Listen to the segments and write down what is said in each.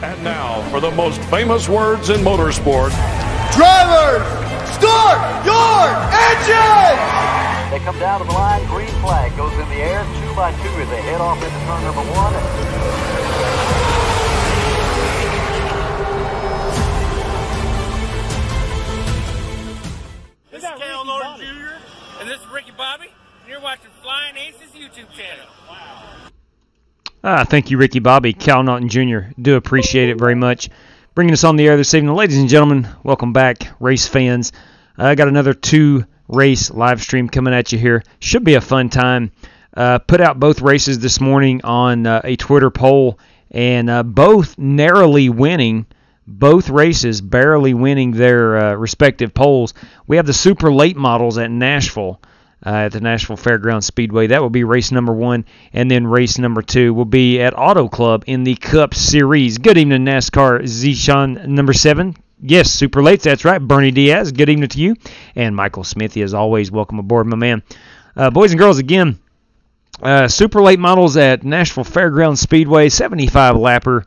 And now for the most famous words in motorsport. Drivers, start your engines! They come down to the line, green flag goes in the air, 2 by 2 as they head off into turn number 1. This is Cal Norton Jr. and this is Ricky Bobby, and you're watching Flying Aces YouTube channel. Wow. Thank you, Ricky Bobby, Cal Norton Jr. Do appreciate it very much. Bringing us on the air this evening. Ladies and gentlemen, welcome back, race fans. I got another 2-race live stream coming at you here. Should be a fun time. Put out both races this morning on a Twitter poll, and both narrowly winning. Both races barely winning their respective polls. We have the super late models at Nashville, at the Nashville Fairgrounds Speedway. That will be race number 1, and then race number 2 will be at Auto Club in the Cup Series. Good evening, NASCAR Zishan number 7. Yes, super late, that's right. Bernie Diaz, good evening to you. And Michael Smithy, as always, welcome aboard, my man. Boys and girls, again, super late models at Nashville Fairgrounds Speedway, 75 lapper.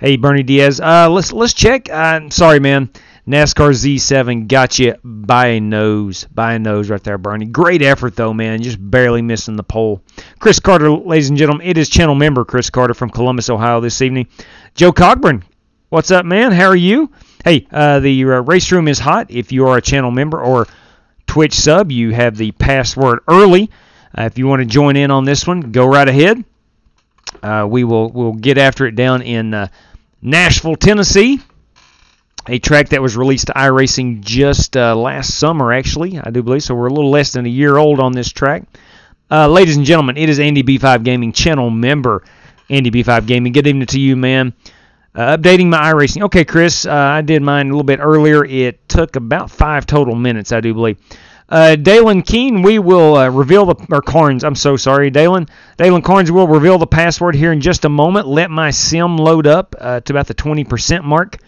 Hey, Bernie Diaz, let's check. Sorry, man. NASCAR Z7 got you by a nose right there, Bernie. Great effort, though, man. Just barely missing the pole. Chris Carter, ladies and gentlemen, it is channel member Chris Carter from Columbus, Ohio this evening. Joe Cogburn, what's up, man? How are you? Hey, the race room is hot. If you are a channel member or Twitch sub, you have the password early. If you want to join in on this one, go right ahead. We'll get after it down in Nashville, Tennessee. A track that was released to iRacing just last summer, actually, I do believe. So we're a little less than a year old on this track. Ladies and gentlemen, it is Andy B5 Gaming, channel member Andy B5 Gaming. Good evening to you, man. Updating my iRacing. Okay, Chris, I did mine a little bit earlier. It took about 5 total minutes, I do believe. Dalen Keene, we will reveal the, or Carnes, I'm so sorry, Dalen Carnes will reveal the password here in just a moment. Let my sim load up to about the 20% mark.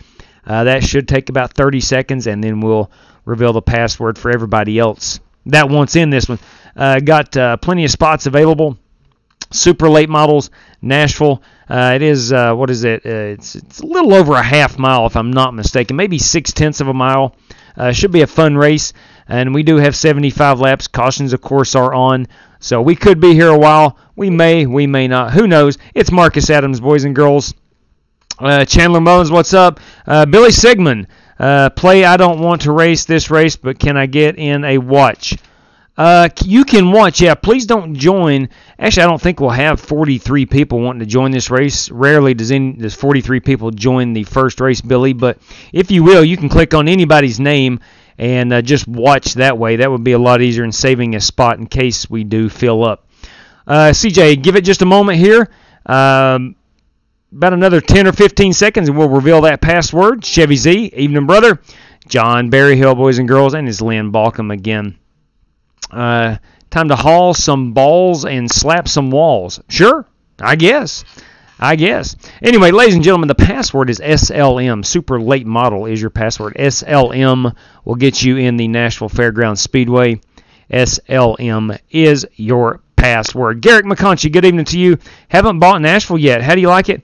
That should take about 30 seconds, and then we'll reveal the password for everybody else that wants in this one. Got plenty of spots available. Super late models, Nashville. It is, what is it? It's a little over a half mile, if I'm not mistaken. Maybe 0.6 of a mile. Should be a fun race. And we do have 75 laps. Cautions, of course, are on. So we could be here a while. We may not. Who knows? It's Marcus Adams, boys and girls. Chandler Mullins, what's up? Billy Sigmund, play I don't want to race this race, but can I get in a watch? You can watch, yeah. Please don't join. Actually, I don't think we'll have 43 people wanting to join this race. Rarely does 43 people join the first race, Billy. But if you will, you can click on anybody's name and just watch that way. That would be a lot easier than saving a spot in case we do fill up. CJ, give it just a moment here. About another 10 or 15 seconds, and we'll reveal that password. Chevy Z, evening, brother. John Berryhill, boys and girls, and it's Lynn Balcom again. Time to haul some balls and slap some walls. Sure, I guess. Anyway, ladies and gentlemen, the password is SLM. Super late model is your password. SLM will get you in the Nashville Fairgrounds Speedway. SLM is your password. Garrick McConchy, good evening to you. Haven't bought Nashville yet. How do you like it?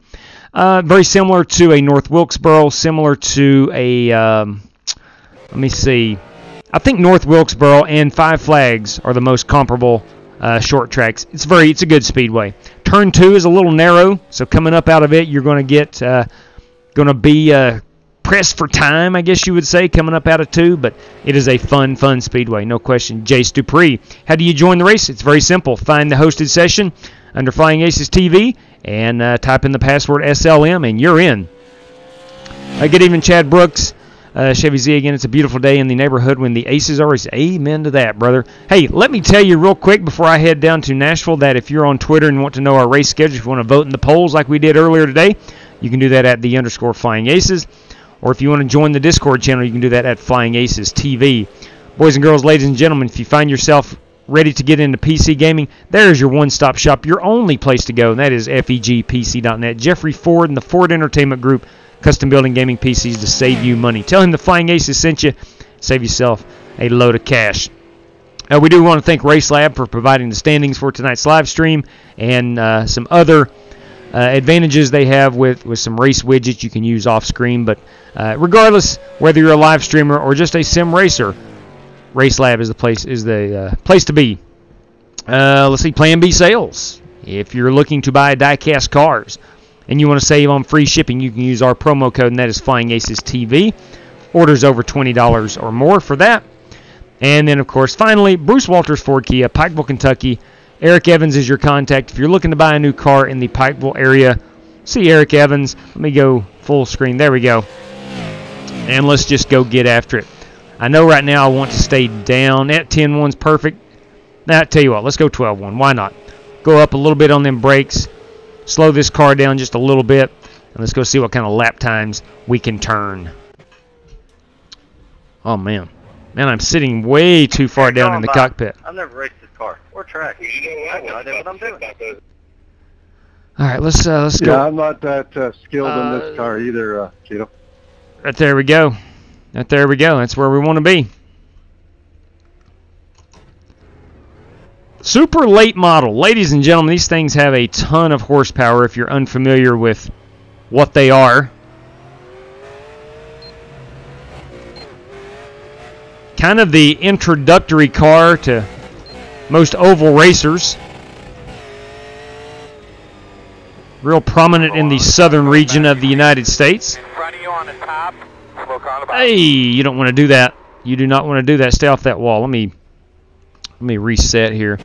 Very similar to a North Wilkesboro, similar to a, let me see. I think North Wilkesboro and Five Flags are the most comparable short tracks. It's a good speedway. Turn 2 is a little narrow, so coming up out of it, you're going to be pressed for time, I guess you would say, coming up out of 2, but it is a fun speedway, no question. Jace Dupree, how do you join the race? It's very simple. Find the hosted session under Flying Aces TV and type in the password SLM, and you're in. Good evening, Chad Brooks. Chevy Z again, it's a beautiful day in the neighborhood when the Aces are racing. Amen to that, brother. Hey, let me tell you real quick before I head down to Nashville that if you're on Twitter and want to know our race schedule, if you want to vote in the polls like we did earlier today, you can do that at _Flying Aces. Or if you want to join the Discord channel, you can do that at Flying Aces TV. Boys and girls, ladies and gentlemen, if you find yourself ready to get into PC gaming, there's your one-stop shop, your only place to go, and that is FEGPC.net. Jeffrey Ford and the Ford Entertainment Group, custom building gaming PCs to save you money. Tell him the Flying Aces sent you. Save yourself a load of cash. We do want to thank RaceLab for providing the standings for tonight's live stream and some other advantages they have with some race widgets you can use off screen. But regardless, whether you're a live streamer or just a sim racer, RaceLab is the place to be. Let's see, Plan B sales. If you're looking to buy Diecast cars and you want to save on free shipping, you can use our promo code, and that is Flying Aces TV. Orders over $20 or more for that. And then, of course, finally, Bruce Walters Ford Kia, Pikeville, Kentucky. Eric Evans is your contact. If you're looking to buy a new car in the Pikeville area, see Eric Evans. Let me go full screen. There we go. And let's just go get after it. I know right now I want to stay down. At 10-1's perfect. Now, I tell you what, let's go 12-1. Why not? Go up a little bit on them brakes. Slow this car down just a little bit. And let's go see what kind of lap times we can turn. Oh, man. Man, I'm sitting way too far down in the cockpit. I've never raced this car or track. I have no idea what I'm doing. All right, let's go. Yeah, I'm not that skilled in this car either, Keto. Right there we go. Right there we go. That's where we want to be. Super late model. Ladies and gentlemen, these things have a ton of horsepower if you're unfamiliar with what they are. Kind of the introductory car to most oval racers. Real prominent in the southern region of the United States. In front of you on the top, smoke on the bottom. Hey, you don't want to do that. You do not want to do that. Stay off that wall. Let me reset here.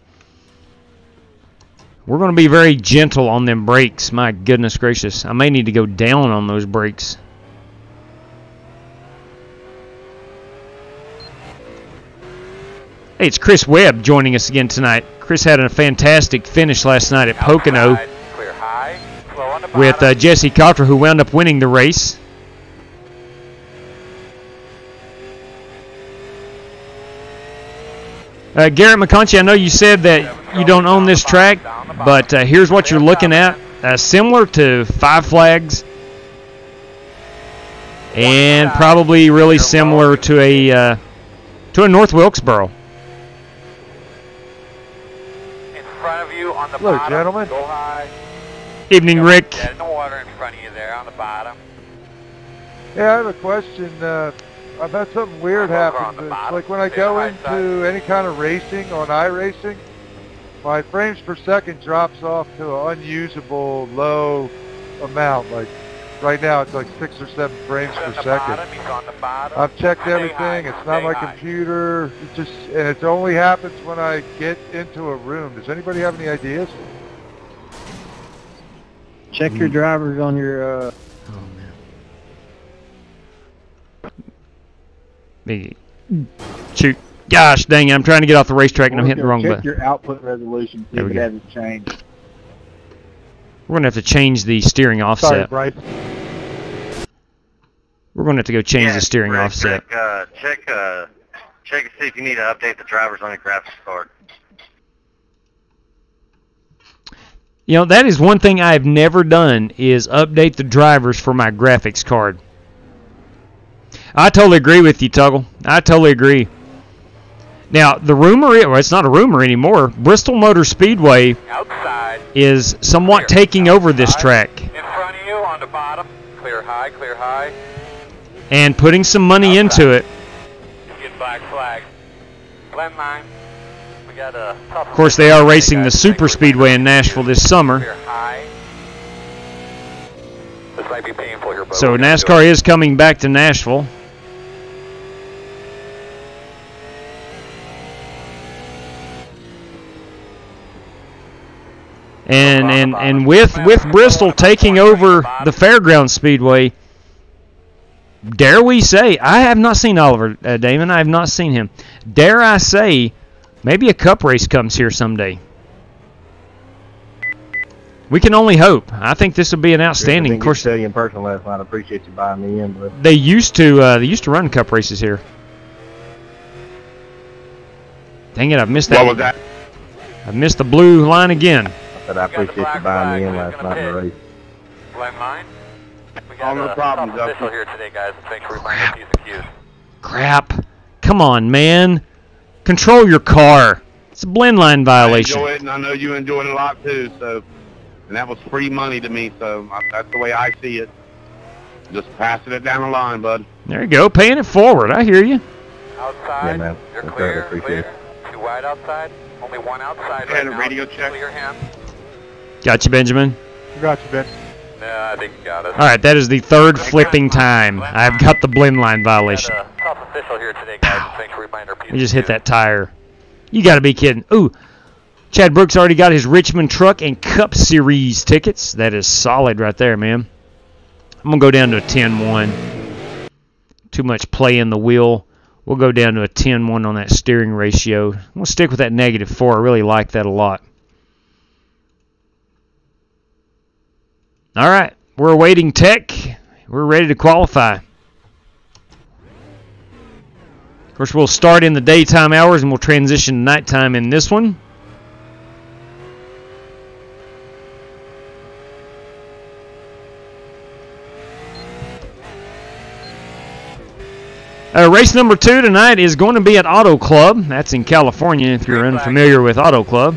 We're going to be very gentle on them brakes. My goodness gracious. I may need to go down on those brakes. Hey, it's Chris Webb joining us again tonight. Chris had a fantastic finish last night at Pocono with Jesse Cottrell, who wound up winning the race. Garrett McConchy, I know you said that you don't own this track, but here's what you're looking at. Similar to Five Flags, and probably really similar to a North Wilkesboro. Hello, gentlemen. Go high. Evening, Rick. Dead in the water in front of you there on the bottom. Yeah, I have a question. I've had something weird happen. It's like when I go into any kind of racing on iRacing, my frames per second drops off to an unusable low amount. Like right now, it's like 6 or 7 frames per second. I've checked everything. It's not my computer. It only happens when I get into a room. Does anybody have any ideas? Check your drivers on your. Oh man. Shoot. Gosh dang it, I'm trying to get off the racetrack and I'm hitting the wrong button. Check your output resolution, see if it hasn't changed. We're going to have to change the steering offset. Sorry, Bryce. We're going to have to go change the steering offset. Check and see if you need to update the drivers on your graphics card. You know, that is one thing I have never done, is update the drivers for my graphics card. I totally agree with you, Tuggle. I totally agree. Now, the rumor, well, it's not a rumor anymore, Bristol Motor Speedway is somewhat taking over this track. In front of you on the bottom, clear high, clear high. And putting some money into it. Get black flag. Blend line. We got a Of course, they are racing the Super Speedway in Nashville this summer. Clear high. This might be painful here, but So NASCAR is coming back to Nashville. And with Bristol taking over the Fairgrounds Speedway, dare we say, I have not seen Oliver Damon. I have not seen him. Dare I say, maybe a cup race comes here someday. We can only hope. I think this will be an outstanding. Of course, in person last night. I appreciate you buying me in. But they used to run cup races here. Dang it! I've missed that. What was that? I've missed the blue line again. I appreciate you buying me in last night in the race. Blend line. We All got the a problems top up official here today, guys. Thanks for reminding us to use the cues. Crap. Come on, man. Control your car. It's a blend line violation. I enjoy it, and I know you enjoy it a lot too. So and that was free money to me, so that's the way I see it. Just passing it down the line, bud. There you go, paying it forward. I hear you. Outside, Yeah, man. you're That's clear, right, I appreciate clear. Too wide outside, only one outside right And a now. radio check. Clear your hand. Got you, Benjamin. Got you, Ben. Yeah, I think you got it. All right, that is the third flipping time. I've got the blend line violation. Top official here today, guys. Thanks for reminder. You just hit that tire. You got to be kidding. Ooh, Chad Brooks already got his Richmond Truck and Cup Series tickets. That is solid right there, man. I'm going to go down to a 10-1. Too much play in the wheel. We'll go down to a 10-1 on that steering ratio. We'll stick with that -4. I really like that a lot. All right, we're awaiting tech. We're ready to qualify. Of course, we'll start in the daytime hours and we'll transition to nighttime in this one. Race number 2 tonight is going to be at Auto Club. That's in California if you're unfamiliar with Auto Club.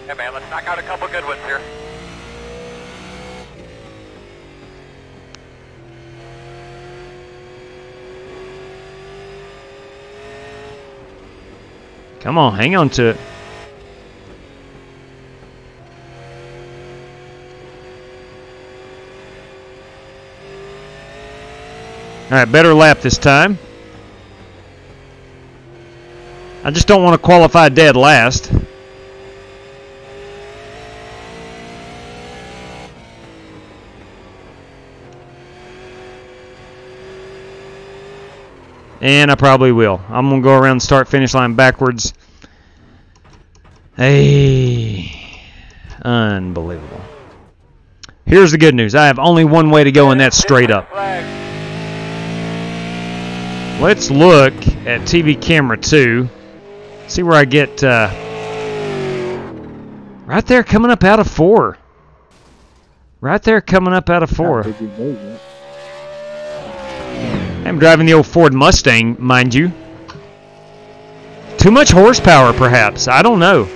Hey, man, let's knock out a couple good ones here. Come on, hang on to it. All right, better lap this time. I just don't want to qualify dead last. And I probably will. I'm going to go around the start-finish line backwards. Hey, unbelievable. Here's the good news. I have only one way to go, and that's straight up. Let's look at TV camera 2. See where I get right there coming up out of 4. Right there coming up out of 4. I'm driving the old Ford Mustang, mind you. Too much horsepower, perhaps. I don't know.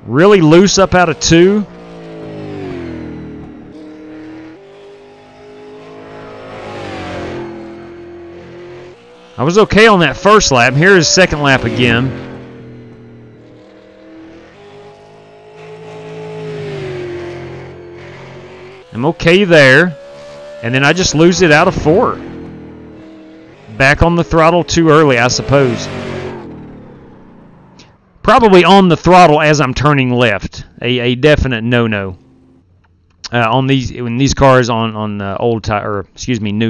Really loose up out of 2. I was okay on that first lap. Here is second lap again. I'm okay there. And then I just lose it out of 4. Back on the throttle too early, I suppose. Probably on the throttle as I'm turning left. A definite no-no. On these cars on new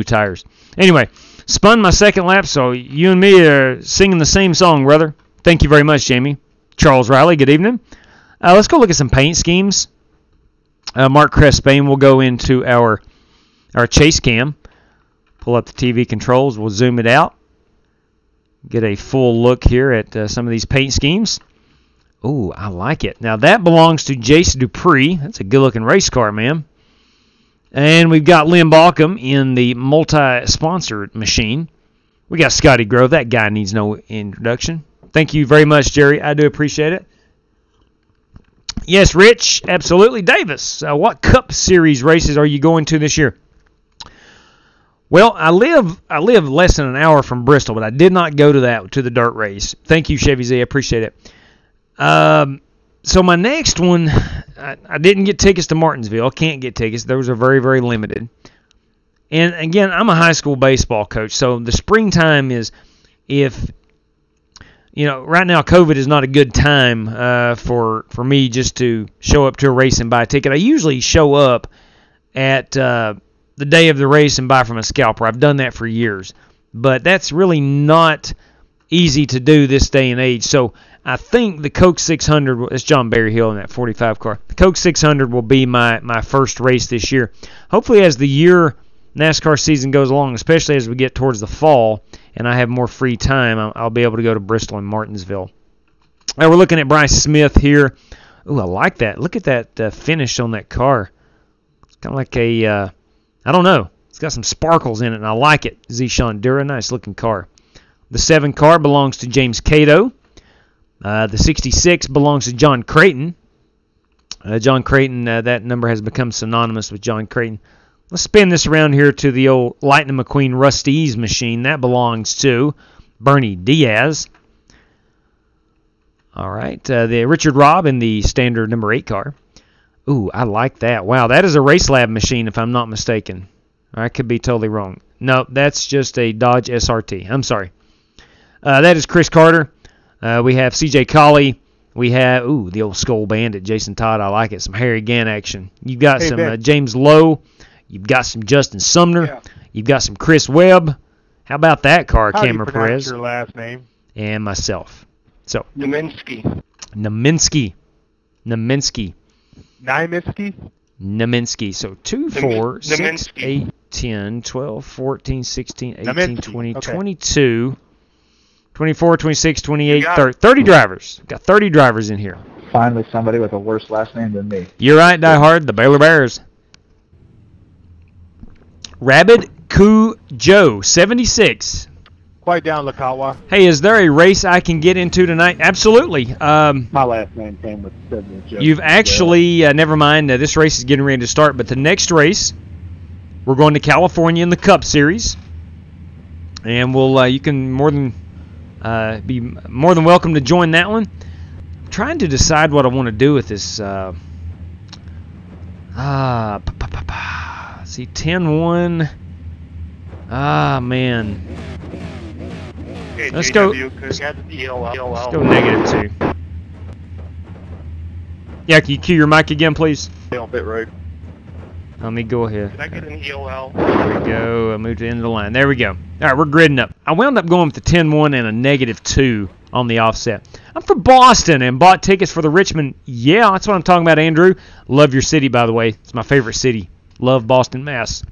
tires. Anyway, spun my second lap, so you and me are singing the same song, brother. Thank you very much, Jamie. Charles Riley, good evening. Let's go look at some paint schemes. Mark Crespain will go into our chase cam. Pull up the TV controls. We'll zoom it out. Get a full look here at some of these paint schemes. Ooh, I like it. Now, that belongs to Jace Dupree. That's a good-looking race car, man. And we've got Lynn Balcom in the multi-sponsored machine. We got Scotty Grove. That guy needs no introduction. Thank you very much, Jerry. I do appreciate it. Yes, Rich, absolutely. Davis, what Cup Series races are you going to this year? Well, I live less than an hour from Bristol, but I did not go to the dirt race. Thank you, Chevy Z. I appreciate it. So my next one, I didn't get tickets to Martinsville. I can't get tickets. Those are very, very limited. And again, I'm a high school baseball coach, so the springtime is, right now COVID is not a good time for me just to show up to a race and buy a ticket. I usually show up at the day of the race and buy from a scalper. I've done that for years. But that's really not easy to do this day and age. So I think the Coke 600, it's John Berryhill in that 45 car. The Coke 600 will be my first race this year. Hopefully as the NASCAR season goes along, especially as we get towards the fall and I have more free time, I'll be able to go to Bristol and Martinsville. Now we're looking at Bryce Smith here. Ooh, I like that. Look at that finish on that car. It's kind of like I don't know. It's got some sparkles in it, and I like it. Zishan Dura, nice looking car. The 7 car belongs to James Cato. The 66 belongs to John Creighton. John Creighton, that number has become synonymous with John Creighton. Let's spin this around here to the old Lightning McQueen Rusty's machine. That belongs to Bernie Diaz. All right, the Richard Robb in the standard number 8 car. Ooh, I like that. Wow, that is a RaceLab machine if I'm not mistaken. I could be totally wrong. No, that's just a Dodge SRT. I'm sorry. That is Chris Carter. We have CJ Colley. We have, the old Skull Bandit, Jason Todd. I like it. Some Harry Gann action. You've got some James Lowe. You've got some Justin Sumner. Yeah. You've got some Chris Webb. How about that car, Cameron Perez? Your last name? And myself. So Naminsky. So 2, 4, 6, 8, 10, 12, 14, 16, 18, 20, 22, 24, 26, 28, 30 drivers. Got 30 drivers in here. Finally, somebody with a worse last name than me. You're right, Die Hard. The Baylor Bears. Rabid Ku Joe, 76. Quite down, Lakawa. Hey, is there a race I can get into tonight? Absolutely. My last name came with 7 Joe. You've actually, never mind, this race is getting ready to start, but the next race, we're going to California in the Cup Series. And we'll, you can be more than welcome to join that one. I'm trying to decide what I want to do with this. See, 10-1. Man. Let's go. Let's go -2. Yeah, can you cue your mic again, please? On pit road. Let me go ahead. Can I get an EOL? There we go. I moved to the end of the line. There we go. All right, we're gridding up. I wound up going with the 10-1 and a -2 on the offset. I'm from Boston and bought tickets for the Richmond. Yeah, that's what I'm talking about, Andrew. Love your city, by the way. It's my favorite city. Love Boston, Mass.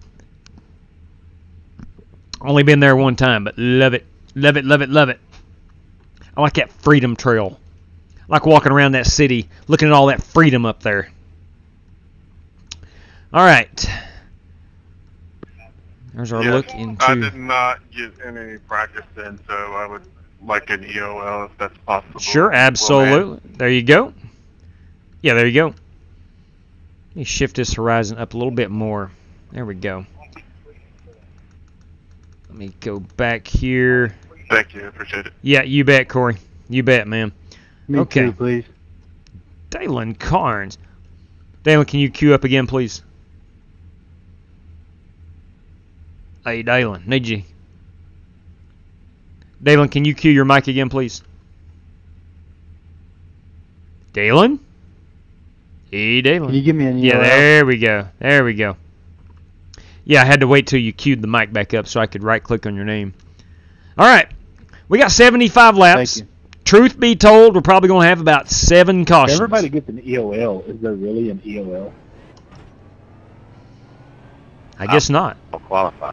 Only been there one time, but love it. Love it, love it, love it. I like that Freedom Trail. I like walking around that city, looking at all that freedom up there. All right. There's our look into... I did not get any practice in, so I would like an EOL if that's possible. Sure, absolutely. There you go. Yeah, there you go. Let me shift this horizon up a little bit more. There we go. Let me go back here. Thank you. I appreciate it. Yeah, you bet, Corey. You bet, man. Me too, please. Dalen Carnes. Dalen, can you queue up again, please? Hey, Dalen. Need you. Dalen, can you cue your mic again, please? Dalen? Hey, Dalen. Can you give me an EOL? Yeah, there we go. There we go. Yeah, I had to wait till you queued the mic back up so I could right-click on your name. All right. We got 75 laps. Thank you. Truth be told, we're probably going to have about 7 cautions. Everybody gets an EOL. Is there really an EOL? I guess not. I'll qualify.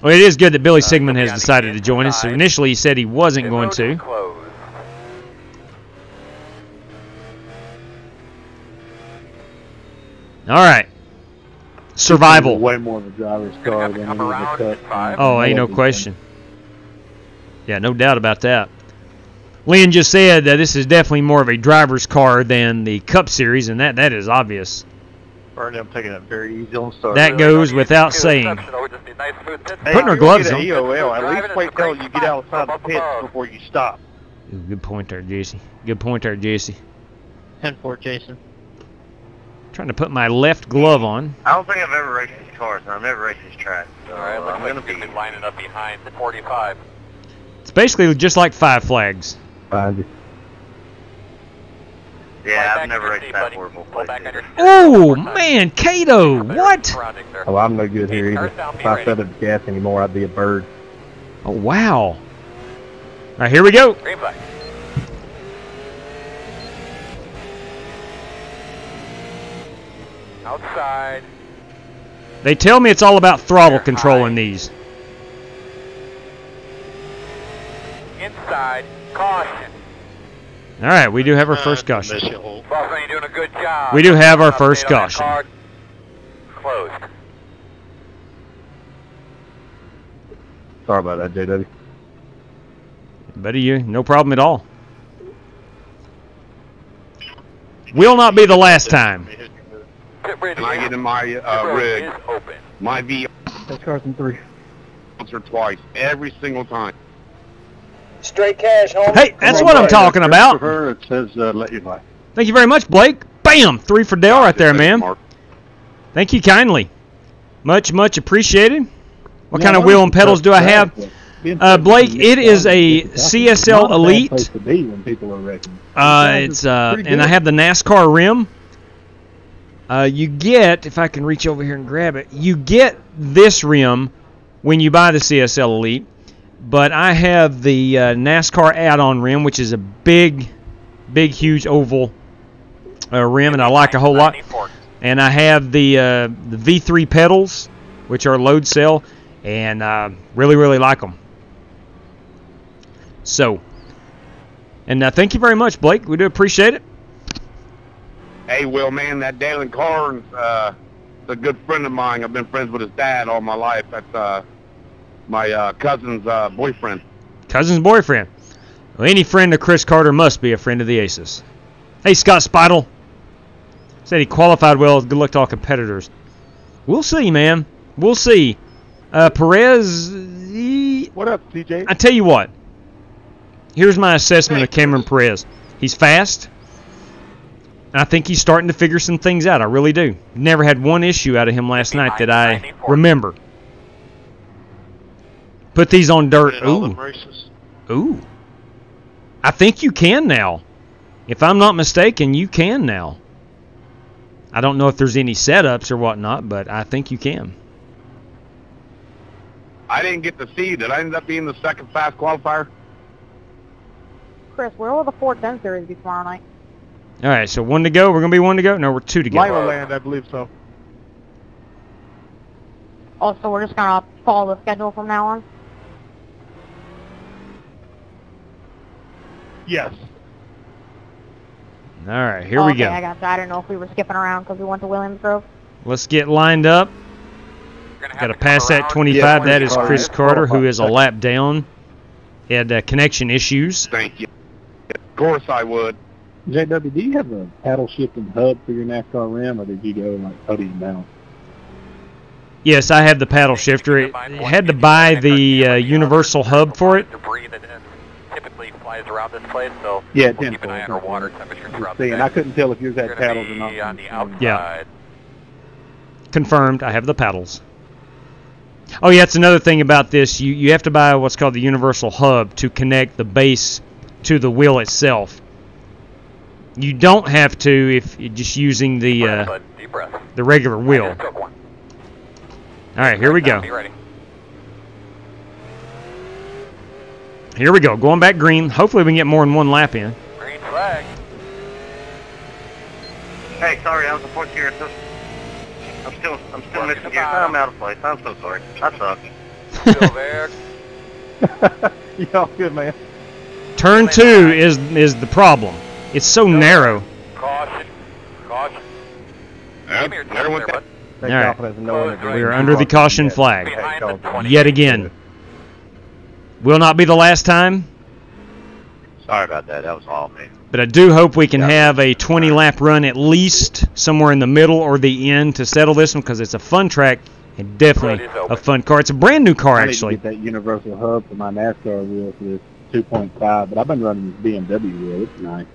Well, it is good that Billy Sigmund has decided to join us. So initially, he said he wasn't going to. All right. Survival. Way more of a driver's car than any of the cut. Oh, ain't no question. Yeah, no doubt about that. Lynn just said that this is definitely more of a driver's car than the Cup Series, and that is obvious. Bernie, I'm taking it very easy on start. That goes without saying. Putting our gloves on. EOL, at least wait till you get outside the pits before you stop. Good point there, Jesse. Good point there, Jesse. 10-4, Jason. Trying to put my left glove on. I don't think I've ever raced these cars, and I've never raced these tracks. So Alright, looks like you've been lining up behind the 45. It's basically just like Five Flags. Yeah, I've never raced that horrible place. Oh, man, Cato, what? Oh, I'm no good here either. If I fed it gas anymore, I'd be a bird. Oh, wow. All right, here we go. Green flag. Outside. They tell me it's all about throttle control in these. Inside. Caution. All right, we do have our first caution. Boston, you're doing a good job. We do have our first caution. Closed. Sorry about that, JW. Buddy, you no problem at all. Will not be the last time. And I get in my rig, my V. That's Carson 3. Once or twice, every single time. Straight cash, home. Hey, that's what I'm talking about. It says let you buy. Thank you very much, Blake. Bam! 3 for Dale right there, man. Thank you kindly. Much, much appreciated. What kind of wheel and pedals do I have? Blake, it is a CSL Elite. And I have the NASCAR rim. You get, if I can reach over here and grab it, you get this rim when you buy the CSL Elite. But I have the NASCAR add-on rim, which is a big, huge oval rim, and I like a whole lot. And I have the V3 pedals, which are load cell, and really, really like them. So, and thank you very much, Blake. We do appreciate it. Hey, Will, man, that Dalen Carnes, a good friend of mine. I've been friends with his dad all my life. That's my cousin's boyfriend. Cousin's boyfriend. Well, any friend of Chris Carter must be a friend of the Aces. Hey, Scott Speidel. Said he qualified well. Good luck to all competitors. We'll see, man. We'll see. Perez. What up, TJ? I tell you what. Here's my assessment of Cameron Perez. He's fast. I think he's starting to figure some things out. I really do. Never had one issue out of him last night that I remember. Put these on dirt. Ooh. Ooh. I think you can now. If I'm not mistaken, you can now. I don't know if there's any setups or whatnot, but I think you can. I didn't get to see. Did I end up being the second fast qualifier? Chris, where will the 410 series be tomorrow night? All right, so 1 to go. We're going to be 1 to go? No, we're 2 to go. Lima Land, I believe so. Oh, so we're just going to follow the schedule from now on? Yes. All right, here we go. I got you. I didn't know if we were skipping around because we went to Williams Grove. Let's get lined up. Got to pass that 25. That is Chris Carter, who is a lap down. He had connection issues. Thank you. Of course I would. JW, do you have a paddle shifting hub for your NASCAR rim, or did you go like podium down? Yes, I have the paddle shifter. It had to buy the universal hub for it. Typically flies around this place, so yeah, we'll keep an eye on our water temperature throughout the day. And I couldn't tell if yours had paddles or not. On the outside. Yeah. Confirmed. I have the paddles. Oh, yeah, that's another thing about this. You have to buy what's called the universal hub to connect the base to the wheel itself. You don't have to if you're just using the regular wheel. All right, here we go. Here we go. Going back green. Hopefully we can get more than one lap in. Green flag. Hey, sorry, I was a fourth gear assistant. I'm still missing gears. I'm out of place. I'm so sorry. I suck. Still there. Y'all good, man. Turn 2 is the problem. It's so narrow. Caution. Caution. There went that. All right. We are under the caution flag. Yet again. Will not be the last time. Sorry about that. That was all me. But I do hope we can have a 20-lap run at least somewhere in the middle or the end to settle this one, because it's a fun track and definitely a fun car. It's a brand new car, actually. I need to get that universal hub for my NASCAR wheel for this 2.5, but I've been running this BMW wheel. It's nice.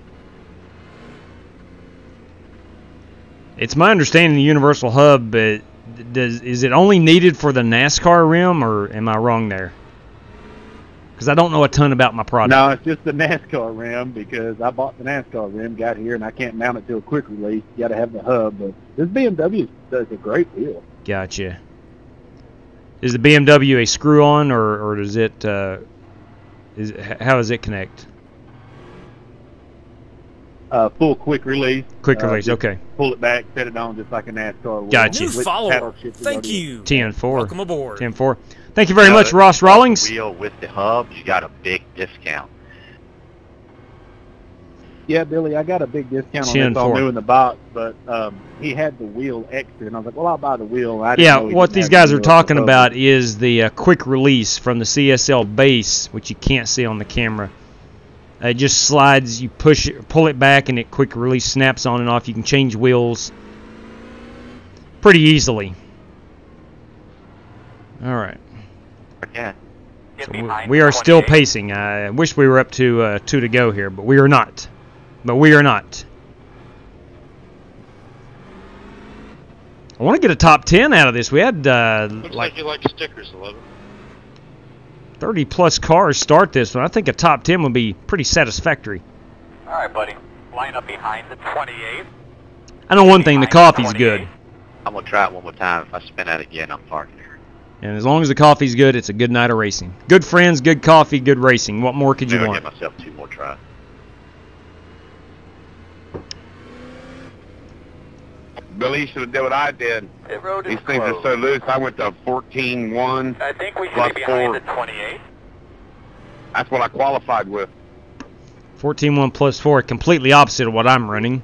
It's my understanding the universal hub, but is it only needed for the NASCAR rim, or am I wrong there? Because I don't know a ton about my product. No, it's just the NASCAR rim, because I bought the NASCAR rim, got here, and I can't mount it to a quick release. You got to have the hub, but this BMW does a great wheel. Gotcha. Is the BMW a screw-on, or does it? How does it connect? Full quick release. Quick release, okay. Pull it back, set it on just like a NASCAR wheel. Gotcha. New follower. Thank you. 10-4. Welcome aboard. 10-4. Thank you very much, Ross Rawlings. Wheel with the hub, you got a big discount. Yeah, Billy, I got a big discount on this all new in the box, but he had the wheel extra, and I was like, well, I'll buy the wheel. I didn't know what these guys are talking about is the quick release from the CSL base, which you can't see on the camera. It just slides. You push it, pull it back, and it quick release snaps on and off. You can change wheels pretty easily. All right. Yeah. So we are still pacing. I wish we were up to 2 to go here, but we are not. But we are not. I want to get a top 10 out of this. We had Looks like you like stickers, 11. 30-plus cars start this one. I think a top 10 would be pretty satisfactory. All right, buddy. Line up behind the 28. I know one thing, the coffee's good. I'm going to try it one more time. If I spin out again, I'm parking here. And as long as the coffee's good, it's a good night of racing. Good friends, good coffee, good racing. What more could you want? I'll give myself 2 more tries. Billy should have done what I did. Pit road is These things are so loose. I went to 14-1. I think we should plus be behind 4. the 28. That's what I qualified with. 14-1 plus 4, completely opposite of what I'm running.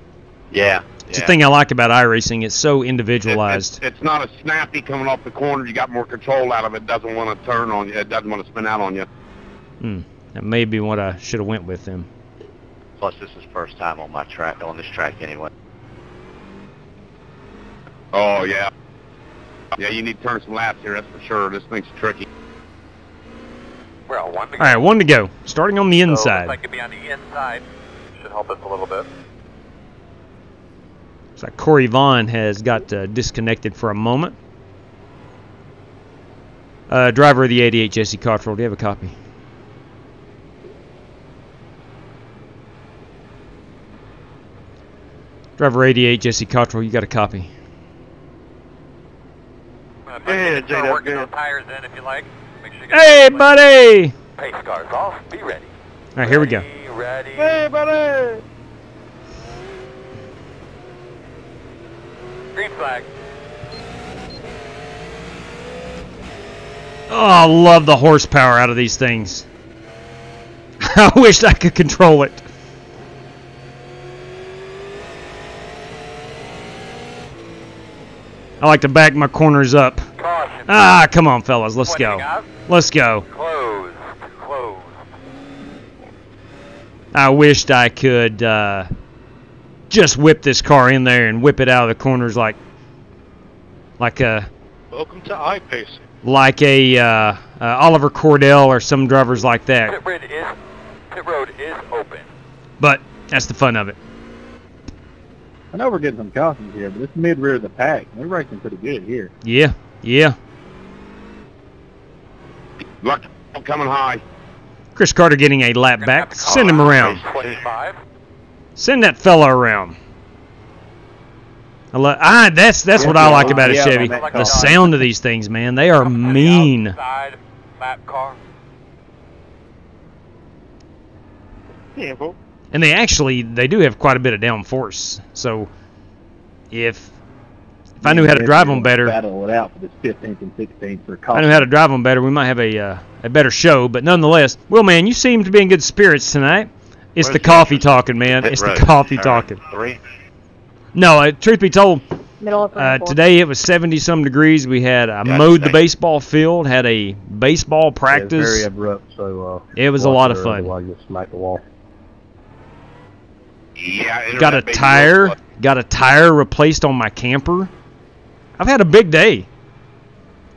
Yeah. It's the thing I like about iRacing. It's so individualized. It's not a snappy coming off the corner. You got more control out of it. It doesn't want to turn on you. It doesn't want to spin out on you. That may be what I should have went with then. Plus, this is first time on my track, on this track anyway. Oh, yeah. Yeah, you need to turn some laps here, that's for sure. This thing's tricky. We're on 1 to go. All right, 1 to go. Starting on the So, inside. looks like it'd be on the inside. Should help us a little bit. Looks like Corey Vaughn has got disconnected for a moment. Driver of the 88, Jesse Cottrell. Do you have a copy? Driver 88, Jesse Cottrell. You got a copy? Yeah, start working those tires in if you like. Make sure you get Hey, buddy! pace cars off. Be ready. All right, here we go. Ready. Hey, buddy! Green flag. Oh, I love the horsepower out of these things. I wish I could control it. I like to back my corners up. Caution. Ah, come on, fellas. Let's go. Let's go. Closed. Closed. I wished I could just whip this car in there and whip it out of the corners like a Welcome to iPacing. Oliver Cordell or some drivers like that. Pit road is open. But that's the fun of it. I know we're getting some cautions here, but it's mid-rear of the pack. They're racing pretty good here. Yeah, yeah. Look, I'm coming high. Chris Carter getting a lap back. Send him around. 25. Send that fella around. That's what I like about a Chevy. The sound of these things, man. They are mean. Outside lap car. Careful. And they do have quite a bit of downforce. So if I knew how to drive them better, Battle it out for this 15th and 16th for if I knew how to drive them better, we might have a better show. But nonetheless, Will, man, you seem to be in good spirits tonight. It's the coffee talking, man. It's the coffee talking. 3. No, truth be told, Middle of today it was 70-some degrees. We had mowed the baseball field, had a baseball practice. Yeah, it's very abrupt, so it was a lot of fun. While you smack the wall. Yeah. Got a tire replaced on my camper. I've had a big day.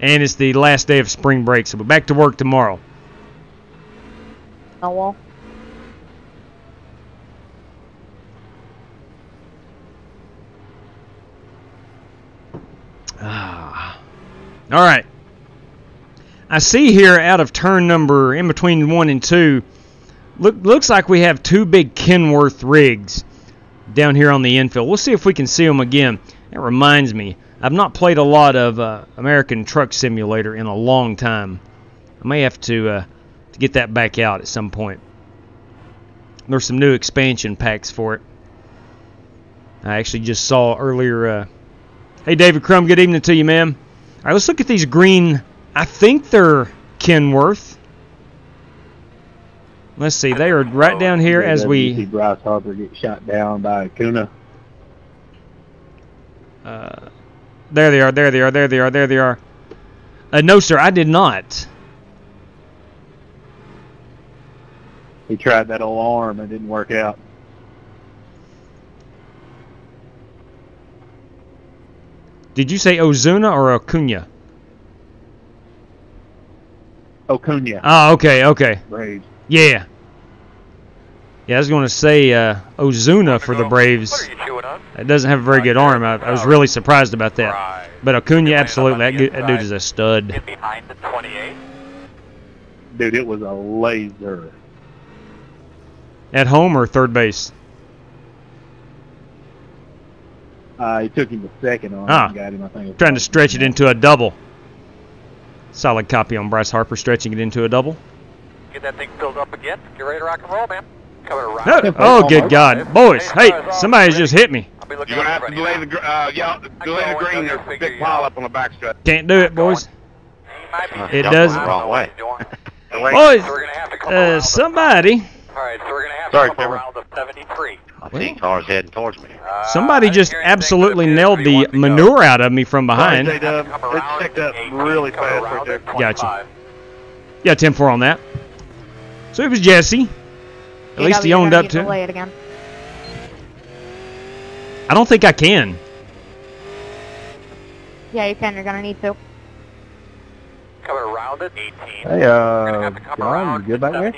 And it's the last day of spring break, so we're back to work tomorrow. Oh, well. All right. I see here out of turn number in between 1 and 2, looks like we have 2 big Kenworth rigs down here on the infield. We'll see if we can see them again. That reminds me, I've not played a lot of American Truck Simulator in a long time. I may have to get that back out at some point. There's some new expansion packs for it. I actually just saw earlier. Hey, David Crum, good evening to you, ma'am. All right, let's look at these green. I think they're Kenworth. Let's see. They are right down here as we see Bryce Harper get shot down by Acuna. There they are. There they are. There they are. There they are. No, sir, I did not. He tried that alarm and it didn't work out. Did you say Ozuna or Acuna? Acuna. Oh, okay. Braves. Yeah. Yeah, I was going to say Ozuna for the Braves. It doesn't have a very good arm. I was really surprised about that. But Acuna, absolutely. That dude is a stud. Behind the 28. Dude, it was a laser. At home or third base? He took him to second on and got him, I think. Trying to stretch it into a double. Solid copy on Bryce Harper stretching it into a double. Get that thing filled up again. Get ready to rock and roll, man. Coming around. Oh, good God. Boys, hey, somebody's just hit me. You're going to have to delay the green. There's a big pile up on the backstretch. Can't do it, boys. It doesn't. Wrong way. Boys, somebody. All right, so we're going to have to come around the 73. I see cars heading towards me. Somebody just absolutely nailed the manure out of me from behind. It checked up really fast right there. Gotcha. Yeah, 10-4 on that. So it was Jesse. At least he owned up to it. Again. I don't think I can. Yeah, you can. You're going to need to. Coming around at 18. Hey, John, you good back there?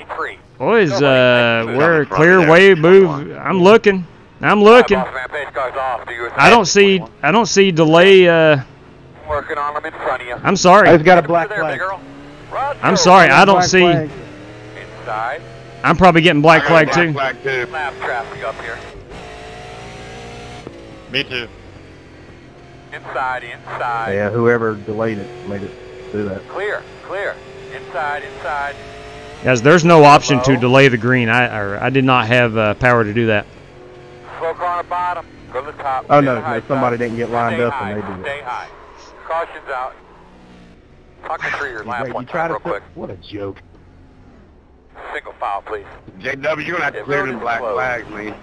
Boys, we're clear way move. I'm looking. I don't see delay. Working on them in front of you. I'm sorry. I've got a black flag. I'm sorry. I don't see. Inside. I'm probably getting black flag too. Lap traffic up here. Me too. Inside. Yeah, whoever delayed it made it do that. Clear. Inside. Guys, there's no option to delay the green. I did not have power to do that. Slow car on the bottom. Go to the top. Oh no, somebody didn't get lined up and they did it. Stay high. Caution's out. Talk me through your lap one time real quick. What a joke. Single file, please. JW, you're going to have to clear them black flags, man.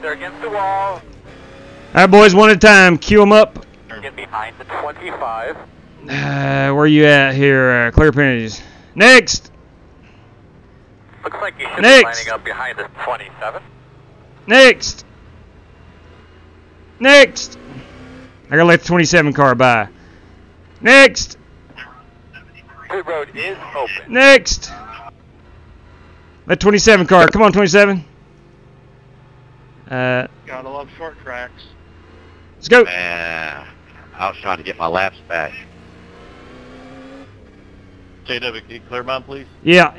They're against the wall. All right, boys, one at a time. Cue them up. Get behind the 25. Where you at here? Clear penalties. Next. Looks like you should be lining up behind the 27. Next. I gotta let the 27 car by. Next. Pit road is open. Next. That 27 car. Come on, 27. Gotta love short tracks. Let's go. I was trying to get my laps back. JW, can you clear mine, please? Yeah.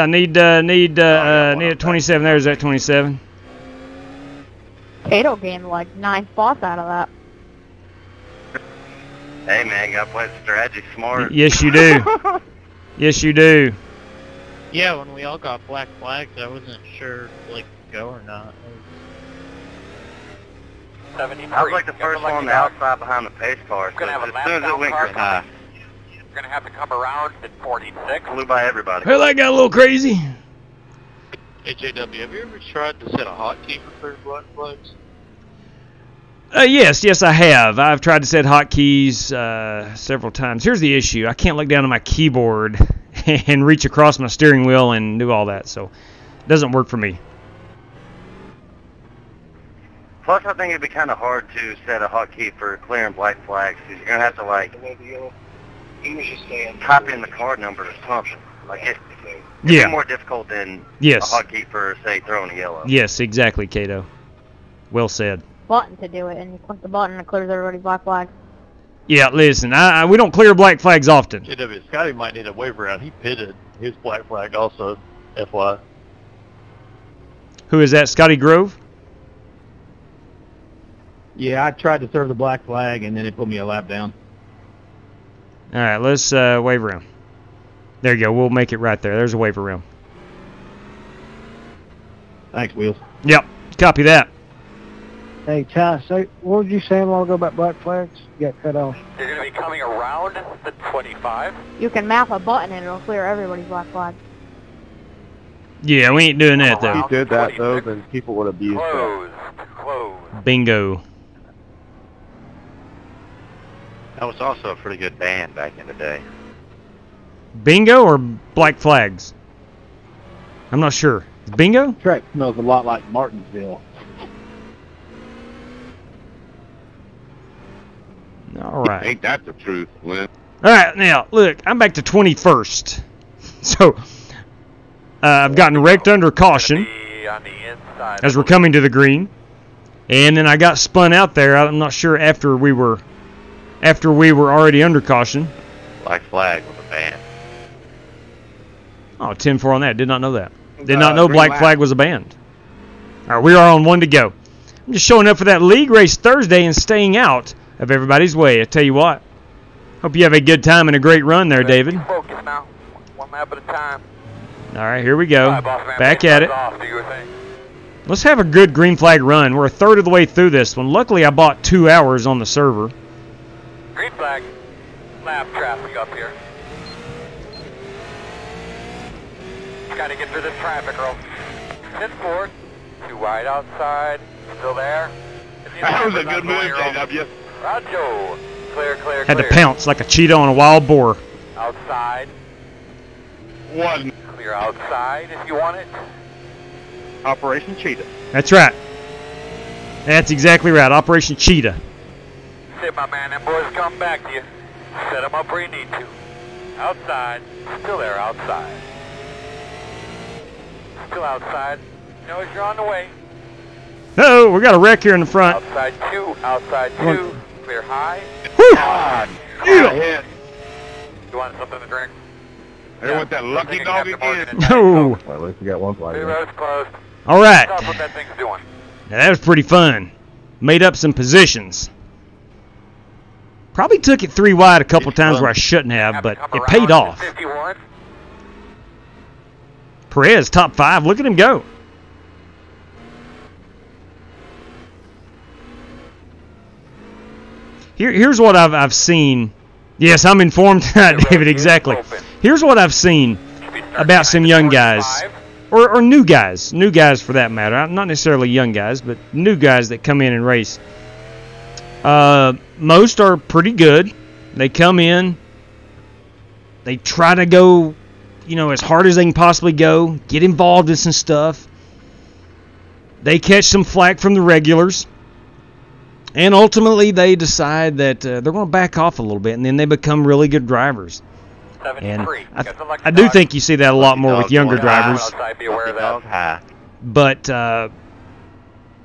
Need a 27. There's that 27. Cato gained like 9 spots out of that. Hey man, you gotta play the strategy smart. Yes, you do. Yes, you do. Yeah, when we all got black flags, I wasn't sure like go or not. 73. I was like the first one on the outside behind the pace car. So as soon as it went high, we're gonna have to come around at 46. Flew by everybody. Well, that got a little crazy. Hey JW, have you ever tried to set a hotkey for clear black flags? Yes, I have. I've tried to set hotkeys several times. Here's the issue. I can't look down at my keyboard and reach across my steering wheel and do all that, so it doesn't work for me. Plus, I think it'd be kind of hard to set a hotkey for clearing black flags, because you're going to have to, like, copy in the card number or something. Like, it'd be more difficult than a hotkey for, say, throwing a yellow. Yes, exactly, Cato. Well said. Button to do it, and you click the button and it clears everybody's black flag. Yeah, listen, we don't clear black flags often. JW, Scotty might need a waiver out. He pitted his black flag also, FY. Who is that, Scotty Grove? Yeah, I tried to serve the black flag, and then it put me a lap down. All right, let's wave around. There you go. We'll make it right there. There's a wave around. Thanks, Wheels. Yep, copy that. Hey, Ty, what did you say a while ago about black flags? You got cut off. You're going to be coming around the 25. You can map a button and it'll clear everybody's black flag. Yeah, we ain't doing that, though. If you did that, though, then people would abuse that. Close. Bingo. That was also a pretty good band back in the day. Bingo or black flags? I'm not sure. Bingo? Track smells a lot like Martinsville. All right. Ain't that the truth, Lynn? All right, now, look, I'm back to 21st. So, I've gotten wrecked under caution as we're coming to the green. And then I got spun out there. I'm not sure after we were already under caution. Black flag was a ban. Oh, 10-4 on that. Did not know that. Did not know black flag was a banned. All right, we are on 1 to go. I'm just showing up for that league race Thursday and staying out of everybody's way. I tell you what. Hope you have a good time and a great run there, David. Focus now. 1 lap at a time. All right, here we go. Back at it. Let's have a good green flag run. We're a third of the way through this one. Luckily, I bought 2 hours on the server. Green flag. Lap traffic up here. Gotta get through this traffic, girl. 10-4. Too wide outside. Still there. That was a good move, JW. Roger. Clear, clear, Had to pounce like a cheetah on a wild boar. Outside. 1. Clear outside if you want it. Operation Cheetah. That's right. That's exactly right. Operation Cheetah. Sit, my man. Them boys come back to you. Set them up where you need to. Outside. Still there, outside. Still outside. You know as you're on the way. Oh, we got a wreck here in the front. Outside 2. Outside 2. Clear high. Whew. Yeah. You want something to drink? There went that lucky dog again. No. Well, at least we got one flag. Clear road's closed. All right. Stop what that thing's doing. Now, that was pretty fun. Made up some positions. Probably took it 3 wide a couple times where I shouldn't have, but it paid off. 51. Perez, top 5. Look at him go. Here's what I've seen. Yes, I'm informed tonight, David, exactly. Here's what I've seen about some young guys, or new guys for that matter. Not necessarily young guys, but new guys that come in and race. Most are pretty good. They come in, they try to go, as hard as they can possibly go, get involved in some stuff. They catch some flack from the regulars. And ultimately, they decide that they're going to back off a little bit, and then they become really good drivers. And I do think you see that a lot more with younger drivers. But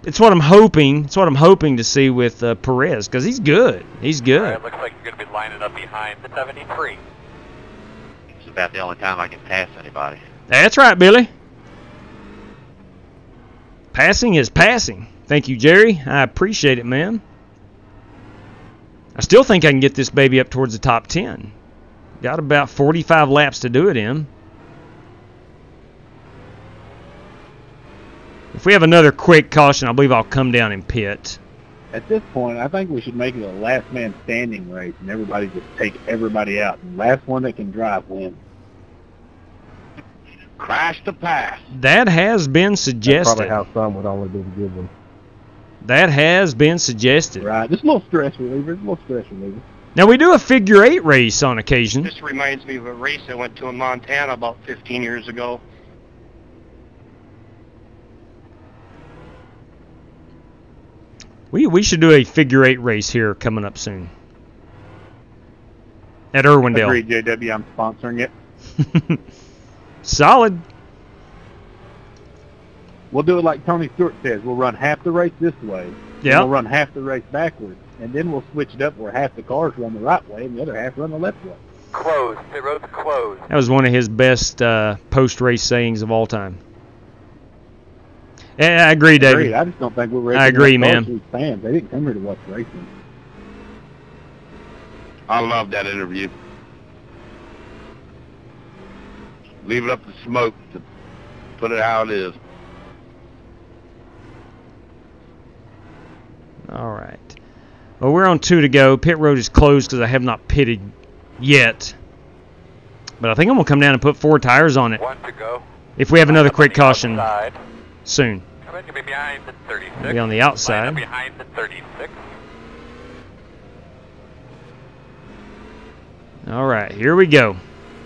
it's what I'm hoping. It's what I'm hoping to see with Perez, because he's good. He's good. All right, looks like you're going to be lining up behind the 73. It's about the only time I can pass anybody. That's right, Billy. Passing is passing. Thank you, Jerry. I appreciate it, man. I still think I can get this baby up towards the top 10. Got about 45 laps to do it in. If we have another quick caution, I believe I'll come down and pit. At this point, I think we should make it a last man standing race, and everybody just take everybody out. And last one that can drive wins. Crash to pass. That has been suggested. That's probably how some would only be the good one. That has been suggested. Right, just a little stress reliever. Now, we do a figure 8 race on occasion. This reminds me of a race I went to in Montana about 15 years ago. We should do a figure 8 race here coming up soon. At Irwindale. Agreed, JW. I'm sponsoring it. Solid. We'll do it like Tony Stewart says. We'll run half the race this way. Yeah. We'll run half the race backwards. And then we'll switch it up where half the cars run the right way and the other half run the left way. Closed. The road's closed. That was one of his best post-race sayings of all time. Yeah, I agree, David. Agreed. I just don't think we're racing. I agree, man. Fans. They didn't come here to watch racing. I love that interview. Leave it up to Smoke to put it how it is. All right. Well, we're on 2 to go. Pit road is closed because I have not pitted yet. But I think I'm going to come down and put 4 tires on it. 1 to go. If we have another quick caution soon. You'll be behind the 36. Be on the outside. Behind the 36. All right, here we go.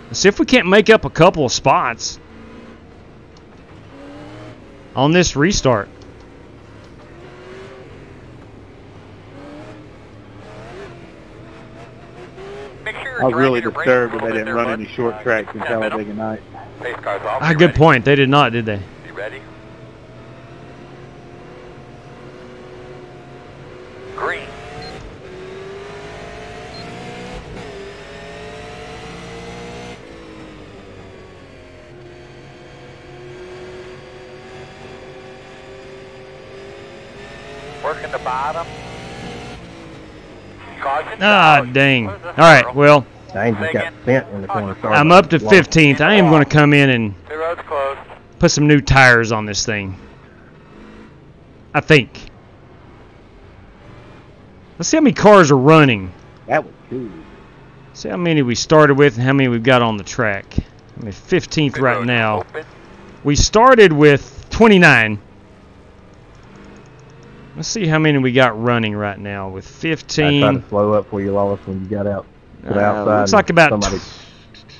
Let's see if we can't make up a couple of spots. on this restart. I was really disturbed that they didn't run any short tracks in Talladega night. Good point. They did not, did they? You ready? Green. Working the bottom. Dang. All right, well, Dang, just got bent in the corner. Sorry, I'm up to 15th. I am going to come in and put some new tires on this thing. I think. Let's see how many cars are running. That was cool. See how many we started with and how many we've got on the track. I mean, 15th right now. We started with 29. Let's see how many we got running right now with 15. I tried to slow up for you, Wallace, when you got out to the outside. Looks like about.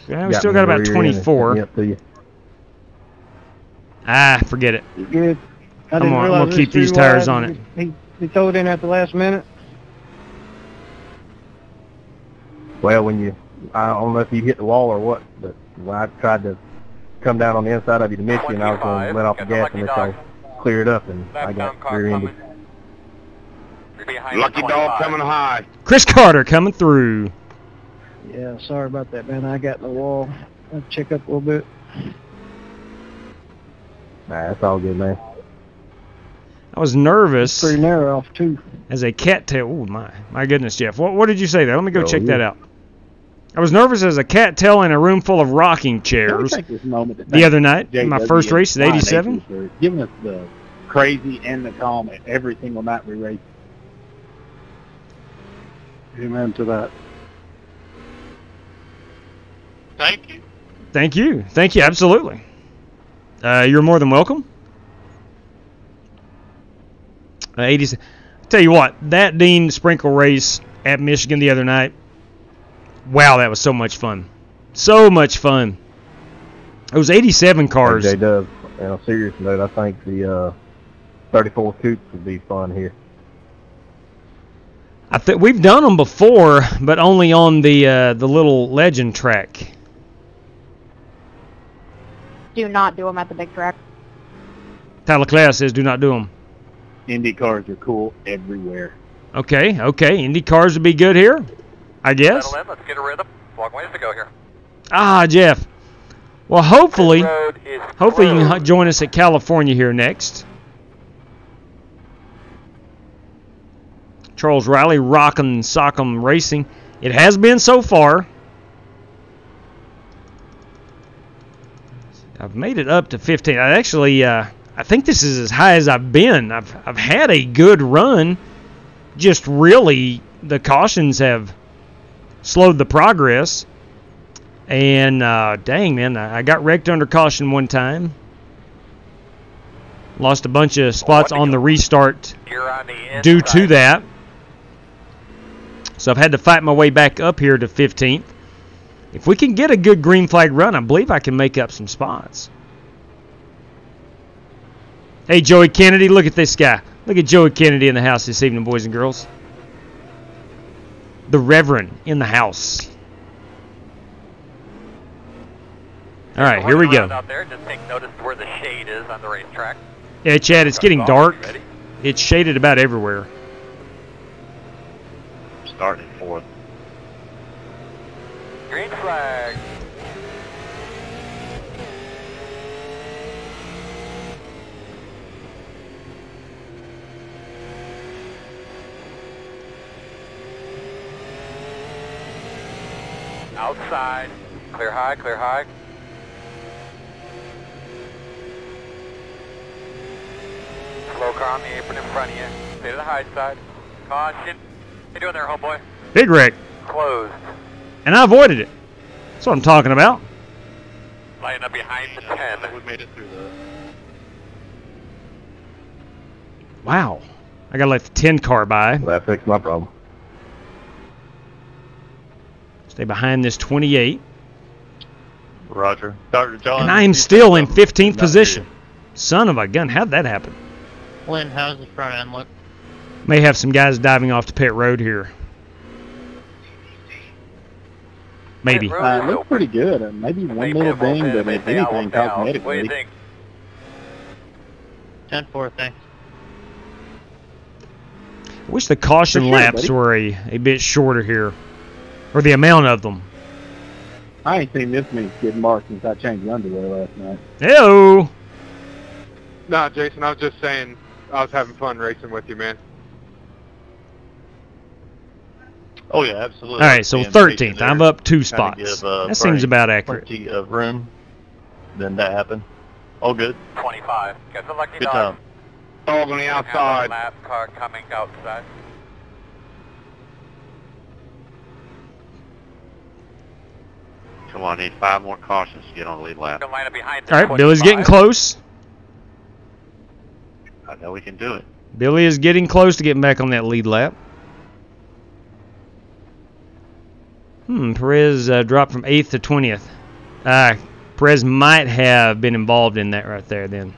Yeah, we still got about 24. Forget it. You good? I'm gonna keep these tires on it. He threw it in at the last minute. Well, I don't know if you hit the wall or what, but when I tried to come down on the inside of you to miss you, and I was going to let off the gas and let y'all clear it up, and I got rear-ended. Lucky dog coming high. Chris Carter coming through. Yeah, sorry about that, man. I got in the wall. I'll check up a little bit. Nah, that's all good, man. I was nervous. It's pretty narrow off, too. As a cattail. Oh, my goodness, Jeff. What did you say there? Let me go check that out. I was nervous as a cattail in a room full of rocking chairs the other night. My first race at 87. Giving us the crazy and the calm at every single night we race. Amen to that. Thank you. Thank you. Thank you, absolutely. You're more than welcome. 80. Tell you what, that Dean Sprinkle race at Michigan the other night, wow, that was so much fun. So much fun. It was 87 cars. J-Dub, on a serious note, I think the 34 Coops would be fun here. I think we've done them before, but only on the little legend track. Do not do them at the big track. Tyler Class says do not do them. Indy cars are cool everywhere. Okay. Indy cars would be good here, I guess. Settle in. Let's get a rhythm. Long ways to go here. Jeff. Well, hopefully you can join us at California here next. Charles Riley, Rock'em Sock'em Racing. It has been so far. I've made it up to 15. I think this is as high as I've been. I've had a good run. Just really, the cautions have slowed the progress. And dang, man, I got wrecked under caution one time. Lost a bunch of spots on the restart due to that. So I've had to fight my way back up here to 15th. If we can get a good green flag run, I believe I can make up some spots. Hey, Joey Kennedy, look at this guy. Look at Joey Kennedy in the house this evening, boys and girls. The Reverend in the house. All right, here we go. Out there, just take notice where the shade is on the racetrack. Yeah, Chad, it's getting dark. It's shaded about everywhere. Starting fourth. Green flag. Outside. Clear high, clear high. Slow car on the apron in front of you. Stay to the high side. Caution. How you doing there, homeboy? Big wreck. Closed. And I avoided it. That's what I'm talking about. Lining up behind the 10. We made it through the... Wow. I got to let the 10 car by. Well, that fixed my problem. Stay behind this 28. Roger. Dr. John. And I am still in 15th position. Son of a gun, how'd that happen? Lynn, how's the front end look? May have some guys diving off the pit road here. Maybe. It looks pretty good. Maybe one little ding, but if anything, cosmetically. What do you think? 10-4, thanks. I wish the caution laps were a bit shorter here. Or the amount of them. I ain't seen this many skid marks since I changed underwear last night. Hello. Nah, Jason, I was just saying I was having fun racing with you, man. Oh yeah, absolutely. All right, so 13th. I'm up 2 spots. That seems about accurate. Plenty of room. Then that happened. All good. 25. Got the lucky Good dog. time. Dog on the outside. Lap car coming outside. Come on, need 5 more cautions to get on the lead lap. All right, Billy's getting close. I know we can do it. Billy is getting close to getting back on that lead lap. Perez dropped from 8th to 20th. Perez might have been involved in that right there then.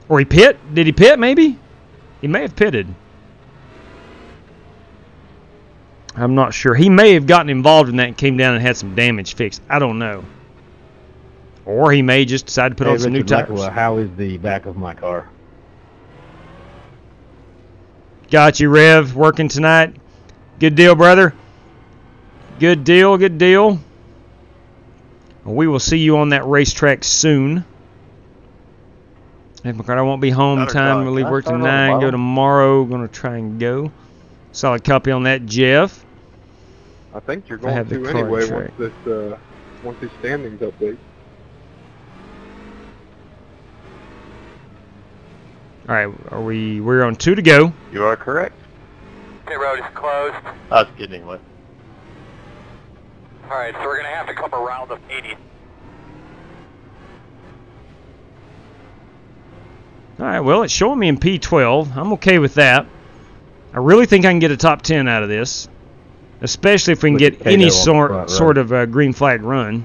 Or he pit? Did he pit maybe? He may have pitted. I'm not sure. He may have gotten involved in that and came down and had some damage fixed. I don't know. Or he may just decide to put on some new tires. How is the back of my car? Got you, Rev. Working tonight. Good deal, brother. Good deal, good deal. We will see you on that racetrack soon. Hey, McCarty, I won't be home time. We'll leave work at 9. Go tomorrow. Going to try and go. Solid copy on that, Jeff. I think you're going to anyway once these standings update. All right, we're on 2 to go. You are correct. Pit road is closed. I was kidding anyway. All right, so we're going to have to come around the 80. All right, well, it's showing me in P12. I'm okay with that. I really think I can get a top 10 out of this, especially if we can get any sort of green flag run.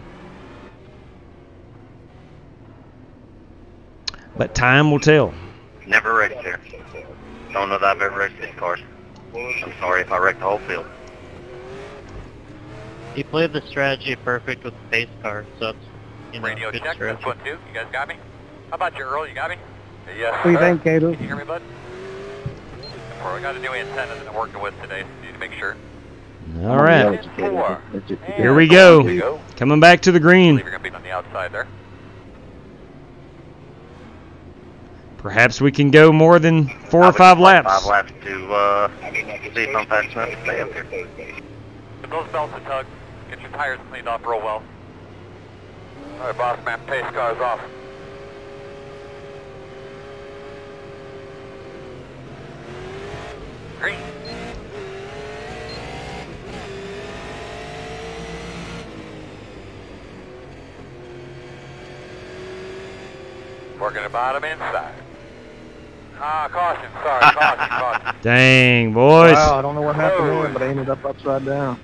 But time will tell. Never raced here. Don't know that I've ever raced these cars. I'm sorry if I wrecked the whole field. You played the strategy perfect with the pace car, so it's, you know, Radio good check, strategy. that's 1-2. You guys got me? How about you, Earl? You got me? Yes, What do you think, Cato? Can you hear me, bud? We got a new antenna that I'm working with today, so you need to make sure. All right. Here we go. Coming back to the green. You're going to be on the outside there. Perhaps we can go more than 4 or 5 laps. 5 laps to see if I'm fast enough to stay up here. Get those belts a tug. Get your tires cleaned off real well. All right, boss man, pace car's off. Green. Working the bottom inside. Caution, sorry, caution. Dang, boys. Wow, I don't know what happened there, but I ended up upside down.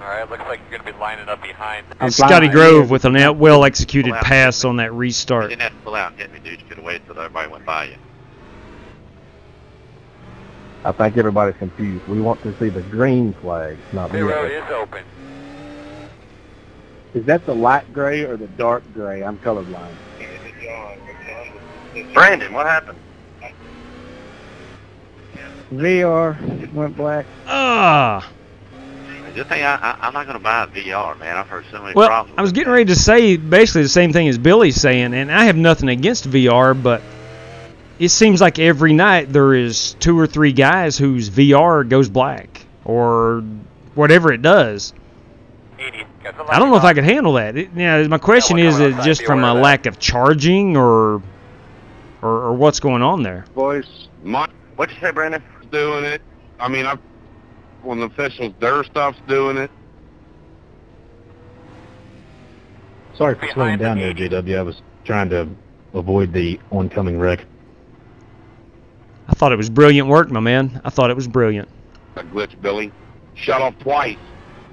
All right, looks like you're going to be lining up behind. Scotty Grove with a well-executed pass on that restart. You didn't have to pull out and hit me, dude. You could have waited until everybody went by you. I think everybody's confused. We want to see the green flag, not the The road yellow. is open. Is that the light gray or the dark gray? I'm colorblind. Brandon, what happened? VR went black. Good thing I'm not going to buy a VR, man. I've heard so many Well, problems. I was getting ready to say basically the same thing as Billy's saying, and I have nothing against VR, but it seems like every night there is 2 or 3 guys whose VR goes black or whatever it does. I don't know if I could handle that. My question is it just from a lack of charging or what's going on there? Boys, what'd you say, Brandon? Doing it. I mean, when the officials, their stuff's doing it. Sorry for slowing down there, JW. I was trying to avoid the oncoming wreck. I thought it was brilliant work, my man. I thought it was brilliant. A glitch, Billy. Shut off twice.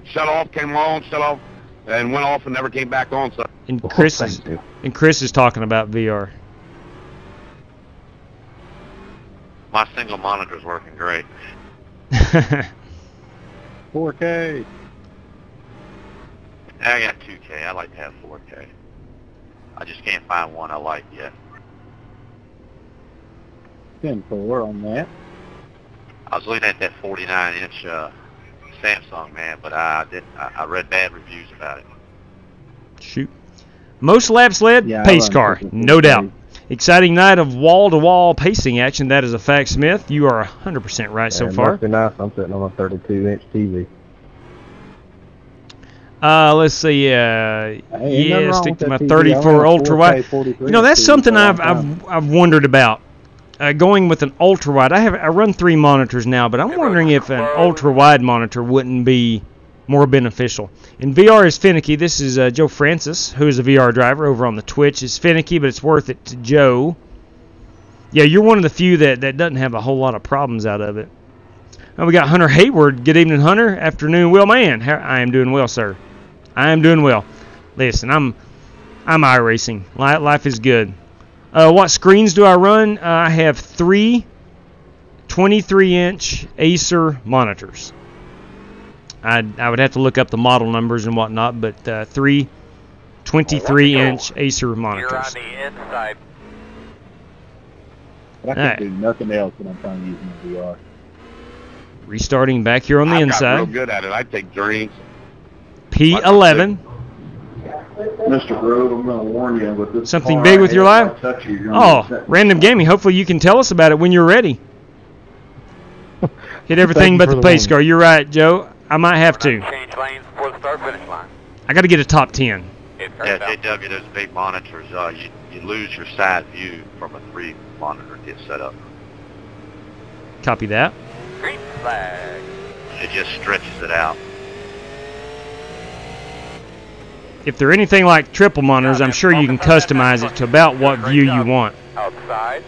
Shut off, came on, shut off, and went off and never came back on. So. And Chris is talking about VR. My single monitor's working great. 4K. I got 2K. I like to have 4K. I just can't find one I like yet. 10.4 on that. I was looking at that 49-inch Samsung, man, but I read bad reviews about it. Shoot. Most laps led, pace car, no doubt. Exciting night of wall-to-wall pacing action. That is a fact, Smith. You are 100% right so far. Must be nice. I'm sitting on a 32-inch TV. Let's see. Stick to my 34 ultra wide. You know, that's something I've wondered about. Going with an ultra wide. I run 3 monitors now, but I'm wondering if an ultra wide monitor wouldn't be more beneficial. And VR is finicky. This is Joe Francis, who is a VR driver over on the Twitch. It's finicky, but it's worth it to Joe. Yeah, you're one of the few that doesn't have a whole lot of problems out of it. We got Hunter Hayward. Good evening, Hunter. Afternoon, Will. Man, I am doing well, sir. I am doing well. Listen, I'm iRacing. Life is good. What screens do I run? I have 3 23-inch Acer monitors. I would have to look up the model numbers and whatnot, but 3 23-inch Acer monitors. You're on the inside. But I can do nothing else when I'm trying to use my VR. Restarting back here on the inside. I'm real good at it. I take drinks. P11. Mr. Grove, I'm going to warn you with this. Something big with your live? Oh, Random Gaming. Hopefully you can tell us about it when you're ready. Hit everything but the pace car. You're right, Joe. I might have to. Change lanes before the start finish line. I got to get a top 10. Yeah, JW, those big monitors, you lose your side view from a 3 monitor get set up. Copy that. Green flag. It just stretches it out. If they're anything like triple monitors, I'm sure you can customize it to about what view you want. Outside.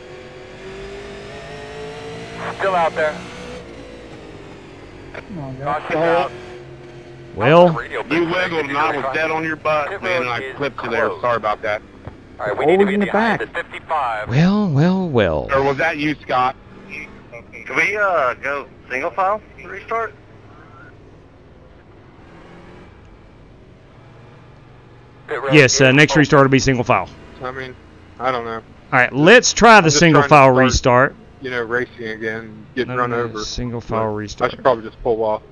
Still out there. Well, you wiggled and I was dead on your butt, man, and I clipped you there. Sorry about that. All right, we need to be behind the 55. Well. Or was that you, Scott? Can we go single file restart? Yes, next restart will be single file. I mean, I don't know. All right, let's try the single file restart. You know, racing again, getting run over. Single file restart. I should probably just pull off.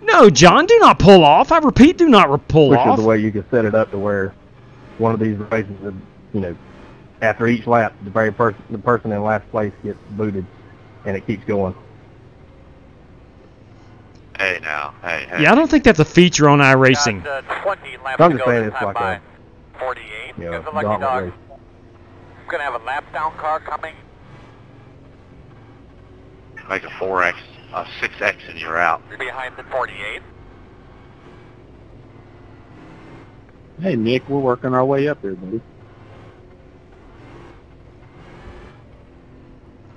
No, John, do not pull off. I repeat, do not pull Which off. is the way you can set it up to where one of these races, you know, after each lap, the person in last place gets booted, and it keeps going. Hey now, hey. Yeah, I don't think that's a feature on iRacing. I'm just saying it's like a 48. You know, the lucky gauntlet dog. race. I'm gonna have a lap down car coming. Make a 4X, 6X, and you're out. You're behind the 48. Hey, Nick, we're working our way up there, buddy.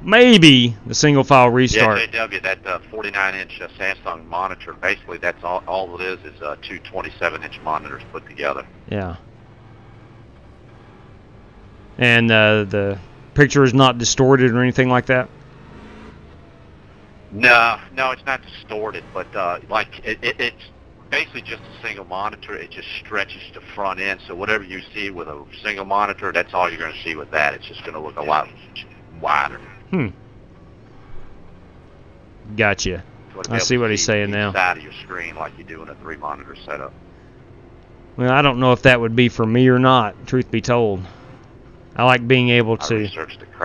Maybe the single file restart. Yeah, JW, that 49-inch Samsung monitor, basically that's all it is 2 27-inch monitors put together. Yeah. And the picture is not distorted or anything like that? No, it's not distorted, but like it's basically just a single monitor. It just stretches to front end, so whatever you see with a single monitor, that's all you're going to see with that. It's just going to look a lot wider. Gotcha. I see what he's saying now. Side of your screen like you do in a 3-monitor setup. Well, I don't know if that would be for me or not, truth be told. I like being able to.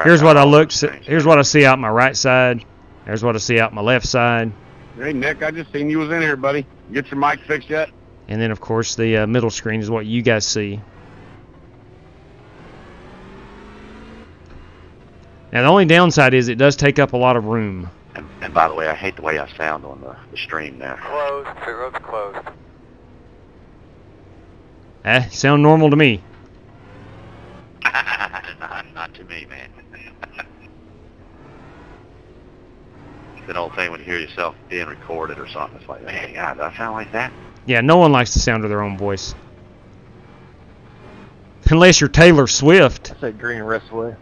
Here's what I look. Here's what I see out my right side. There's what I see out my left side. Hey, Nick, I just seen you was in here, buddy. Get your mic fixed yet? And then, of course, the middle screen is what you guys see. Now, the only downside is it does take up a lot of room. And by the way, I hate the way I sound on the stream there. Closed. Pit road's closed. Sound normal to me. Not to me, man. It's an old thing when you hear yourself being recorded or something. It's like, hey, God, do I sound like that? Yeah, no one likes the sound of their own voice. Unless you're Taylor Swift. I said green rest away.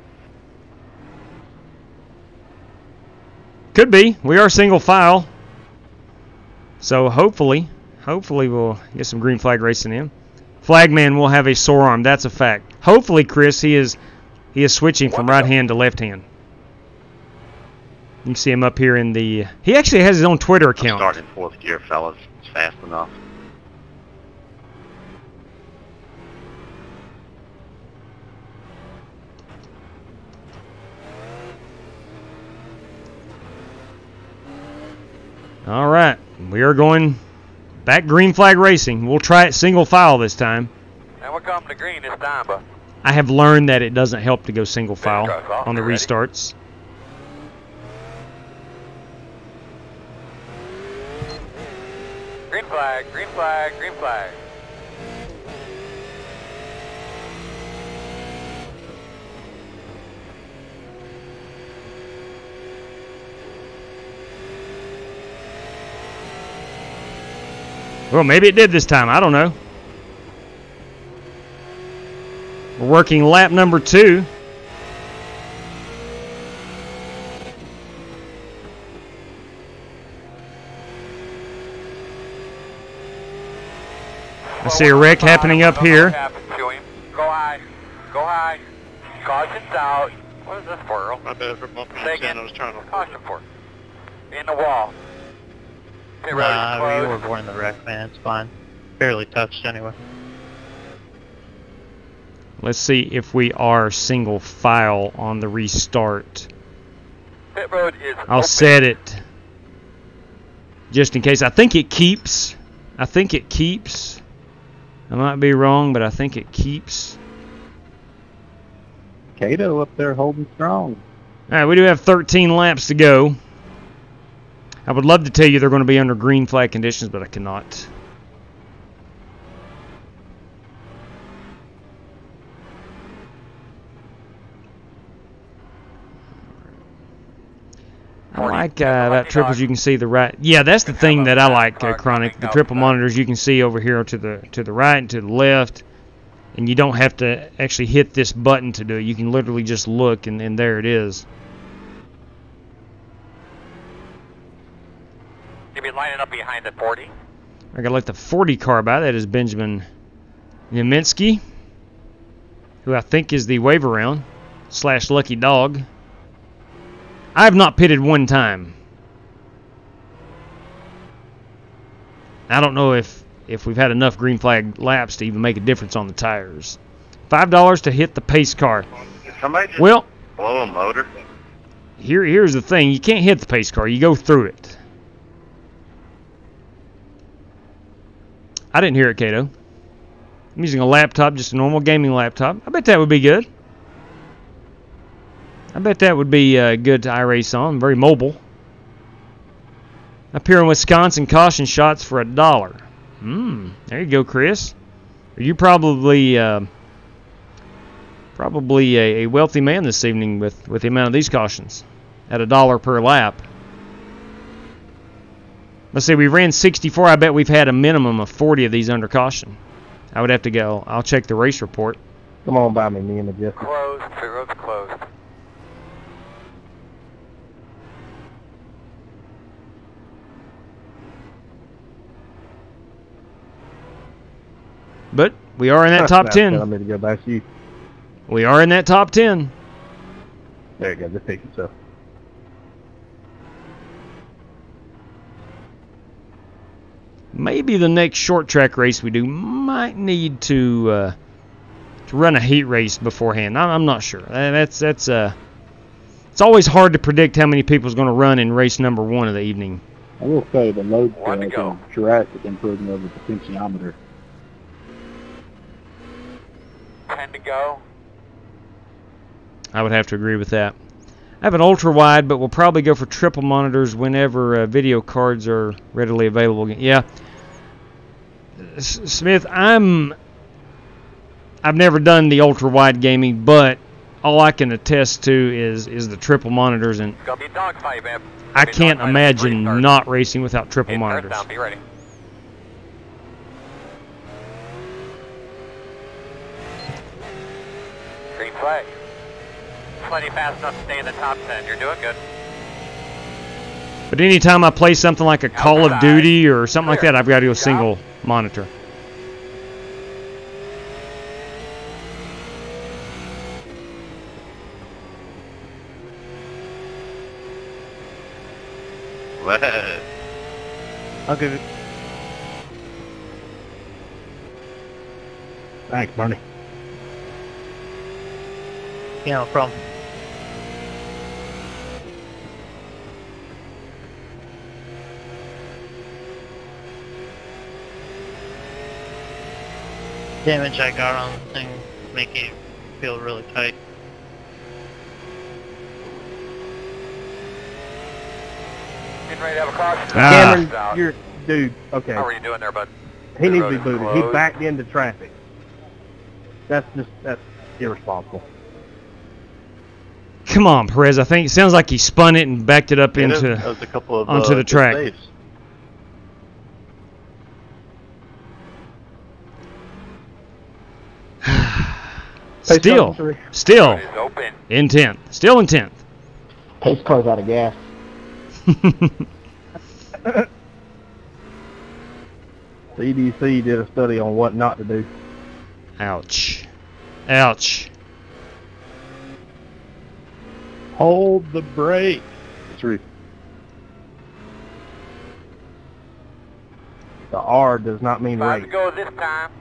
Could be. We are single file. So hopefully we'll get some green flag racing in. Flagman will have a sore arm. That's a fact. Hopefully, Chris, he is switching from right hand to left hand. You can see him up here in the... He actually has his own Twitter account. Starting in 4th gear, fellas. It's fast enough. All right. We are going back green flag racing. We'll try it single file this time. And we're coming to green this time, but... I have learned that it doesn't help to go single file on the restarts. Green flag, green flag, green flag. Well, maybe it did this time. I don't know. We're working lap number 2. I see a wreck happening up here. Go high, go high. Caution's out. What is this for, Earl? My bad for bumping Say into again. I was trying to... Caution for. In the wall. Pit road is Nah, you closed. were born in the wreck, man. It's fine. Barely touched anyway. Let's see if we are single file on the restart. Pit road is I'll open. set it just in case. I think it keeps. I might be wrong, but I think it keeps. Cato up there holding strong. All right, we do have 13 laps to go. I would love to tell you they're going to be under green flag conditions, but I cannot. I like about triples. You can see the right. Yeah, that's the thing that I like, Chronic. The triple monitors you can see over here to the right and to the left, and you don't have to actually hit this button to do it. You can literally just look, and there it is. You'll be lining up behind the 40. I gotta let the 40 car by. That is Benjamin Yaminsky, who I think is the wave around / lucky dog. I have not pitted one time. I don't know if we've had enough green flag laps to even make a difference on the tires. $5 to hit the pace car. Did somebody just Well, blow a motor? here's the thing. You can't hit the pace car. You go through it. I didn't hear it, Cato. I'm using a laptop, just a normal gaming laptop. I bet that would be good. I bet that would be good to iRace on. Very mobile. Up here in Wisconsin, caution shots for $1. There you go, Chris. You're probably a wealthy man this evening with the amount of these cautions at $1 per lap. Let's see, we ran 64. I bet we've had a minimum of 40 of these under caution. I would have to go. I'll check the race report. Come on by me and Majestic. Closed. Pit road's closed. But we are in that top 10. I'm going to go back to you. We are in that top 10. There you go. Just take yourself. Maybe the next short track race we do might need to run a heat race beforehand. I'm not sure. It's always hard to predict how many people's going to run in race number 1 of the evening. I will say the load One to go. drastic improvement over the potentiometer. 10 to go. I would have to agree with that. I have an ultra wide, but we'll probably go for triple monitors whenever video cards are readily available. Yeah, Smith, I've never done the ultra wide gaming, but all I can attest to is the triple monitors, and Gonna be dogfight, man. I can't imagine not racing without triple monitors. Down, be ready. Green flag. Plenty fast enough to stay in the top 10. You're doing good. But anytime I play something like a Call of Duty or something like that, I've got to go single monitor. I'll give it. Thanks, Bernie. Yeah, no problem. Damage I got on the thing making it feel really tight. Getting ready to have a caution. Cameron, you're, dude, okay. How are you doing there, bud? He needs to be booted. He backed into traffic. That's irresponsible. Come on, Perez. I think it sounds like he spun it and backed it up into a couple of, onto the track. saves. Still in 10th. Still in 10th. Pace car's out of gas. CDC did a study on what not to do. Ouch. Ouch. Hold the brake. True. The R does not mean race. Go this time.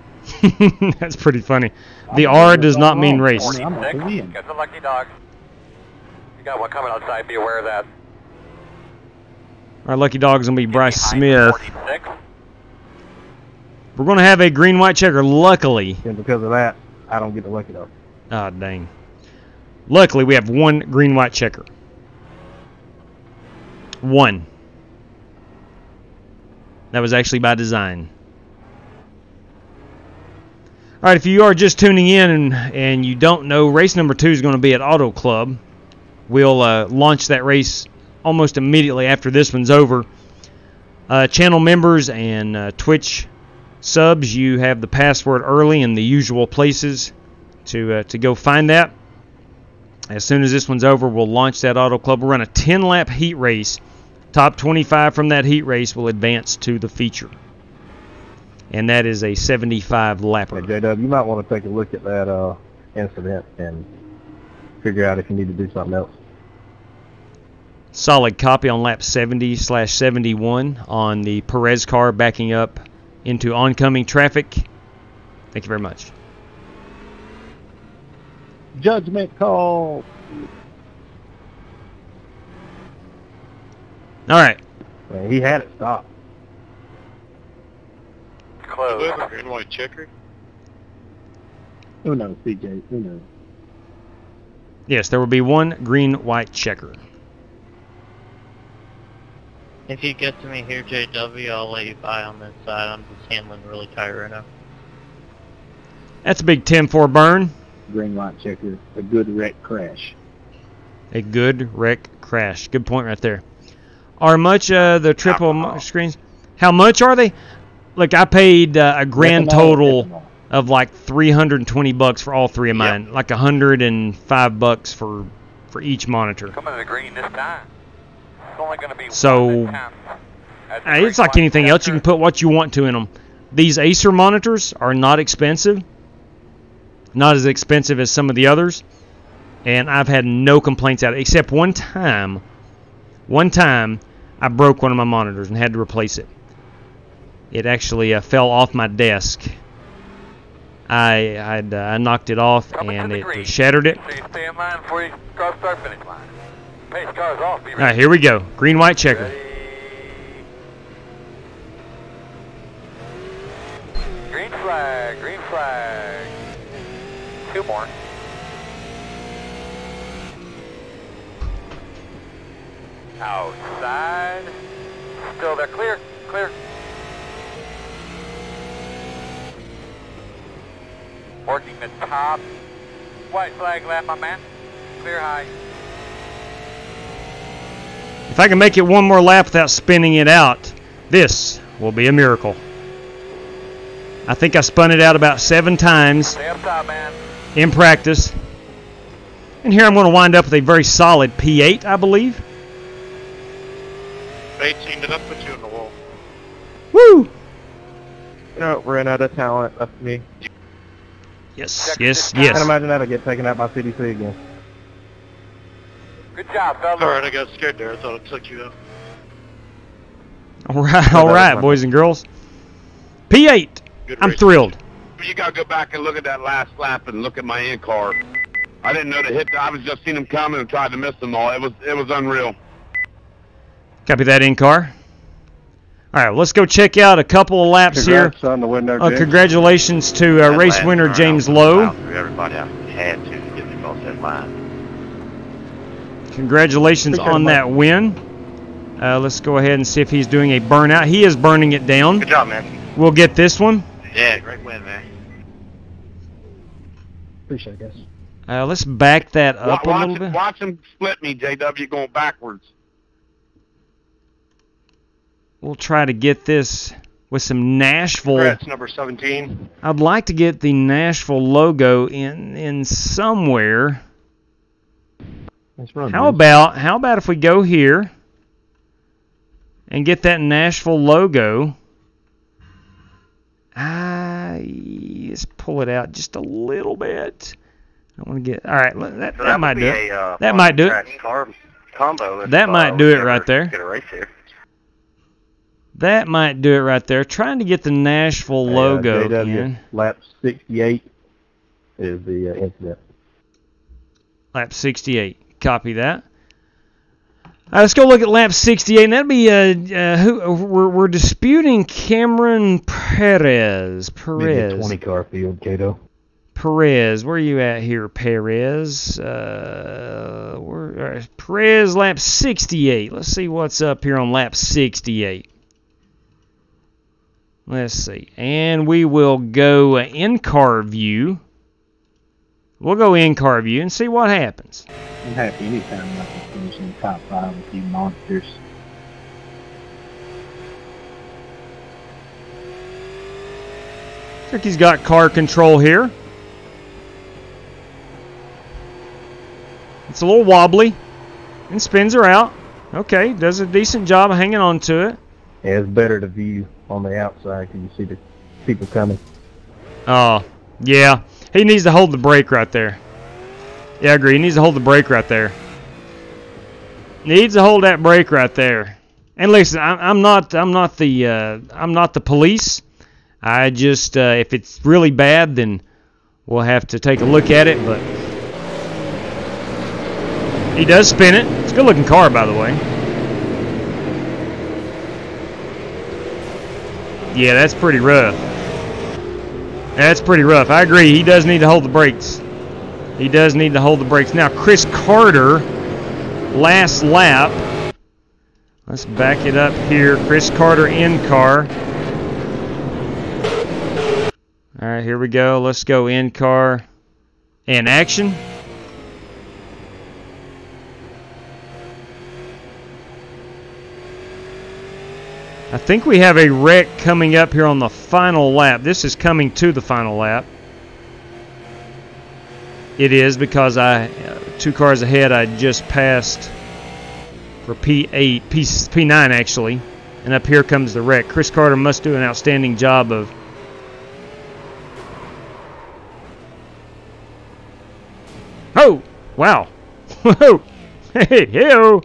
That's pretty funny. The R does not mean race. Got the lucky dog. You got one coming outside. Be aware of that. Our lucky dog's going to be Bryce Smith. We're going to have a green-white checker, luckily. And because of that, I don't get the lucky dog. Ah, dang. Luckily, we have one green-white checker. One. That was actually by design. All right, if you are just tuning in and you don't know, race number 2 is going to be at Auto Club. We'll launch that race almost immediately after this one's over. Channel members and Twitch subs, you have the password early in the usual places to go find that. As soon as this one's over, we'll launch that Auto Club. We'll run a 10-lap heat race. Top 25 from that heat race will advance to the feature. And that is a 75-lapper. Hey, JW, you might want to take a look at that incident and figure out if you need to do something else. Solid copy on lap 70/71 on the Perez car backing up into oncoming traffic. Thank you very much. Judgment call. All right. Man, he had it stopped. Close. Do we have a green white checker? Who knows, CJ? Who knows? Yes, there will be one green-white checker. If you get to me here, JW, I'll let you by on this side. I'm just handling really tight right now. That's a big 10-4 burn. Green light checker. A good wreck crash. A good wreck crash. Good point right there. Are much the triple screens? How much are they? Look, I paid a grand total of like $320 for all three of mine. Yep. Like $105 for each monitor. Coming to the green this time. It's only going to be so it's like anything else. You can put what you want to in them. These Acer monitors are not expensive. Not as expensive as some of the others. And I've had no complaints out of it, except one time. One time, I broke one of my monitors and had to replace it. It actually fell off my desk. I knocked it off and it shattered it. So you stay in line before you cross start finish line. Pace car's off. Be ready. All right, here we go. Green white checker. Ready. Green flag. Green flag. 2 more. Outside. Still there. Clear. Clear. Working the top. White flag lap, my man. Clear high. If I can make it one more lap without spinning it out, this will be a miracle. I think I spun it out about 7 times Stay up top, man. in practice. And here I'm going to wind up with a very solid P8, I believe. 18, did I put you in the wall? Woo! No, ran out of talent up to me. Yes, yes, I yes. can't imagine that'll get taken out by CDC again. Good job, fellas. Alright, I got scared there. I thought I took you out. All right, boys and girls. P8. I'm thrilled. You gotta go back and look at that last lap and look at my in-car. I didn't know to hit. I was just seeing them coming and tried to miss them all. It was unreal. Copy that in-car. All right, let's go check out a couple of laps here. On the window, James. Congratulations to race winner James Lowe. Everybody I had to get me across that line. Congratulations on that win. Let's go ahead and see if he's doing a burnout. He is burning it down. Good job, man. We'll get this one. Yeah, great win, man. Appreciate it, guys. Let's back that up a little bit. Watch him split me, JW, going backwards. We'll try to get this with some Nashville. Congrats, number 17. I'd like to get the Nashville logo in somewhere. How about if we go here and get that Nashville logo? Let's pull it out just a little bit. I want to get. All right, that might do it. That might do it. Combo. That might do it right there. Get a race here. That might do it right there. Trying to get the Nashville logo in. Lap 68 is the incident. Lap 68. Copy that. Let's go look at lap 68, and that'll be we're disputing Cameron Perez. Maybe a 20-car field, Cato. Perez, where are you at here, Perez? Perez, lap 68. Let's see what's up here on lap 68. Let's see, and we will go in-car view. We'll go in-car view and see what happens. I'm happy anytime I can finish in the top 5 with you monsters. Looks like he's got car control here. It's a little wobbly and spins her out. Okay, does a decent job of hanging on to it. Yeah, it's better to view on the outside because you see the people coming. Oh, yeah. He needs to hold the brake right there. Yeah, I agree. He needs to hold the brake right there. Needs to hold that brake right there. And listen, I'm not the police. I just if it's really bad, then we'll have to take a look at it. But he does spin it. It's a good-looking car, by the way. Yeah, that's pretty rough. That's pretty rough. I agree. He does need to hold the brakes. He does need to hold the brakes. Now, Chris Carter, last lap. Let's back it up here. Chris Carter in car. All right, here we go. Let's go in car and action. I think we have a wreck coming up here on the final lap. This is coming to the final lap. It is because 2 cars ahead I just passed for P8, P9 actually. And up here comes the wreck. Chris Carter must do an outstanding job of... Oh! Wow! Whoa! Hey! Hey!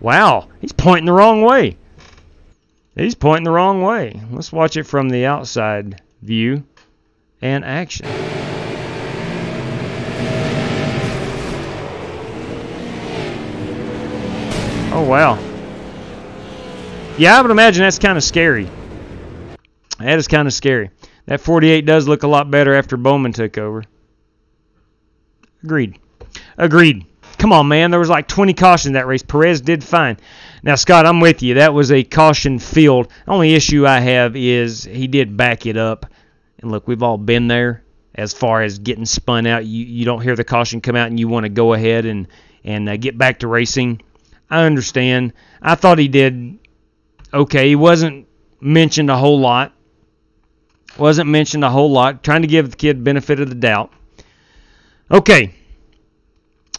Wow! He's pointing the wrong way. He's pointing the wrong way. Let's watch it from the outside view and action. Oh, wow. Yeah, I would imagine that's kind of scary. That is kind of scary. That 48 does look a lot better after Bowman took over. Agreed. Agreed. Come on, man. There was like 20 cautions in that race. Perez did fine. Now, Scott, I'm with you. That was a caution field. The only issue I have is he did back it up. And look, we've all been there as far as getting spun out. You don't hear the caution come out and you want to go ahead and get back to racing. I understand. I thought he did okay. He wasn't mentioned a whole lot. Trying to give the kid benefit of the doubt. Okay.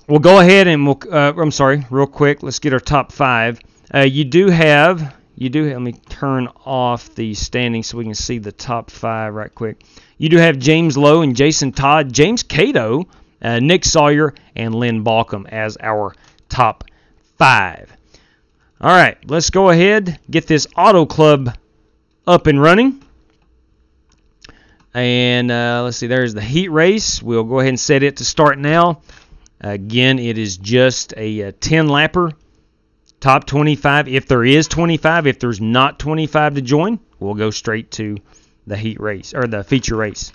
We'll go ahead and real quick, let's get our top 5. You do have, let me turn off the standings so we can see the top 5 right quick. You do have James Lowe and Jason Todd, James Cato, Nick Sawyer, and Lynn Balcom as our top 5. All right, let's go ahead, get this Auto Club up and running. And let's see, there's the heat race. We'll go ahead and set it to start now. Again, it is just a 10-lapper, top 25. If there is 25, if there's not 25 to join, we'll go straight to the heat race, or the feature race.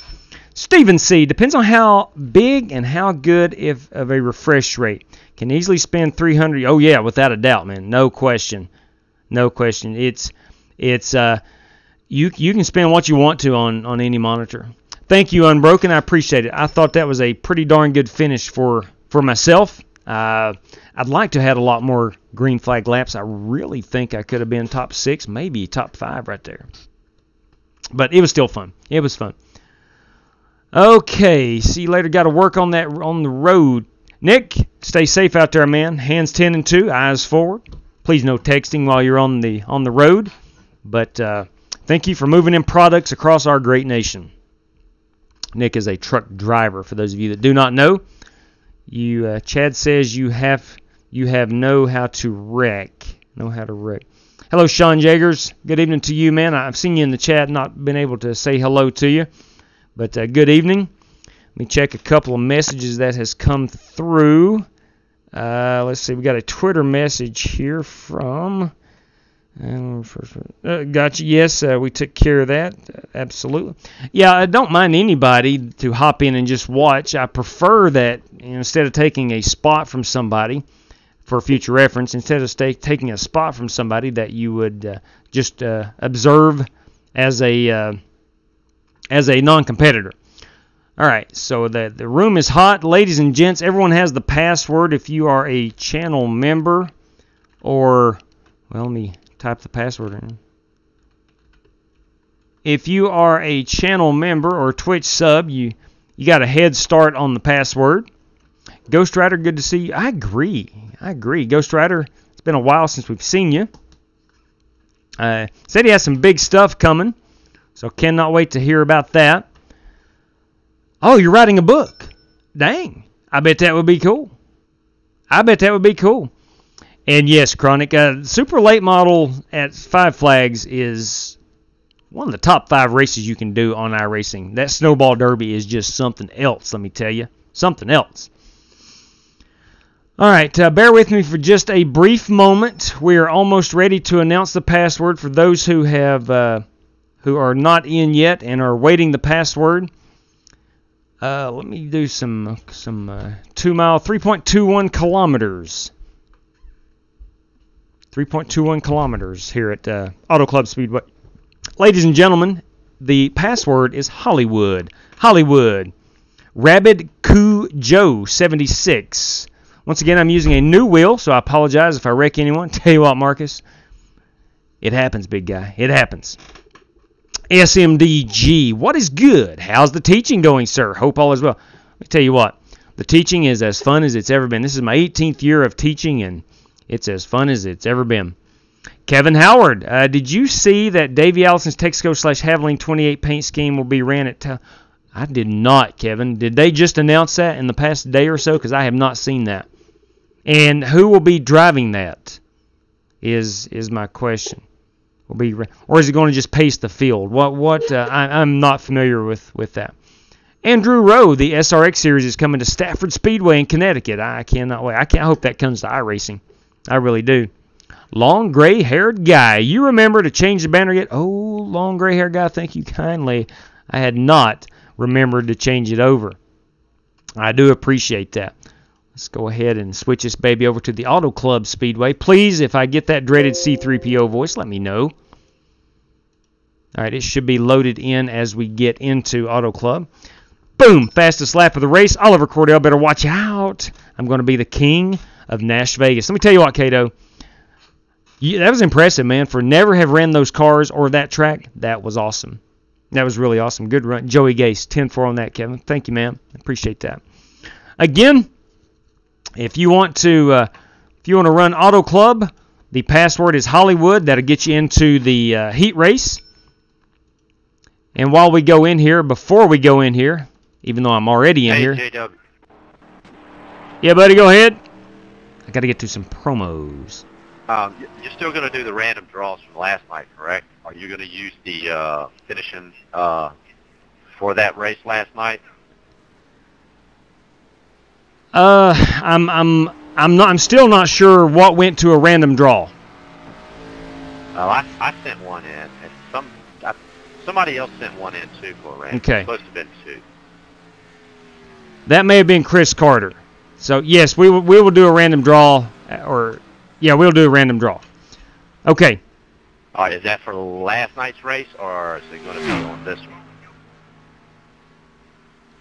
Stephen C. Depends on how big and how good of a refresh rate. Can easily spend 300. Oh yeah, without a doubt, man. No question. No question. It's you can spend what you want to on any monitor. Thank you, Unbroken. I appreciate it. I thought that was a pretty darn good finish for myself. I'd like to have had a lot more green flag laps. I really think I could have been top 6, maybe top 5 right there. But it was still fun. It was fun. Okay, see you later. Got to work on that on the road. Nick, stay safe out there, man. Hands 10 and 2, eyes forward. Please no texting while you're on the road. But thank you for moving in products across our great nation. Nick is a truck driver. For those of you that do not know, Chad says you have know how to wreck. Know how to wreck. Hello, Sean Jagers. Good evening to you, man. I've seen you in the chat, not been able to say hello to you. But good evening. Let me check a couple of messages that has come through. Let's see. We got a Twitter message here from... gotcha. Yes, we took care of that. Absolutely. Yeah, I don't mind anybody to hop in and just watch. I prefer that instead of taking a spot from somebody for future reference, instead of taking a spot from somebody, that you would just observe as a non-competitor. All right, so the room is hot. Ladies and gents, everyone has the password if you are a channel member or, well, let me type the password in. If you are a channel member or Twitch sub, you got a head start on the password. Ghost Rider, good to see you. I agree. Ghost Rider, it's been a while since we've seen you. Said he has some big stuff coming, so cannot wait to hear about that. Oh, you're writing a book. Dang. I bet that would be cool. And yes, Chronic, Super Late Model at Five Flags is one of the top 5 races you can do on iRacing. That Snowball Derby is just something else, let me tell you. Something else. All right, bear with me for just a brief moment. We are almost ready to announce the password for those who are not in yet and are waiting the password. Let me do some 2 mile, 3.21 kilometers. 3.21 kilometers here at Auto Club Speedway. Ladies and gentlemen, the password is Hollywood. Hollywood. Rabid Coo Joe 76. Once again, I'm using a new wheel, so I apologize if I wreck anyone. Tell you what, Marcus, it happens, big guy. It happens. SMDG, what is good? How's the teaching going, sir? Hope all is well. Let me tell you what, the teaching is as fun as it's ever been. This is my 18th year of teaching, and it's as fun as it's ever been. Kevin Howard, did you see that Davey Allison's Texaco/Havoline 28 paint scheme will be ran at... I did not, Kevin. Did they just announce that in the past day or so? Because I have not seen that. And who will be driving that is my question. Or is it going to just pace the field? I'm not familiar with that. Andrew Rowe, the SRX series is coming to Stafford Speedway in Connecticut. I cannot wait. I hope that comes to iRacing. I really do. Long gray-haired guy. You remember to change the banner yet? Oh, long gray-haired guy, thank you kindly. I had not remembered to change it over. I do appreciate that. Let's go ahead and switch this baby over to the Auto Club Speedway. Please, if I get that dreaded C-3PO voice, let me know. All right, it should be loaded in as we get into Auto Club. Boom, fastest lap of the race. Oliver Cordell better watch out. I'm going to be the king of Nash Vegas. Let me tell you what, Cato. That was impressive, man. For never have ran those cars or that track, that was awesome. That was really awesome. Good run. Joey Gase, 10-4 on that, Kevin. Thank you, man. Appreciate that. Again, if you want to run Auto Club, The password is Hollywood. That'll get you into the heat race. And while we go in here, before we go in here, even though I'm already in here. JW. Yeah, buddy, go ahead. I got to get to some promos. You're still going to do the random draws from last night, correct? Are you going to use the finishing for that race last night? I'm still not sure what went to a random draw. I sent one in, and somebody else sent one in too for a random. Okay. It's supposed to have been 2. That may have been Chris Carter. So yes, we will do a random draw, we'll do a random draw. Okay. All right, is that for last night's race, or is it going to be on this one?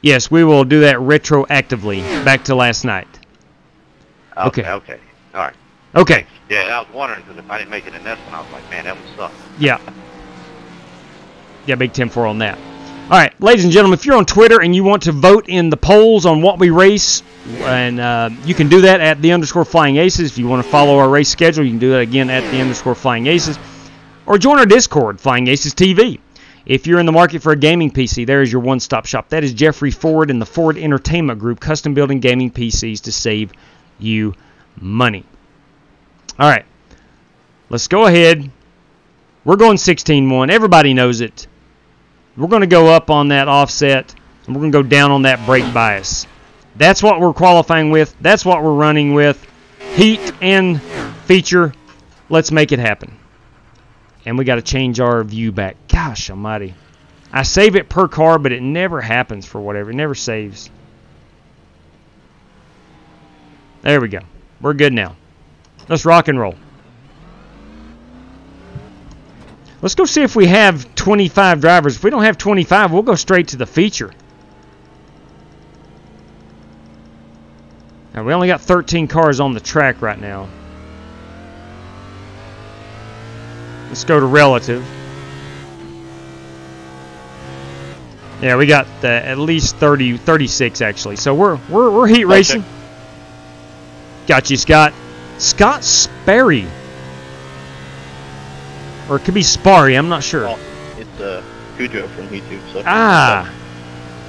Yes, we will do that retroactively back to last night. Okay. Okay. All right. Okay. Yeah, I was wondering, because if I didn't make it in this one, I was like, man, that would suck. Yeah. Yeah, big 10-4 on that. All right, ladies and gentlemen, if you're on Twitter and you want to vote in the polls on what we race, and you can do that at @the_FlyingAces. If you want to follow our race schedule, you can do that again at @the_FlyingAces. Or join our Discord, Flying Aces TV. If you're in the market for a gaming PC, there is your one-stop shop. That is Jeffrey Ford and the Ford Entertainment Group, custom building gaming PCs to save you money. All right, let's go ahead. We're going 16-1. Everybody knows it. We're going to go up on that offset, and we're going to go down on that brake bias. That's what we're qualifying with. That's what we're running with. Heat and feature. Let's make it happen. And we got to change our view back. Gosh almighty. I save it per car, but it never happens for whatever. It never saves. There we go. We're good now. Let's rock and roll. Let's go see if we have 25 drivers. If we don't have 25, we'll go straight to the feature. Now, we only got 13 cars on the track right now. Let's go to relative. Yeah, we got at least 36 actually. So we're heat racing. Got you, Scott. Scott Sperry. Or it could be Sparry, I'm not sure. Oh, it's Cujo from YouTube. So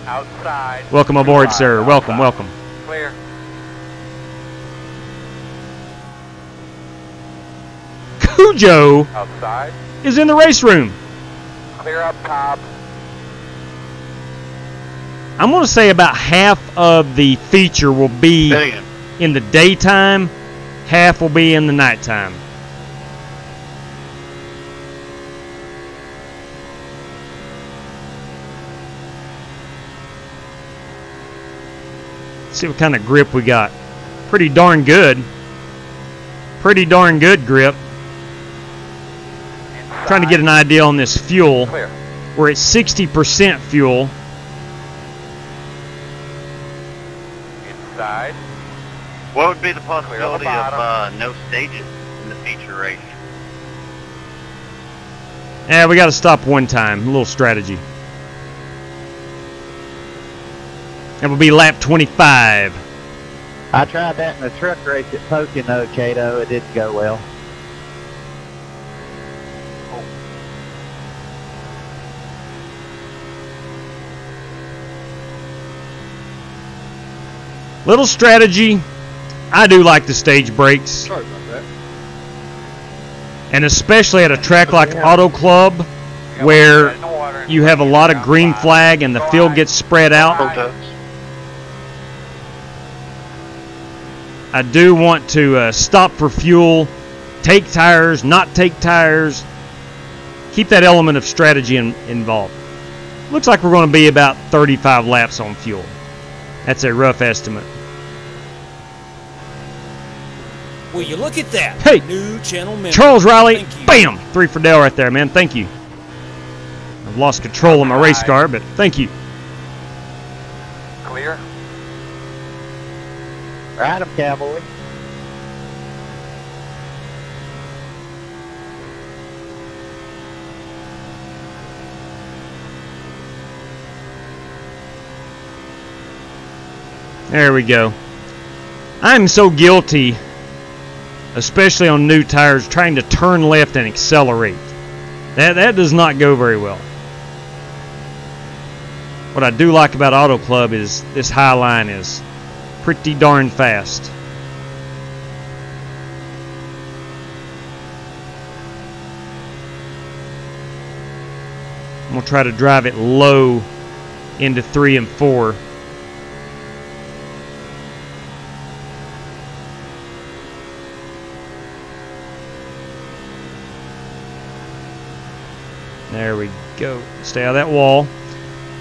outside. Welcome aboard, sir. Welcome, welcome. Clear. Cujo Outside. is in the race room. Clear up top. I'm going to say about half of the feature will be in the daytime, half will be in the nighttime. See what kind of grip we got. Pretty darn good. Pretty darn good grip. Trying to get an idea on this fuel. We're at 60% fuel. Inside. What would be the possibility of no stages in the feature race? Yeah, we got to stop one time. A little strategy. That will be lap 25. I tried that in the truck race at Pocono, Cato. It didn't go well. Little strategy. I do like the stage brakes. Sorry about that. And especially at a track like Auto Club, where you have a lot of green flag and the field gets spread out. I do want to stop for fuel, take tires, not take tires. Keep that element of strategy involved. Looks like we're going to be about 35 laps on fuel. That's a rough estimate. Will you look at that? Hey, new channel member. Charles Riley, bam! 3 for Dale right there, man. Thank you. I've lost control of my race car, but thank you. Clear. Ride 'em, Cowboy. There we go. I'm so guilty especially on new tires, trying to turn left and accelerate. That does not go very well. What I do like about Auto Club is this high line is pretty darn fast. I'm going to try to drive it low into 3 and 4. There we go. Stay out of that wall.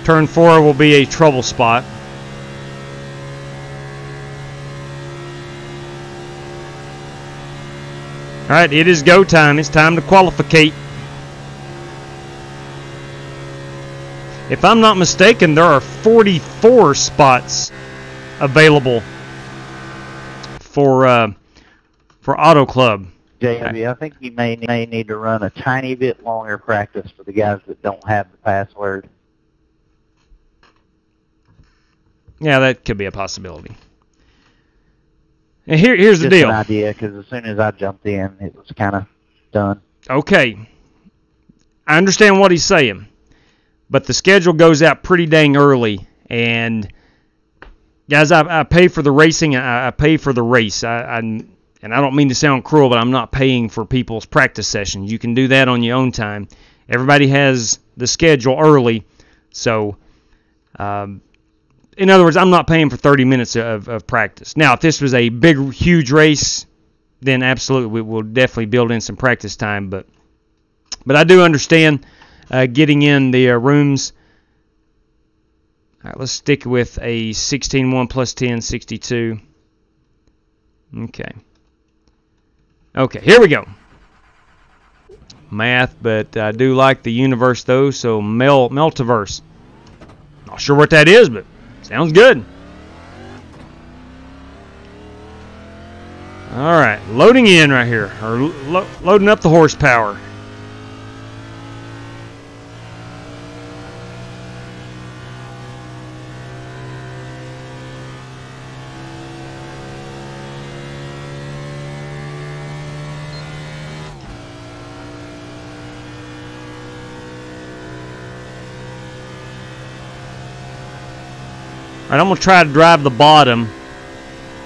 Turn 4 will be a trouble spot. All right, it is go time. It's time to qualificate. If I'm not mistaken, there are 44 spots available for Auto Club. JW, I think you may need to run a tiny bit longer practice for the guys that don't have the password. Yeah, that could be a possibility. And here's the Just deal. an idea, because as soon as I jumped in, it was kind of done. Okay. I understand what he's saying. But the schedule goes out pretty dang early. And, guys, I pay for the racing. I pay for the race. And I don't mean to sound cruel, but I'm not paying for people's practice sessions. You can do that on your own time. Everybody has the schedule early. So, in other words, I'm not paying for 30 minutes of practice. Now, if this was a big, huge race, then absolutely we'll definitely build in some practice time. But I do understand getting in the rooms. All right, let's stick with a 16-1 plus 10, 62. Okay. Okay, here we go. Math, but I do like the universe, though, so Meltiverse. Not sure what that is, but sounds good. All right, loading in right here, or loading up the horsepower. All right, I'm going to try to drive the bottom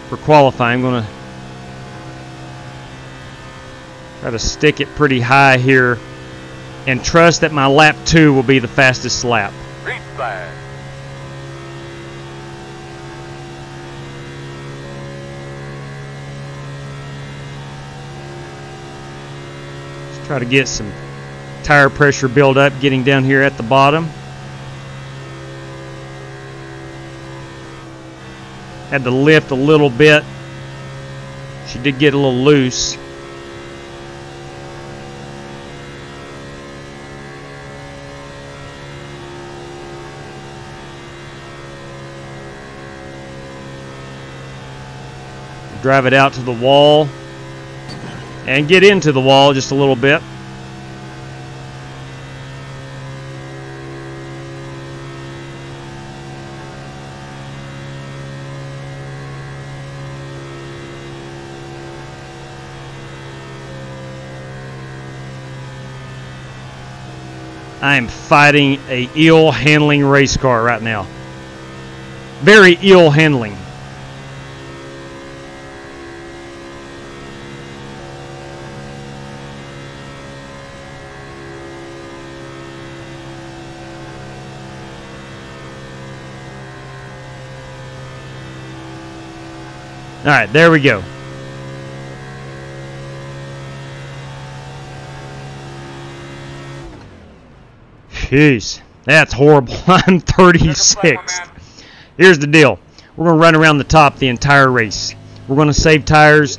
for qualifying. I'm going to try to stick it pretty high here and trust that my lap 2 will be the fastest lap. Green flag. Let's try to get some tire pressure build up getting down here at the bottom. Had to lift a little bit. She did get a little loose. Drive it out to the wall and get into the wall just a little bit. I am fighting a ill handling race car right now. Very ill handling. All right, there we go. Jeez, that's horrible. I'm 36th. Here's the deal. We're going to run around the top the entire race. We're going to save tires,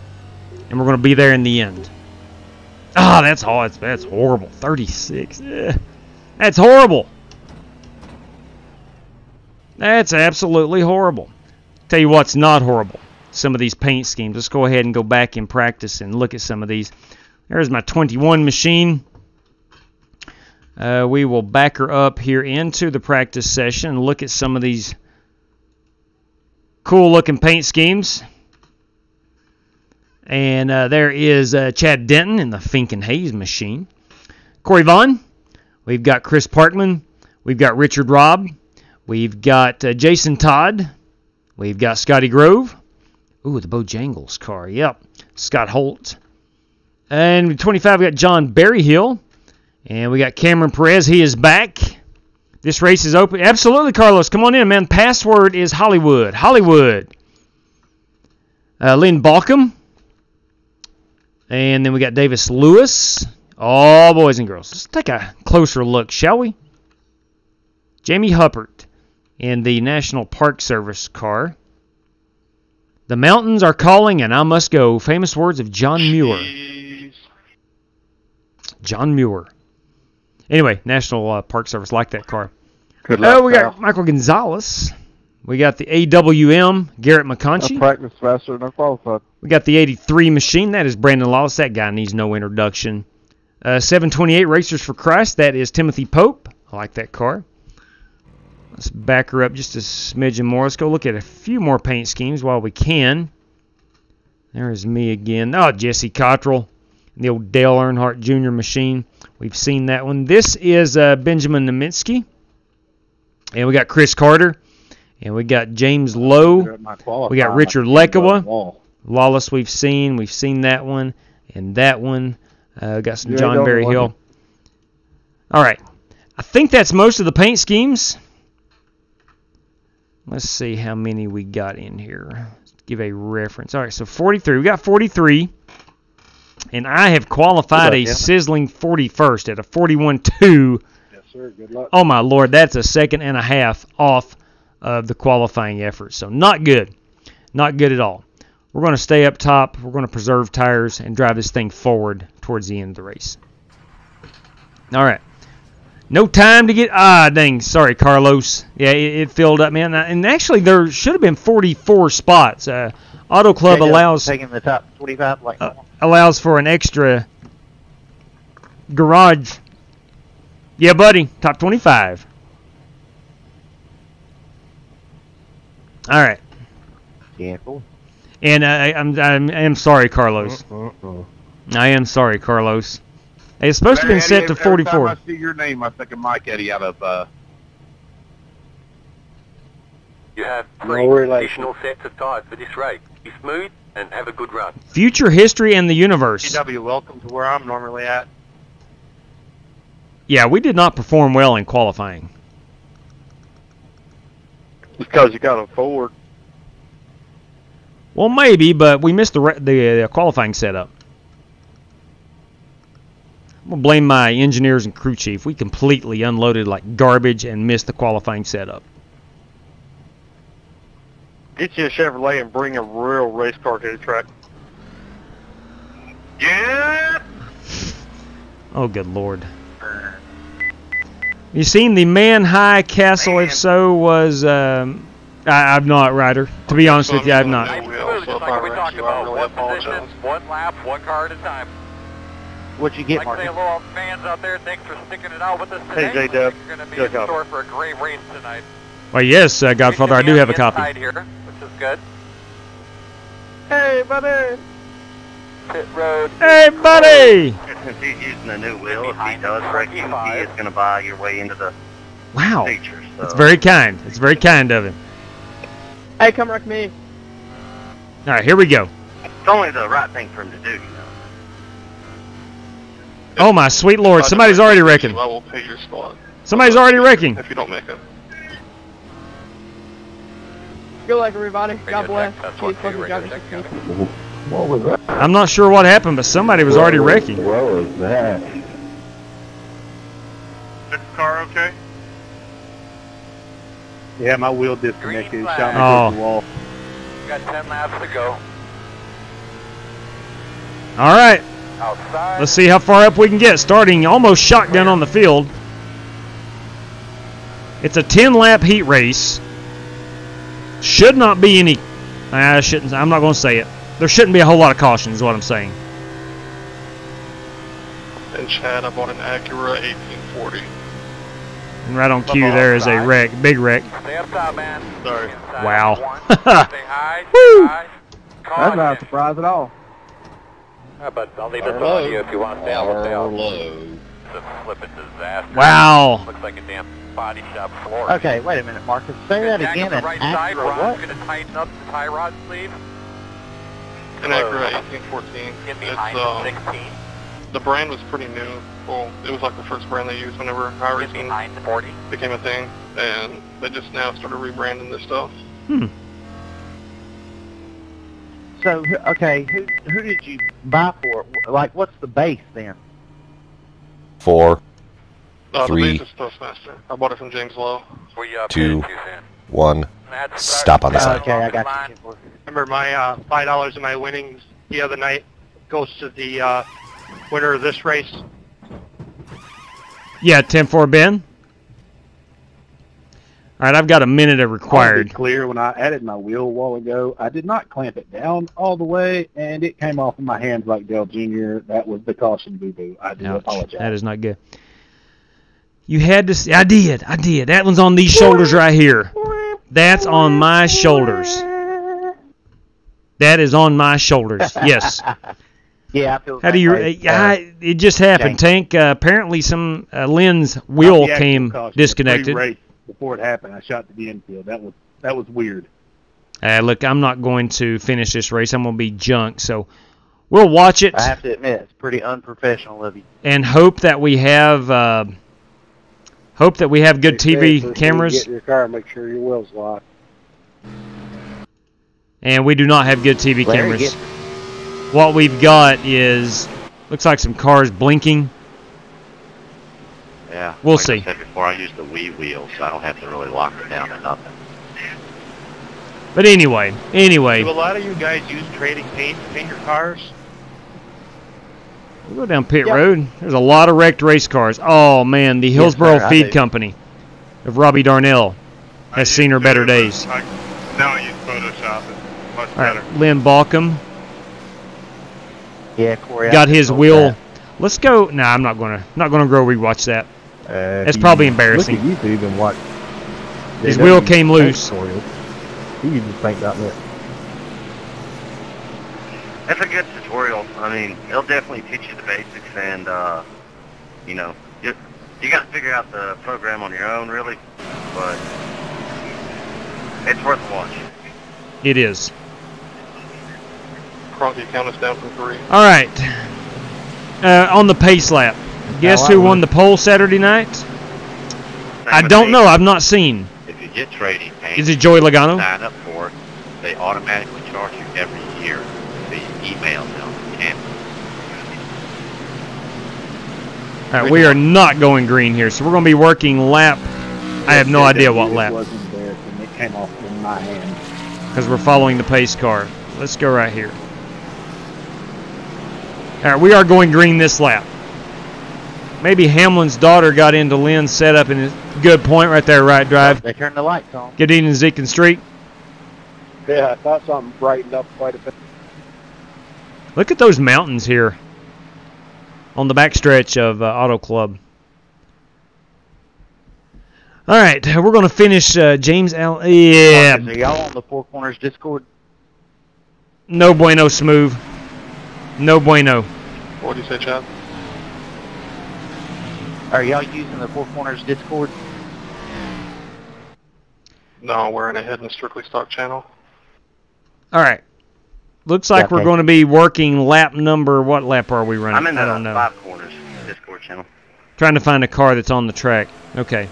and we're going to be there in the end. Ah, that's horrible. 36. That's horrible. That's absolutely horrible. Tell you what's not horrible. Some of these paint schemes. Let's go ahead and go back in practice and look at some of these. There's my 21 machine. We will back her up here into the practice session and look at some of these cool looking paint schemes. And there is Chad Denton in the Fink and Hayes machine. Corey Vaughn. We've got Chris Parkman. We've got Richard Robb. We've got Jason Todd. We've got Scotty Grove. Ooh, the Bojangles car. Yep. Scott Holt. And 25, we got John Berryhill. And we got Cameron Perez. He is back. This race is open. Absolutely, Carlos. Come on in, man. Password is Hollywood. Hollywood. Lynn Balcom. And then we got Davis Lewis. All boys and girls. Let's take a closer look, shall we? Jamie Huppert in the National Park Service car. The mountains are calling and I must go. Famous words of John Muir. John Muir. Anyway, National Park Service like that car. Good luck, we got Michael Gonzalez. We got the AWM, Garrett McConchy. Practice faster than I qualified. We got the 83 machine. That is Brandon Lawless. That guy needs no introduction. 728 Racers for Christ. That is Timothy Pope. I like that car. Let's back her up just a smidgen more. Let's go look at a few more paint schemes while we can. There's me again. Oh, Jesse Cottrell. The old Dale Earnhardt Jr. machine. We've seen that one. This is Benjamin Neminsky. And we got Chris Carter. And we got James Lowe. We got Richard Lekawa. Lawless we've seen. We've seen that one. And that one. Got some John Berryhill. All right. I think that's most of the paint schemes. Let's see how many we got in here. Let's give a reference. All right, so 43. We got 43. And I have qualified a sizzling 41st at a 41.2. Yes, sir. Good luck. Oh, my Lord. That's a second and a half off of the qualifying effort. So not good. Not good at all. We're going to stay up top. We're going to preserve tires and drive this thing forward towards the end of the race. All right. No time to get... dang. Sorry, Carlos. Yeah, it filled up, man. And actually, there should have been 44 spots. Auto Club allows... Taking the top 25 like allows for an extra garage. Yeah, buddy. Top 25. All right. Careful. And I am sorry, Carlos. I am sorry, Carlos. It's supposed to have been set to 44. Every time I see your name, I think of Mike Eddie out of... You have 3 additional sets of tires for this race. Be smooth and have a good run. Future history and the universe. TW, welcome to where I'm normally at. Yeah, we did not perform well in qualifying. Just because you got them forward. Well, maybe, but we missed the qualifying setup. I'm going to blame my engineers and crew chief. We completely unloaded like garbage and missed the qualifying setup. Get you a Chevrolet and bring a real race car to the track. Yeah! Oh, good Lord. You seen the Man-High Castle? If so, was... I've not, Ryder. To be honest with you, I've not. Just like we talked about, one position, one lap, one car at a time. What'd you get, Like Mark? say hello, fans out there. Thanks for sticking it out with us today. Hey, J-Dub. You're going to be in store for a great race tonight. Well, yes, Godfather, I do have a copy. Here, which is good. Hey, buddy! Pit road. Hey, buddy! Since he's using a new wheel, if he does wreck you, he is going to buy your way into the Wow. features. So. That's very kind. It's very kind of him. Hey, come wreck me. All right, here we go. It's only the right thing for him to do, you know. Oh, my sweet Lord. Somebody's already wrecking. I will pay your spot. Somebody's already wrecking. If you don't make it. Good luck, everybody. God bless. Cheers, fucking God. What was that? I'm not sure what happened, but somebody was already wrecking. What was that? Is the car okay? Yeah, my wheel disconnected. It shot me Oh. through the wall. Got 10 laps to go. All right. Outside. Let's see how far up we can get. Starting almost shotgun on the field. It's a 10-lap heat race. Should not be any... I'm not going to say it. There shouldn't be a whole lot of caution is what I'm saying. And Chad, I bought an Acura 1840. And right on cue there is a wreck. Big wreck. Stay up top, man. Sorry. Wow. Stay high. Woo! Stay high. That's not a surprise at all. But I'll leave this on you if you want to stay on the tail. It's a flipping disaster. Wow. Looks like a damn body shop floor. Okay, wait a minute, Marcus. Say that again. The An right side, Acura Ron's what? going to tighten up the tie rod sleeve. An Acura 1814. Get behind It's, 16. the brand was pretty new. Well, it was like the first brand they used whenever iRacing Behind 40. became a thing, and they just now started rebranding this stuff. So, okay, who did you buy for? Like, what's the base then? 4, Three. The base is Toastmaster. I bought it from James Lowe. 2, 1. Stop on the side. Okay, I got you. Remember, my $5 of my winnings the other night goes to the winner of this race. Yeah, 10-4 Ben. All right, I've got a minute of I'll required. be clear, when I added my wheel a while ago, I did not clamp it down all the way, and it came off in my hands like Dale Jr. That was the caution boo-boo. I do apologize. That is not good. You had to. I did. That one's on these shoulders right here. That's on my shoulders. That is on my shoulders. Yes. Yeah, I feel How do you? It just happened, Tank. Apparently, some Lynn's wheel came disconnected. Pre-race, before it happened, I shot to the infield. That was weird. Look, I'm not going to finish this race. I'm going to be junk. So we'll watch it. I have to admit, it's pretty unprofessional of you. And hope that we have good TV cameras. Get in your car and make sure your wheel's locked. And we do not have good TV Larry, cameras. What we've got is looks like some cars blinking. Yeah. We'll like see. I said before, I use the Wii wheel, so I don't have to really lock it down to nothing. But anyway. Do a lot of you guys use trading paint to paint your cars? We'll go down pit road. There's a lot of wrecked race cars. Oh, man, the Hillsboro sir, I Feed do. Company of Robbie Darnell has seen her better days. Now I use Photoshop. It's much All better. right, Lynn Balcom Yeah, Corey. got his wheel. Let's go. Nah, I'm not gonna go rewatch that. That's probably embarrassing. Look at YouTube and watch. His wheel came loose. He uses paint.net. That's a good tutorial. I mean, it'll definitely teach you the basics, and you know, you got to figure out the program on your own, really. But it's worth a watch. It is. Cronky, count us down from 3. All right. On the pace lap, guess who won the pole Saturday night? I don't know. I've not seen. If you get trading paint, Is it Joey Logano? sign up for it. They automatically charge you every year. So you email them. All right, we are not going green here, so we're going to be working lap. I have no idea what lap. It wasn't there, and it came off in my hand. Because we're following the pace car. Let's go right here. All right, we are going green this lap. Maybe Hamlin's daughter got into Lynn's setup, and good point right there, right drive. They turned the lights on. Good evening, Zeke and Street. Yeah, I thought something brightened up quite a bit. Look at those mountains here on the backstretch of Auto Club. All right, we're going to finish James Allen. Yeah. Marcus, are y'all on the Four Corners Discord? No bueno, Smooth. No bueno. What do you say, Chad? Are y'all using the Four Corners Discord? No, we're in a hidden strictly stock channel. All right. Looks like we're going to be working lap number. What lap are we running? I'm in I don't the know. Five Corners Discord channel. Trying to find a car that's on the track. Okay.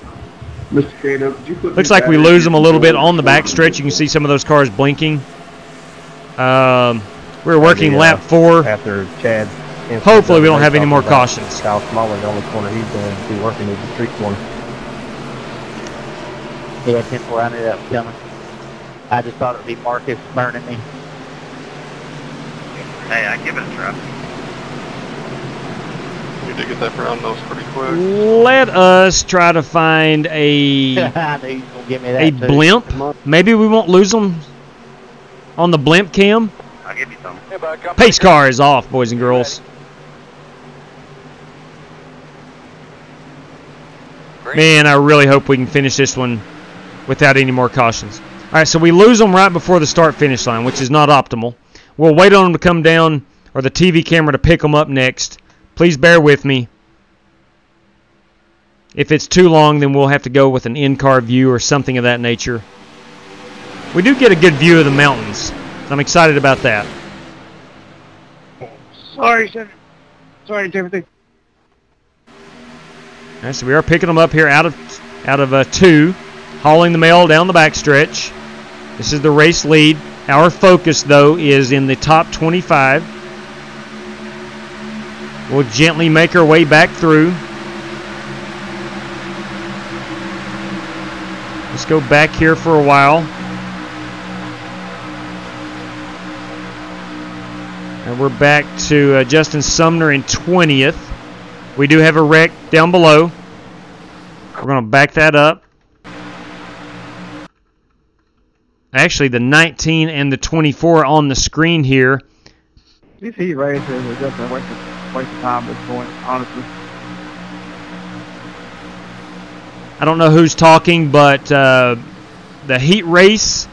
Mr. Kato, could you put Looks like we lose them a little bit on the backstretch. You can see some of those cars blinking. We're working lap 4. After Chad. Hopefully we don't have any more cautions. Kyle Smalley, the only corner he's going to be working is the street corner. Yeah, 10-4, I knew that was coming. I just thought it would be Marcus burning me. Hey, I give it a try. You did get that brown nose pretty quick. Let us try to find a I knew you was gonna give me that too. blimp. Maybe we won't lose them on the blimp cam. I'll give you some. Pace car is off, boys and girls. Man, I really hope we can finish this one without any more cautions. All right, so we lose them right before the start-finish line, which is not optimal. We'll wait on them to come down. or the TV camera to pick them up next. Please bear with me. If it's too long, then we'll have to go with an in-car view or something of that nature. We do get a good view of the mountains. So I'm excited about that. Sorry, Timothy. All right, so we are picking them up here out of 2, hauling the mail down the backstretch. This is the race lead. Our focus, though, is in the top 25. We'll gently make our way back through. Let's go back here for a while. And we're back to Justin Sumner in 20th. We do have a wreck down below. We're going to back that up. Actually, the 19 and the 24 on the screen here. These heat races are just a waste of time at this point, honestly. I don't know who's talking, but the heat race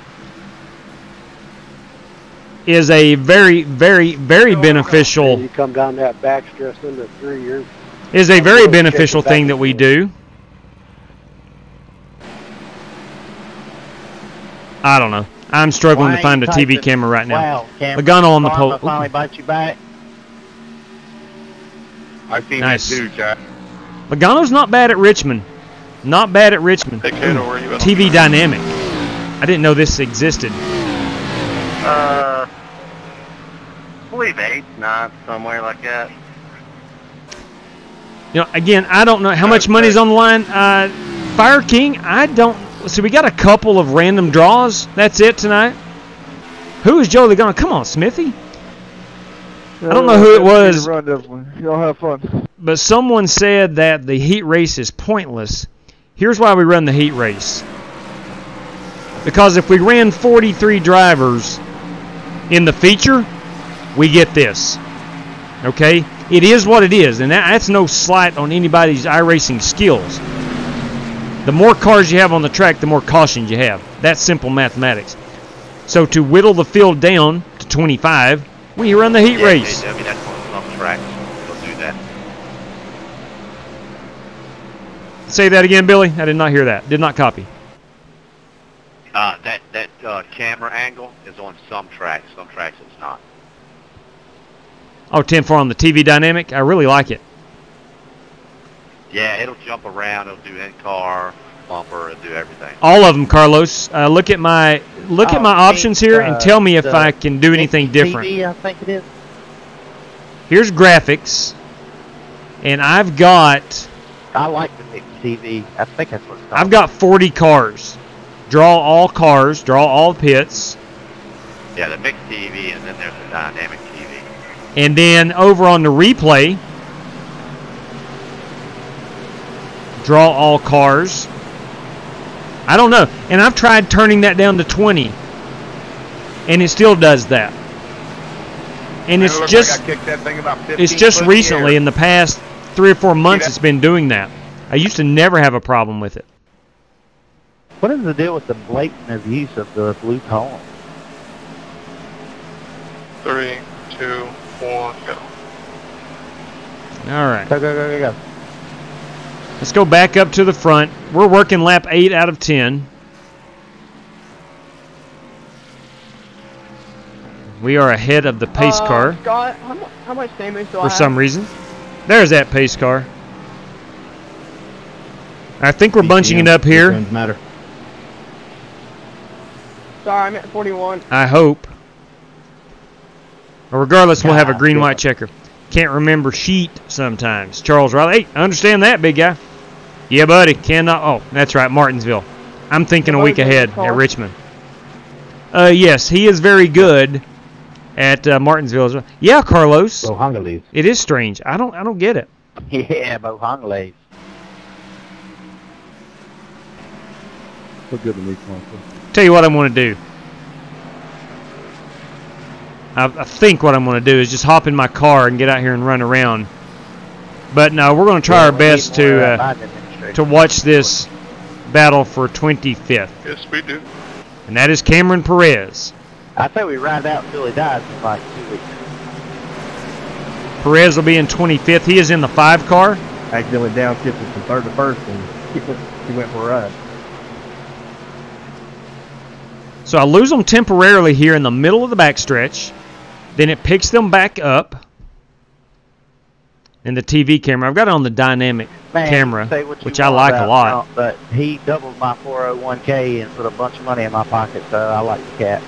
is a very, very, very beneficial. You come down that backstretch into 3 years. Is a very beneficial thing that we do. I don't know. I'm struggling to find a TV camera right now. Logano on the pole. Finally bite you back. I've seen Nice. that too, Jack. Logano's not bad at Richmond. Not bad at Richmond. Hey, Kato, where are you at? TV Dynamic. I didn't know this existed. I believe 8, 9, somewhere like that. You know, again, I don't know how much money's on the line. Fire King, I don't. So we got a couple of random draws. That's it tonight. Who is Joe Logano? Come on, Smithy. I don't know who it was. Y'all have fun. But someone said that the heat race is pointless. Here's why we run the heat race. Because if we ran 43 drivers in the feature, we get this. Okay? It is what it is, and that's no slight on anybody's iRacing skills. The more cars you have on the track, the more cautions you have. That's simple mathematics. So to whittle the field down to 25, we run the heat race. JW, that's on the track. We'll do that. Say that again, Billy. I did not hear that. Did not copy. That camera angle is on some tracks. Some tracks it's not. Oh, 10-4 on the TV Dynamic. I really like it. Yeah, it'll jump around. It'll do in-car, bumper, it'll do everything. All of them, Carlos. Look at my options here and tell me if I can do anything different. TV, I think it is. Here's graphics, and I've got. I like the mixed TV. I think that's what it's called. I've got 40 cars. Draw all cars. Draw all pits. Yeah, the mixed TV, and then there's the dynamic TV. And then over on the replay, draw all cars. I don't know. And I've tried turning that down to 20. And it still does that. And it's just like I kicked that thing about 15 it's just foot recently, in in the past 3 or 4 months, it's been doing that. I used to never have a problem with it. What is the deal with the blatant abuse of the blue column? 3, 2, 1, go. All right. Go. Let's go back up to the front. We're working lap 8 out of 10. We are ahead of the pace car. Scott, how much damage do I have? For some reason. There's that pace car. I think we're bunching it up here. Matter. Sorry, I'm at 41. I hope. But regardless, we'll have a green-white checker. Can't remember sheet sometimes. Charles Riley. Hey, I understand that, big guy. Yeah, buddy. Cannot. Oh, that's right, Martinsville. I'm thinking a week ahead at Richmond. Yes, he is very good at Martinsville as well. Yeah, Carlos. Bohongales. It is strange. I don't get it. Yeah, Bohongales. Look good to me, Tell you what I'm going to do. I think what I'm going to do is just hop in my car and get out here and run around. But no, we're going to try our best to watch this battle for 25th. Yes, we do. And that is Cameron Perez. I think we ride out until he dies in like 2 weeks. Perez will be in 25th. He is in the 5 car. Accidentally downshifted from 3rd to 1st, and he went for a ride. So I lose them temporarily here in the middle of the backstretch. Then it picks them back up. And the TV camera, I've got it on the dynamic camera, which I like a lot. But he doubled my 401k and put a bunch of money in my pocket, so I like the cat.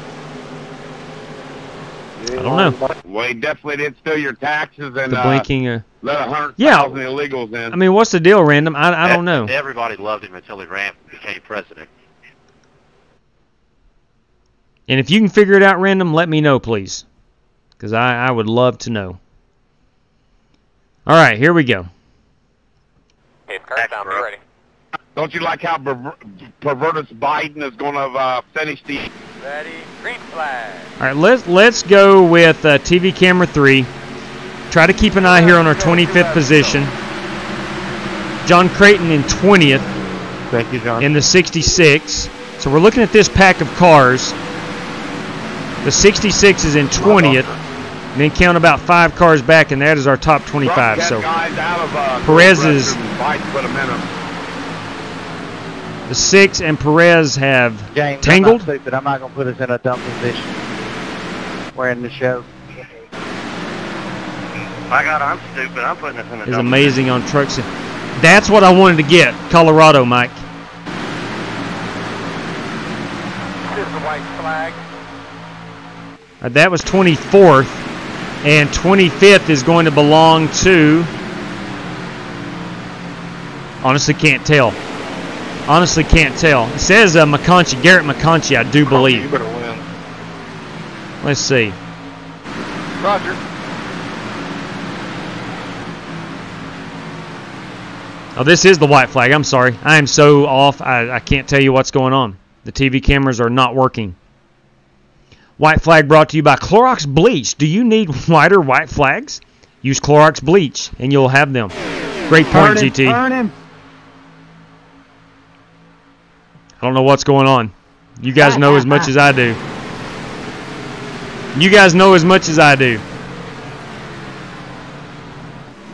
I don't know. Well, he definitely did steal your taxes and the blinking. Let 100,000 illegals in. I mean, what's the deal, Random? I don't know. Everybody loved him until he became president. And if you can figure it out, Random, let me know, please. Because I would love to know. All right, here we go. Okay, car's down, be ready. Don't you like how perverted Biden is going to finish the... Ready, green flag. All right, let's go with TV camera 3. Try to keep an eye here on our 25th position. John Creighton in 20th. Thank you, John. In the 66. So we're looking at this pack of cars. The 66 is in 20th. And then count about 5 cars back, and that is our top 25. So Perez is... The 6 and Perez have James, tangled. I'm not stupid. I'm not going to put us in a dumb position. We're in the show. My God, I'm stupid. I'm putting us in a Is amazing on trucks. That's what I wanted to get. Colorado, Mike. This is the white flag. That was 24th. And 25th is going to belong to... Honestly, can't tell. Honestly, can't tell. It says McConchy, Garrett McConchy, I do believe. You better win. Let's see. Roger. Oh, this is the white flag. I'm sorry. I am so off. I can't tell you what's going on. The TV cameras are not working. White flag brought to you by Clorox Bleach. Do you need whiter white flags? Use Clorox Bleach, and you'll have them. Great point, GT. Turn him. I don't know what's going on. You guys know as much as I do. You guys know as much as I do.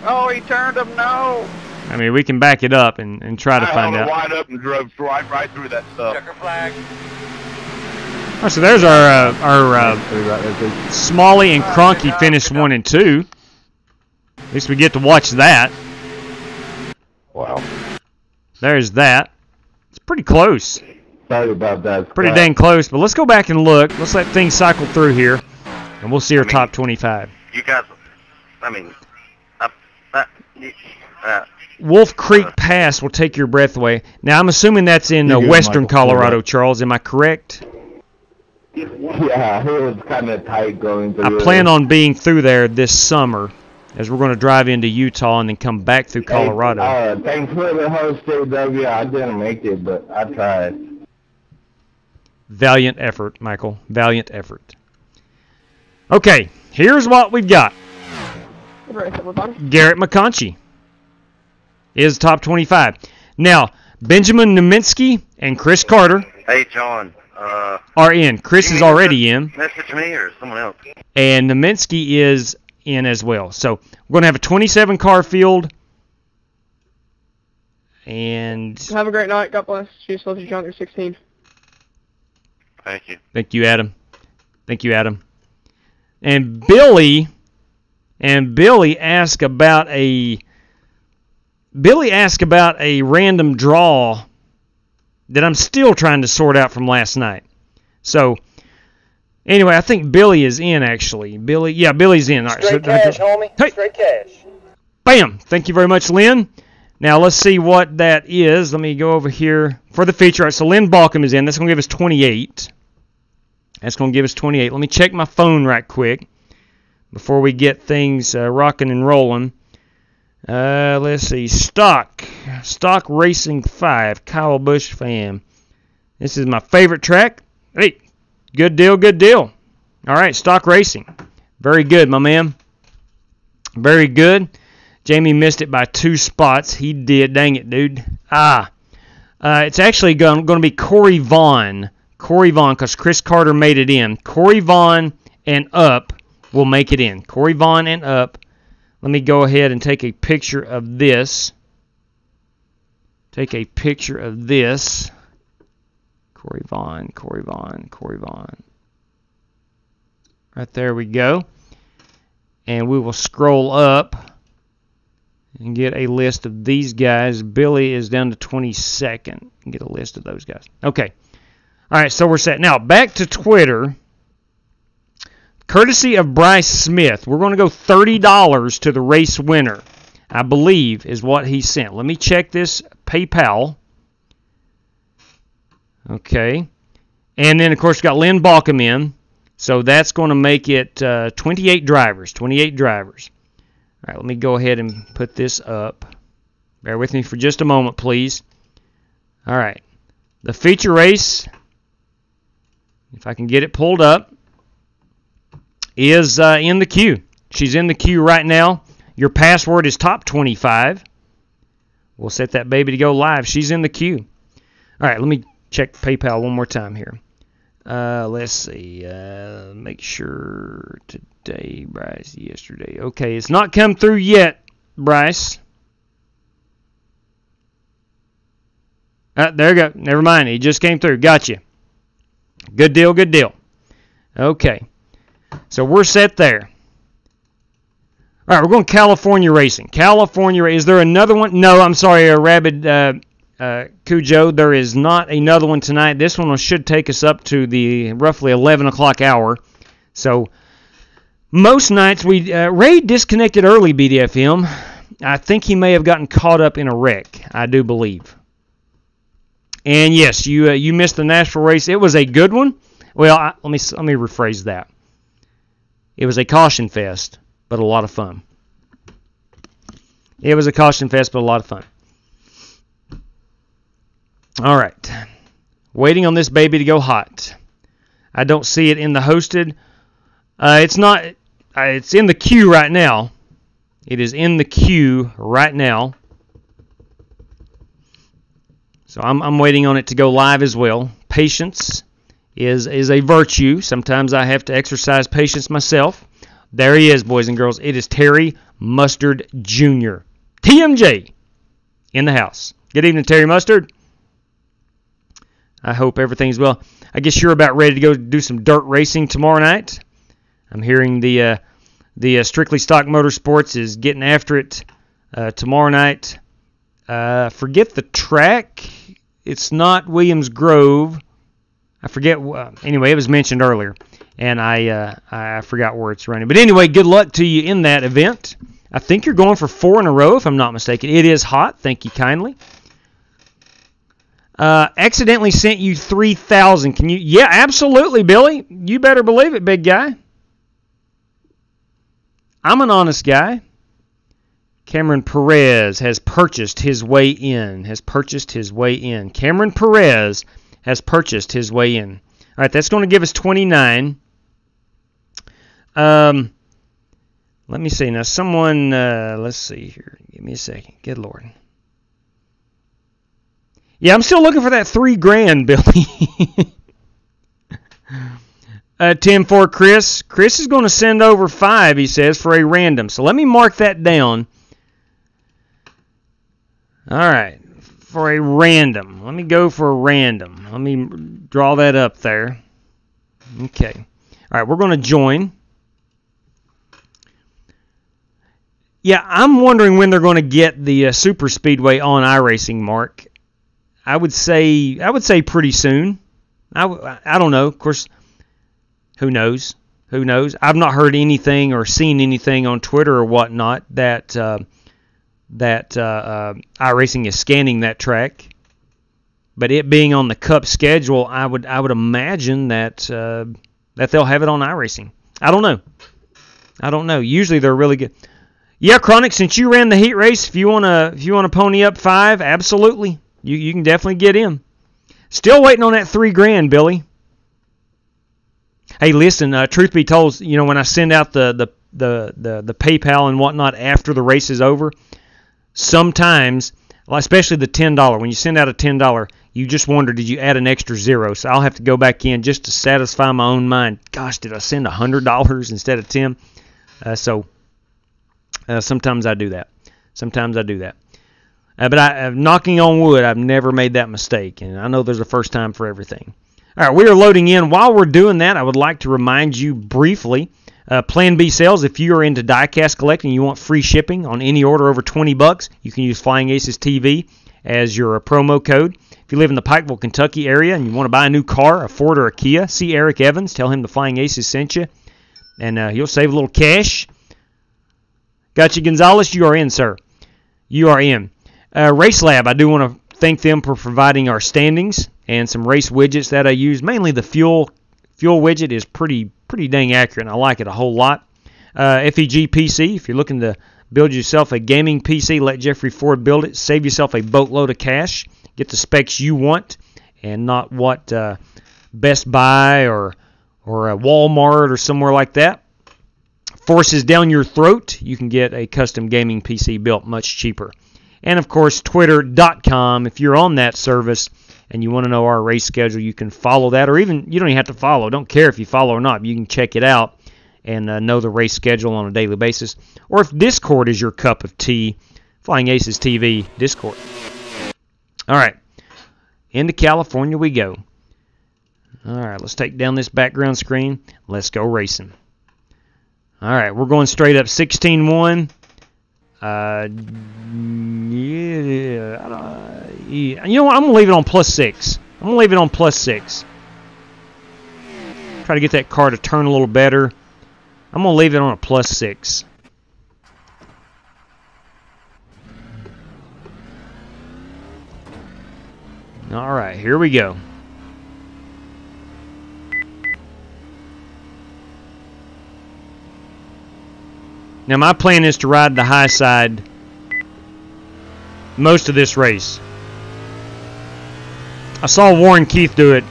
Oh, he turned him, no. I mean, we can back it up and try to find out. I held it wide up and drove right through that stuff. Checker flag. Oh, so there's our Smalley and Cronky finished 1 and 2. At least we get to watch that. Wow. There's that. It's pretty close. Sorry about that. Pretty dang close, but let's go back and look. Let's let things cycle through here, and we'll see our top 25. You guys, I mean, Wolf Creek Pass will take your breath away. Now, I'm assuming that's in western Colorado, Charles. Am I correct? Yeah, it was kind of tight going through. I plan on being through there this summer, as we're going to drive into Utah and then come back through Colorado. Hey, thanks for the host, JW. I didn't make it, but I tried. Valiant effort, Michael. Valiant effort. Okay, here's what we've got. Garrett McConchy is top 25. Now, Benjamin Neminsky and Chris Carter Hey, John. are in. Chris is already in. Message me or someone else? And Neminsky is in as well. So we're going to have a 27-car field. And have a great night. God bless. Jesus loves you, John. You're 16. Thank you. Thank you, Adam. Thank you, Adam. And Billy asked about a random draw that I'm still trying to sort out from last night. So anyway, I think Billy is in actually. Billy's in. All right, Straight cash, homie. Hey. Straight cash. Bam! Thank you very much, Lynn. Now let's see what that is. Let me go over here for the feature. All right, so Lynn Balcom is in. That's going to give us 28. That's going to give us 28. Let me check my phone right quick before we get things rocking and rolling. Let's see. Stock Racing 5. Kyle Busch fan. This is my favorite track. Hey, good deal, good deal. All right, Stock Racing. Very good, my man. Very good. Jamie missed it by 2 spots. He did. Dang it, dude. It's actually going to be Corey Vaughn. Corey Vaughn, because Chris Carter made it in. Corey Vaughn and up will make it in. Corey Vaughn and up Let me go ahead and take a picture of this. Take a picture of this. Corey Vaughn. Right there we go. And we will scroll up and get a list of these guys. Billy is down to 22nd. Get a list of those guys. Okay. All right, so we're set. Now, back to Twitter. Courtesy of Bryce Smith, we're going to go $30 to the race winner, I believe, is what he sent. Let me check this PayPal. Okay. And then, of course, we've got Lynn Balcom in. So that's going to make it 28 drivers. 28 drivers. All right, let me go ahead and put this up. Bear with me for just a moment, please. All right. The feature race, if I can get it pulled up, is in the queue. She's in the queue right now. Your password is top 25. We'll set that baby to go live. She's in the queue. All right, let me check PayPal one more time here. Let's see. Make sure today, Bryce, yesterday. Okay, it's not come through yet, Bryce. There you go. Never mind. It just came through. Gotcha. Good deal, good deal. Okay. So we're set there. All right, we're going California racing. California, is there another one? No, I'm sorry, Rabid Cujo. There is not another one tonight. This one should take us up to the roughly 11 o'clock hour. So most nights Ray disconnected early, BDFM. I think he may have gotten caught up in a wreck, I do believe. And yes, you missed the Nashville race. It was a good one. Well, let me rephrase that. It was a caution fest, but a lot of fun. It was a caution fest, but a lot of fun. All right. Waiting on this baby to go hot. I don't see it in the hosted. It's not. It's in the queue right now. It is in the queue right now. So I'm waiting on it to go live as well. Patience is a virtue. Sometimes I have to exercise patience myself. There he is, boys and girls. It is Terry Mustard Jr. TMJ in the house. Good evening, Terry Mustard. I hope everything's well. I guess you're about ready to go do some dirt racing tomorrow night. I'm hearing the Strictly Stock Motorsports is getting after it tomorrow night. Forget the track. It's not Williams Grove. I forget. Anyway, it was mentioned earlier, and I forgot where it's running. But anyway, good luck to you in that event. I think you're going for 4 in a row, if I'm not mistaken. It is hot. Thank you kindly. Accidentally sent you 3,000. Can you? Yeah, absolutely, Billy. You better believe it, big guy. I'm an honest guy. Cameron Perez has purchased his way in. Cameron Perez has purchased his way in. All right, that's going to give us 29. Let me see. Now, someone, let's see here. Give me a second. Good Lord. Yeah, I'm still looking for that $3,000, Billy. 10 for Chris. Chris is going to send over 5, he says, for a random. So let me mark that down. All right, for a random. Let me go for a random. Let me draw that up there. Okay. All right, we're going to join. Yeah, I'm wondering when they're going to get the Super Speedway on iRacing, Mark. I would say pretty soon. I don't know. Of course, who knows? Who knows? I've not heard anything or seen anything on Twitter or whatnot that iRacing is scanning that track. But it being on the Cup schedule, I would imagine that they'll have it on iRacing. I don't know. Usually they're really good. Yeah, Chronic, since you ran the heat race, if you wanna pony up 5, absolutely. You can definitely get in. Still waiting on that $3,000, Billy. Hey, listen, truth be told, when I send out the PayPal and whatnot after the race is over, sometimes, especially the $10, when you send out a $10, you just wonder, did you add an extra 0? So I'll have to go back in just to satisfy my own mind. Gosh, did I send $100 instead of 10? So Sometimes I do that. But knocking on wood, I've never made that mistake, and I know there's a first time for everything. All right, we are loading in. While we're doing that, I would like to remind you briefly, Plan B sales, if you are into diecast collecting and you want free shipping on any order over $20, you can use Flying Aces TV as your promo code. If you live in the Pikeville, Kentucky area and you want to buy a new car, a Ford or a Kia, see Eric Evans. Tell him the Flying Aces sent you, and he'll save a little cash. Gotcha, Gonzalez. You are in, sir. You are in. RaceLab, I do want to thank them for providing our standings and some race widgets that I use. Mainly the fuel widget is pretty dang accurate, and I like it a whole lot. FEG PC, if you're looking to build yourself a gaming PC, let Jeffrey Ford build it. Save yourself a boatload of cash. Get the specs you want and not what Best Buy or a Walmart or somewhere like that forces down your throat. You can get a custom gaming PC built much cheaper. And, of course, Twitter.com. If you're on that service and you want to know our race schedule, you can follow that. Or even, you don't even have to follow. Don't care if you follow or not. You can check it out and know the race schedule on a daily basis. Or if Discord is your cup of tea, Flying Aces TV Discord. All right. Into California we go. All right, let's take down this background screen. Let's go racing. All right, we're going straight up 16-1. Yeah, you know what? I'm going to leave it on +6. I'm going to leave it on +6. Try to get that car to turn a little better. I'm going to leave it on a +6. All right, here we go. Now, my plan is to ride the high side most of this race. I saw Warren Keith do it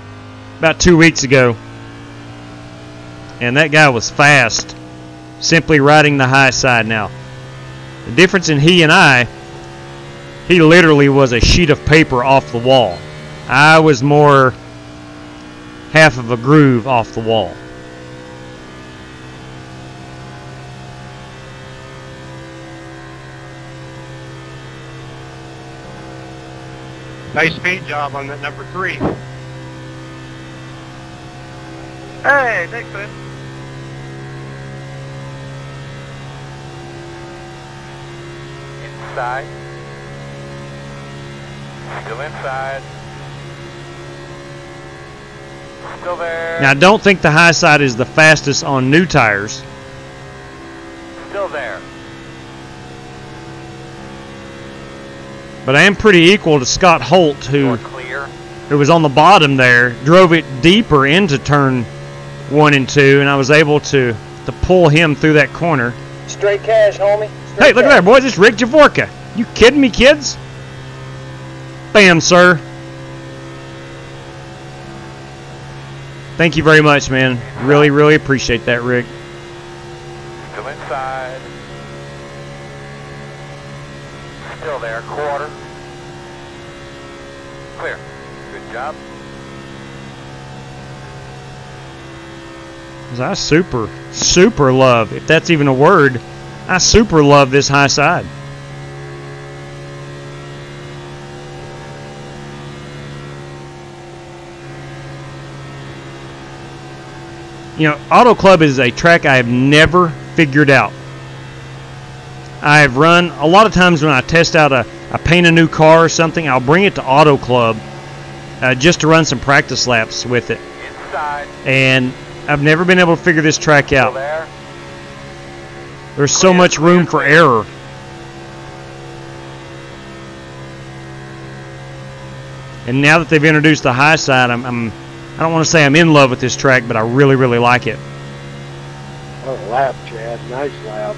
about 2 weeks ago, and that guy was fast, simply riding the high side. Now, the difference in he and I, he literally was a sheet of paper off the wall. I was more half of a groove off the wall. Nice paint job on that number 3. Hey, thanks, man. Inside. Still inside. Still there. Now, I don't think the high side is the fastest on new tires. Still there. But I am pretty equal to Scott Holt, who was on the bottom there, drove it deeper into turn 1 and 2, and I was able to pull him through that corner. Straight cash, homie. Hey, look at that, boys. It's Rick Javorka. You kidding me, kids? Bam, sir. Thank you very much, man. Really, really appreciate that, Rick. Still inside. Still there, quarter. Clear. Good job. I super love, if that's even a word, I super love this high side. You know, Auto Club is a track I have never figured out. I've run, a lot of times when I test out I paint a new car or something, I'll bring it to Auto Club just to run some practice laps with it. Inside. And I've never been able to figure this track out. There's so much room for error. And now that they've introduced the high side, I don't want to say I'm in love with this track, but I really, really like it. Oh, lap, Chad. Nice lap.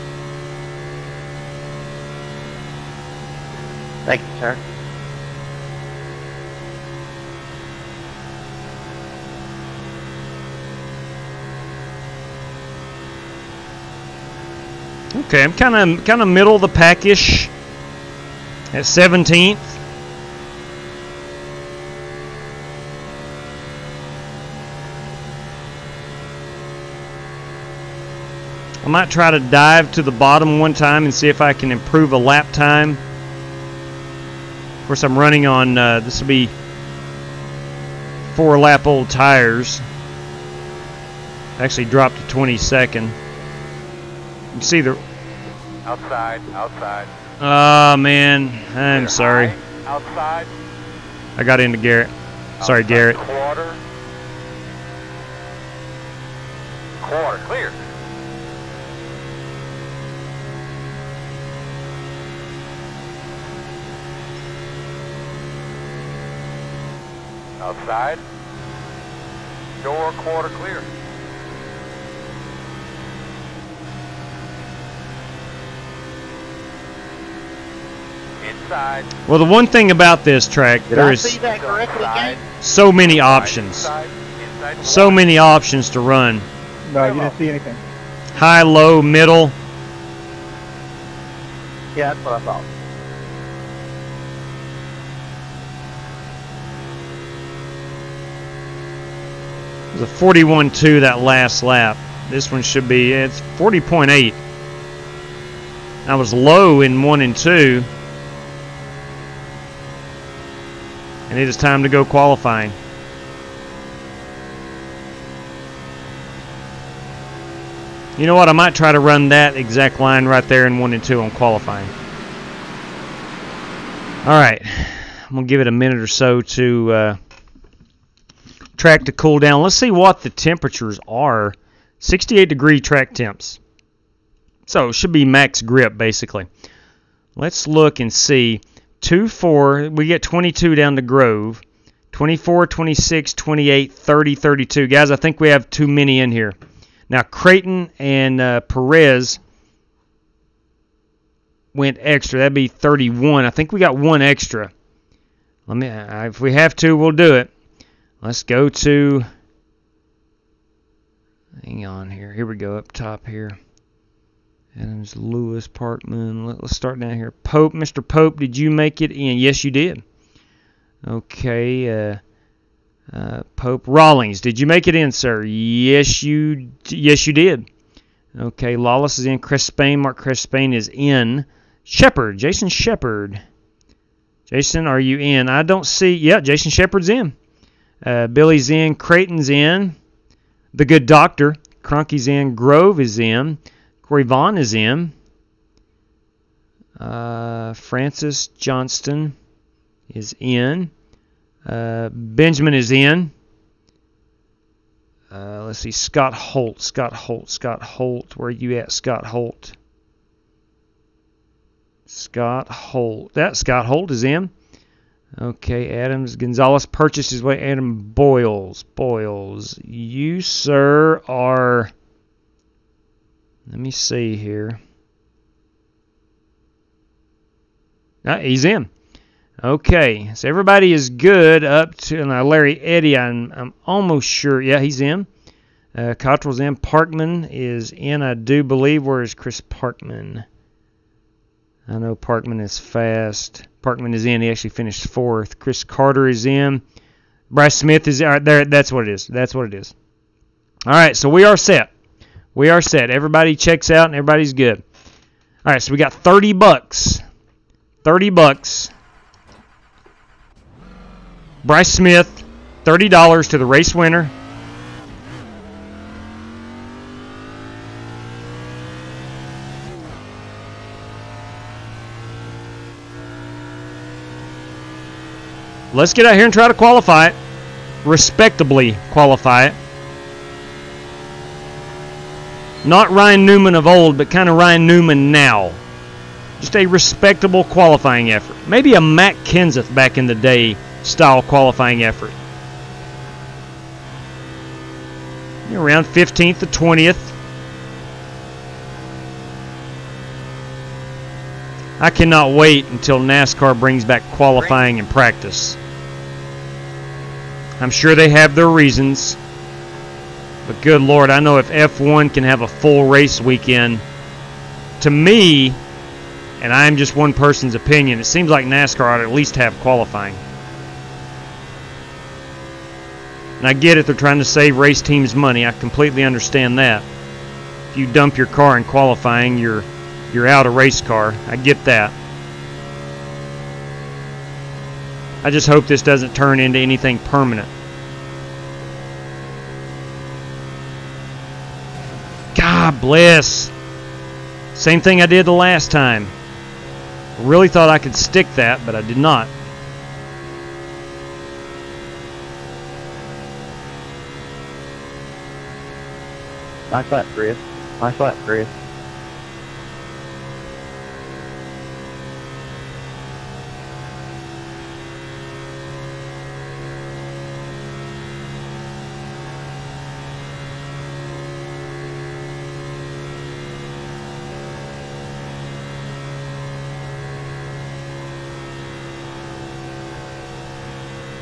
Thank you, sir. Okay, I'm kind of middle of the pack-ish at 17th. I might try to dive to the bottom one time and see if I can improve a lap time. Of course, I'm running on, this will be 4-lap old tires. Actually dropped to 22nd. You can see the... Outside, outside. Oh, man. I'm sorry. Outside. I got into Garrett. Sorry, Garrett. Quarter, clear. Outside. Door quarter clear. Inside. Well, the one thing about this track, there is so many options. So many options to run. No, you didn't see anything. High, low, middle. Yeah, that's what I thought. It was a 41.2 that last lap. This one should be, it's 40.8. I was low in 1 and 2. And it is time to go qualifying. You know what? I might try to run that exact line right there in 1 and 2 on qualifying. Alright. I'm going to give it a minute or so to track to cool down. Let's see what the temperatures are. 68-degree track temps. So it should be max grip, basically. Let's look and see. 2-4, we get 22 down to Grove. 24, 26, 28, 30, 32. Guys, I think we have too many in here. Now, Creighton and Perez went extra. That'd be 31. I think we got one extra. Let me. If we have to, we'll do it. Let's go to... Hang on here. Here we go, up top here. Adams, Lewis, Parkman. Let's start down here. Pope, Mr. Pope, did you make it in? Yes, you did. Okay. Pope, Rawlings, did you make it in, sir? Yes, you did. Okay, Lawless is in. Crespain, Mark Crespain is in. Shepard, Jason Shepard. Jason, are you in? I don't see. Yeah, Jason Shepard's in. Billy's in. Creighton's in. The Good Doctor. Cronky's in. Grove is in. Corey Vaughn is in. Francis Johnston is in. Benjamin is in. Let's see. Scott Holt. Scott Holt. Where are you at, Scott Holt? Scott Holt. Scott Holt is in. Okay, Adams. Gonzalez purchased his way. Adam Boyles. You, sir, are... Let me see here. He's in. Okay, so everybody is good up to now. Larry Eddy, I'm almost sure. Yeah, he's in. Cottrell's in. Parkman is in, I do believe. Where is Chris Parkman? I know Parkman is fast. Parkman is in. He actually finished 4th. Chris Carter is in. Bryce Smith is there. That's what it is. All right, so we are set. Everybody checks out and everybody's good. All right, so we got $30. $30. Bryce Smith, $30 to the race winner. Let's get out here and try to qualify it. Respectably qualify it. Not Ryan Newman of old, but kind of Ryan Newman now. Just a respectable qualifying effort. Maybe a Matt Kenseth back in the day style qualifying effort. You're around 15th to 20th. I cannot wait until NASCAR brings back qualifying and practice. I'm sure they have their reasons. But good Lord, I know if F1 can have a full race weekend, to me, and I'm just one person's opinion, it seems like NASCAR ought to at least have qualifying. And I get it, they're trying to save race teams money. I completely understand that. If you dump your car in qualifying, you're out a race car. I get that. I just hope this doesn't turn into anything permanent. God bless. Same thing I did the last time. Really thought I could stick that, but I did not. Nice lap, Chris. Nice lap, Chris.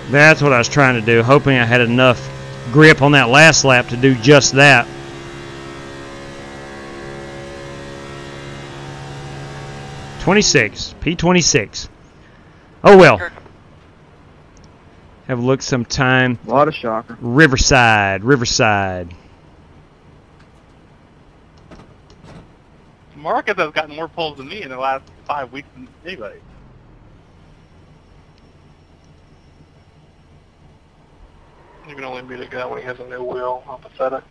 That's what I was trying to do, hoping I had enough grip on that last lap to do just that. P26. Oh well. Have a look sometime. A lot of shocker. Riverside. Marcus has gotten more pulls than me in the last 5 weeks than anybody. You can only beat a guy when he has a new wheel. How pathetic.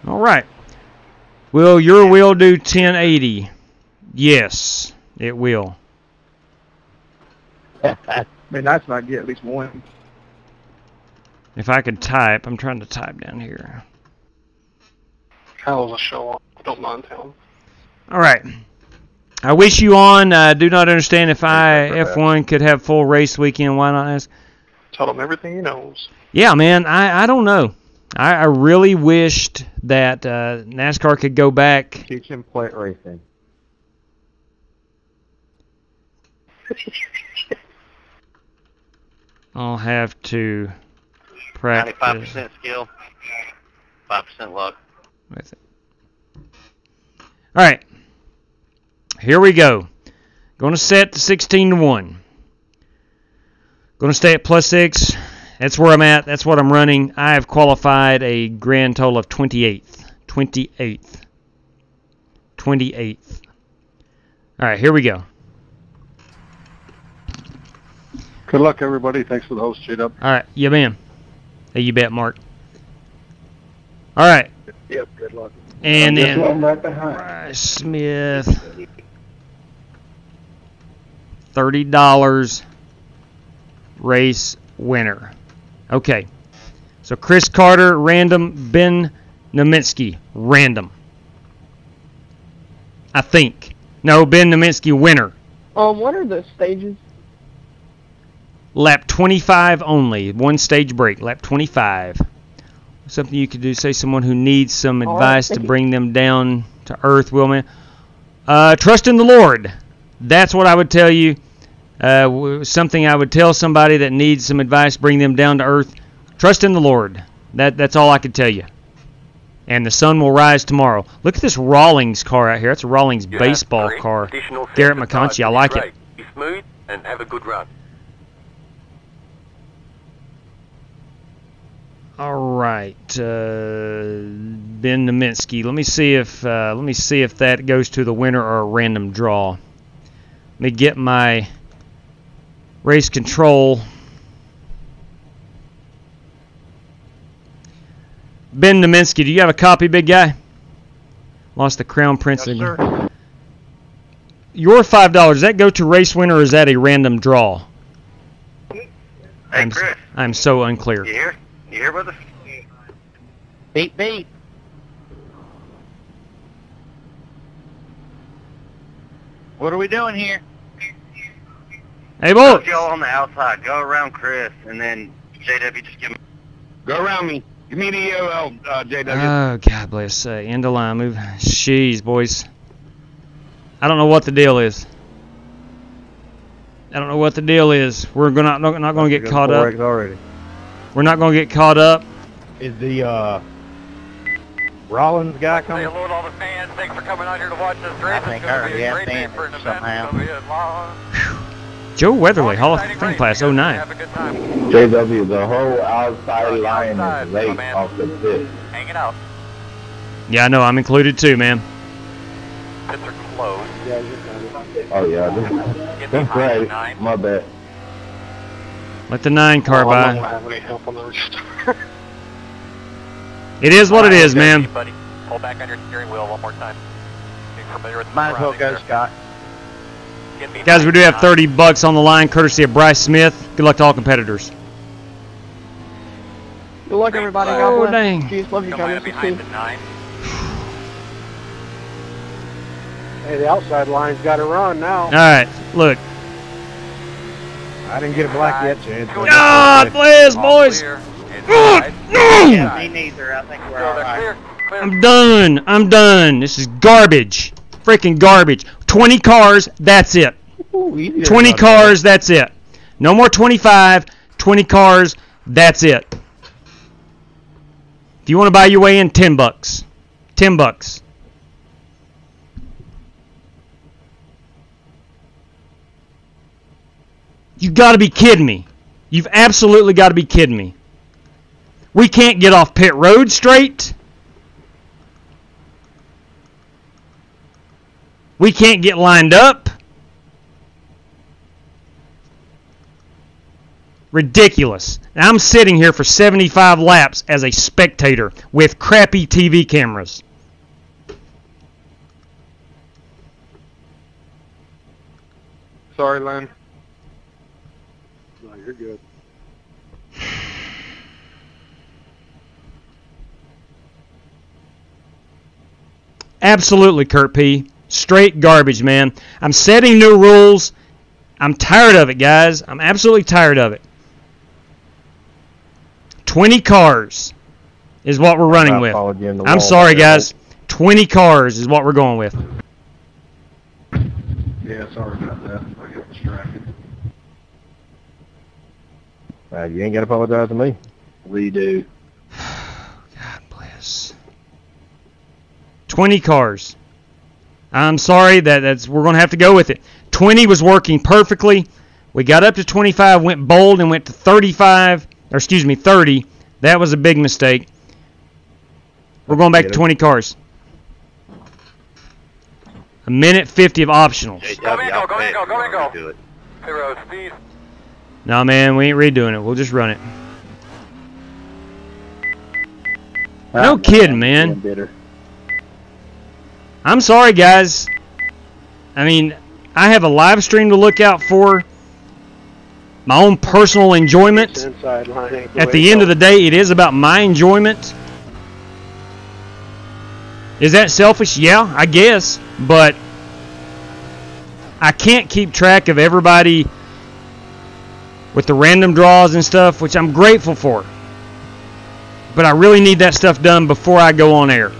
All right. Will your wheel do 1080? Yes, it will. I mean, that's not get at least one. If I could type, I'm trying to type down here. Kyle's a show off. Don't mind him. All right. I wish you on. I do not understand if F1 could have full race weekend. Why not ask? Tell him everything he knows. Yeah, man. I don't know. I really wished that NASCAR could go back. Teach him plate racing. I'll have to practice. 95% skill, 5% luck. With it. All right. Here we go. Going to set to 16-1. Going to stay at +6. That's where I'm at. That's what I'm running. I have qualified a grand total of 28th. 28th. All right, here we go. Good luck, everybody. Thanks for the host, J-Dub. All right, yeah, man. Hey, you bet, Mark. All right. Yep, good luck. And then I'm right behind. Bryce Smith, $30 race winner. Okay. So Chris Carter, random. Ben Naminsky, random. I think. No, Ben Naminsky, winner. What are the stages? Lap 25 only. One stage break. Lap 25. Something you could do. Say someone who needs some advice to bring them down to earth, Willman. Trust in the Lord. That's what I would tell you. Something I would tell somebody that needs some advice, bring them down to earth. Trust in the Lord. That's all I could tell you. And the sun will rise tomorrow. Look at this Rawlings car out here. That's a Rawlings baseball car. Garrett McConkey. I like it. Be smooth and have a good run. All right, Ben Naminsky. Let me see if that goes to the winner or a random draw. Let me get my race control. Ben Naminsky, do you have a copy, big guy? Lost the Crown Prince again. Sir. Your $5. Does that go to race winner or is that a random draw? Hey, Chris. I'm so unclear. You here? You here with us? Beep, beep. What are we doing here? Hey, boy. Y'all on the outside. Go around Chris, and then JW just give me. Go around me. Give me the yellow, JW. Oh, God bless. End of line move. Jeez, boys. I don't know what the deal is. We're not going to get caught up. Already. We're not going to get caught up. Is the Rollins guy coming? Say hello to all the fans. Thanks for coming out here to watch this race. I think I already have fans somehow. Joe Weatherly, Hall of Fame class 09. JW, the whole outside line is late off the pit. Hang it out. Yeah, I know. I'm included too, man. Pits are closed. Yeah, you're done. Oh, yeah. That's right. My bad. Let the 9 car by. I don't have any help on the restart. It is what it is, man. Buddy. Pull back on your steering wheel one more time. Being familiar with the Might as well go, surroundings Scott. there. Guys, we do have $30 on the line, courtesy of Bryce Smith. Good luck to all competitors. Good luck, everybody. Oh, God bless. dang. Jeez, love you, Come guys. behind the 9. Hey, the outside line's got to run now. All right, look. I didn't get a black yet, Chad. God bless, boys. Yeah, me neither. I think we're all right. I'm done. I'm done. This is garbage. Freaking garbage. 20 cars, that's it. 20 cars, that's it. No more 25. 20 cars, that's it. If you want to buy your way in, $10. $10. You got to be kidding me. You've absolutely got to be kidding me. We can't get off pit road straight. We can't get lined up. Ridiculous. Now, I'm sitting here for 75 laps as a spectator with crappy TV cameras. Sorry, Len. No, you're good. Absolutely, Kurt P. Straight garbage, man. I'm setting new rules. I'm tired of it, guys. I'm absolutely tired of it. 20 cars is what we're running with. I'm sorry, guys. 20 cars is what we're going with. Yeah, sorry about that. I got distracted. You ain't got to apologize to me. We do. God bless. 20 cars. I'm sorry that's we're going to have to go with it. 20 was working perfectly. We got up to 25, went bold, and went to 35, or excuse me, 30. That was a big mistake. We're going back to 20 cars. A minute 50 of optionals. Go. Zero speed. No, man, we ain't redoing it. We'll just run it. No kidding, man. I'm sorry, guys. I mean, I have a live stream to look out for. My own personal enjoyment. At the end of the day, it is about my enjoyment. Is that selfish? Yeah, I guess. But I can't keep track of everybody with the random draws and stuff, which I'm grateful for. But I really need that stuff done before I go on air.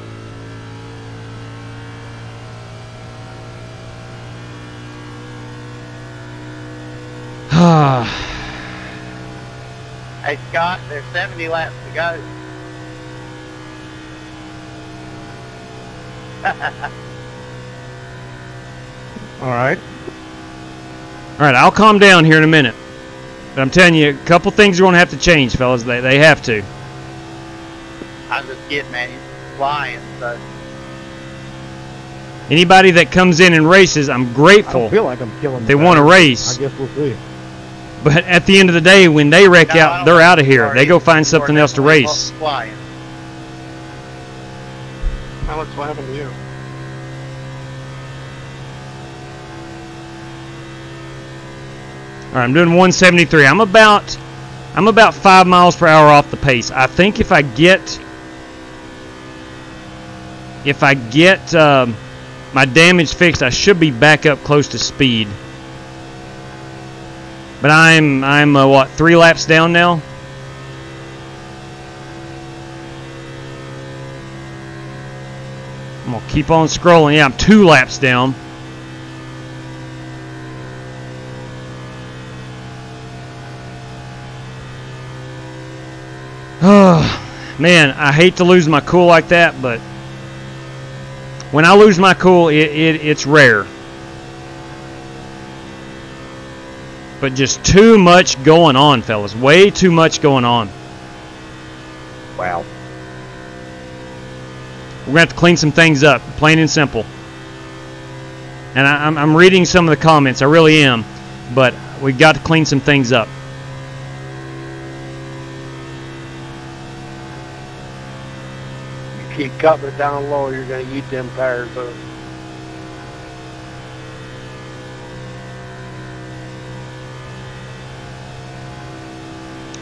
Hey, Scott, there's 70 laps to go. All right, I'll calm down here in a minute. But I'm telling you, a couple things are going to have to change, fellas. They have to. I'm just kidding, man. He's flying, so. Anybody that comes in and races, I'm grateful. I don't feel like I'm killing they want to race. I guess we'll see. But at the end of the day, when they wreck out, they're out of here. They go find something else to race. Flying. Alex, what happened to you? All right, I'm doing 173. I'm about 5 miles per hour off the pace. I think if I get my damage fixed, I should be back up close to speed. But I'm what, 3 laps down now? I'm gonna keep on scrolling. Yeah, I'm 2 laps down. Oh, man, I hate to lose my cool like that, but when I lose my cool, it's rare. But just too much going on, fellas. Way too much going on. Wow. We're going to have to clean some things up, plain and simple. And I'm reading some of the comments. I really am. But we've got to clean some things up. You keep cutting it down low, you're going to eat them tires up.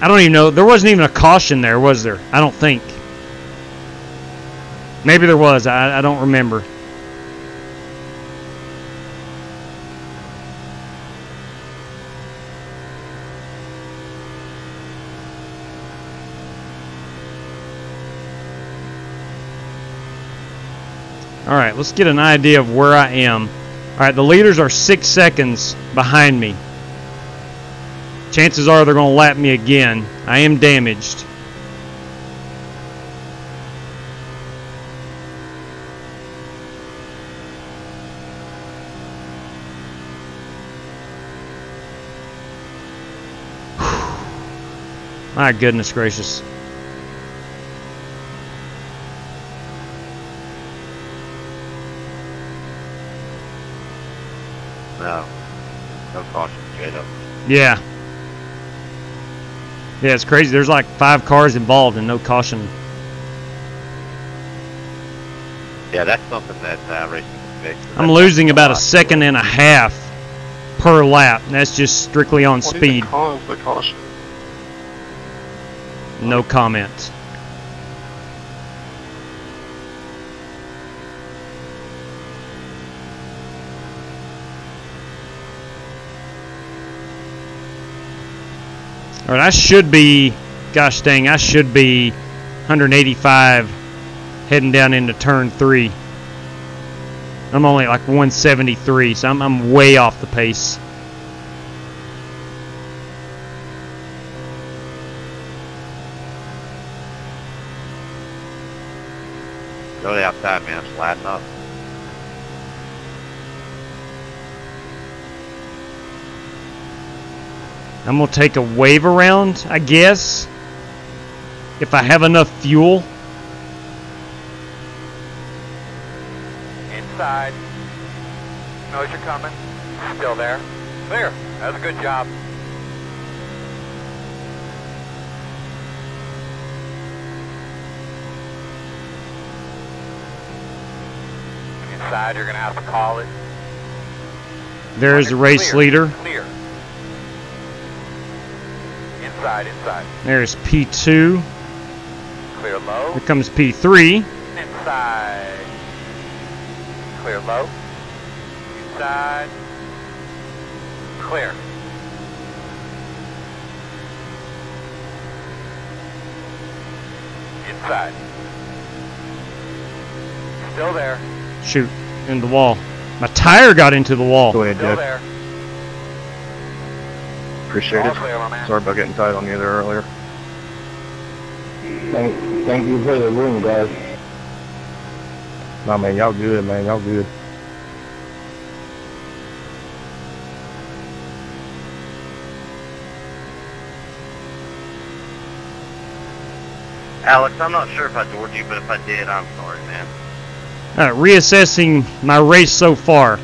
I don't even know. There wasn't even a caution there, was there? I don't think. Maybe there was. I don't remember. All right, let's get an idea of where I am. All right, the leaders are 6 seconds behind me. Chances are they're going to lap me again. I am damaged. My goodness gracious. No caution, J-Dub. Yeah. Yeah, it's crazy. There's like 5 cars involved and no caution. Yeah, that's something that racing can fix. I'm losing about a second and a half per lap. And that's just strictly on speed. What even caused the caution? No comment. All right, I should be, gosh dang, I should be 185 heading down into turn 3. I'm only like 173, so I'm way off the pace. Go to the outside, man. It's flatten up. I'm going to take a wave around, I guess, if I have enough fuel. Inside. Knows you're coming. Still there. Clear. That's a good job. Inside, you're going to have to call it. There's the race leader. Clear. Inside. There's P2. Clear low. Here comes P3. Inside. Clear low. Inside. Clear. Inside. Still there. Shoot, in the wall. My tire got into the wall. Go ahead, Still Jeff. there. Appreciate it. All clear, my man. Sorry about getting tight on you there earlier. Thank you for the room, guys. No, man, y'all good, man. Y'all good. Alex, I'm not sure if I doored you, but if I did, I'm sorry, man. Reassessing my race so far.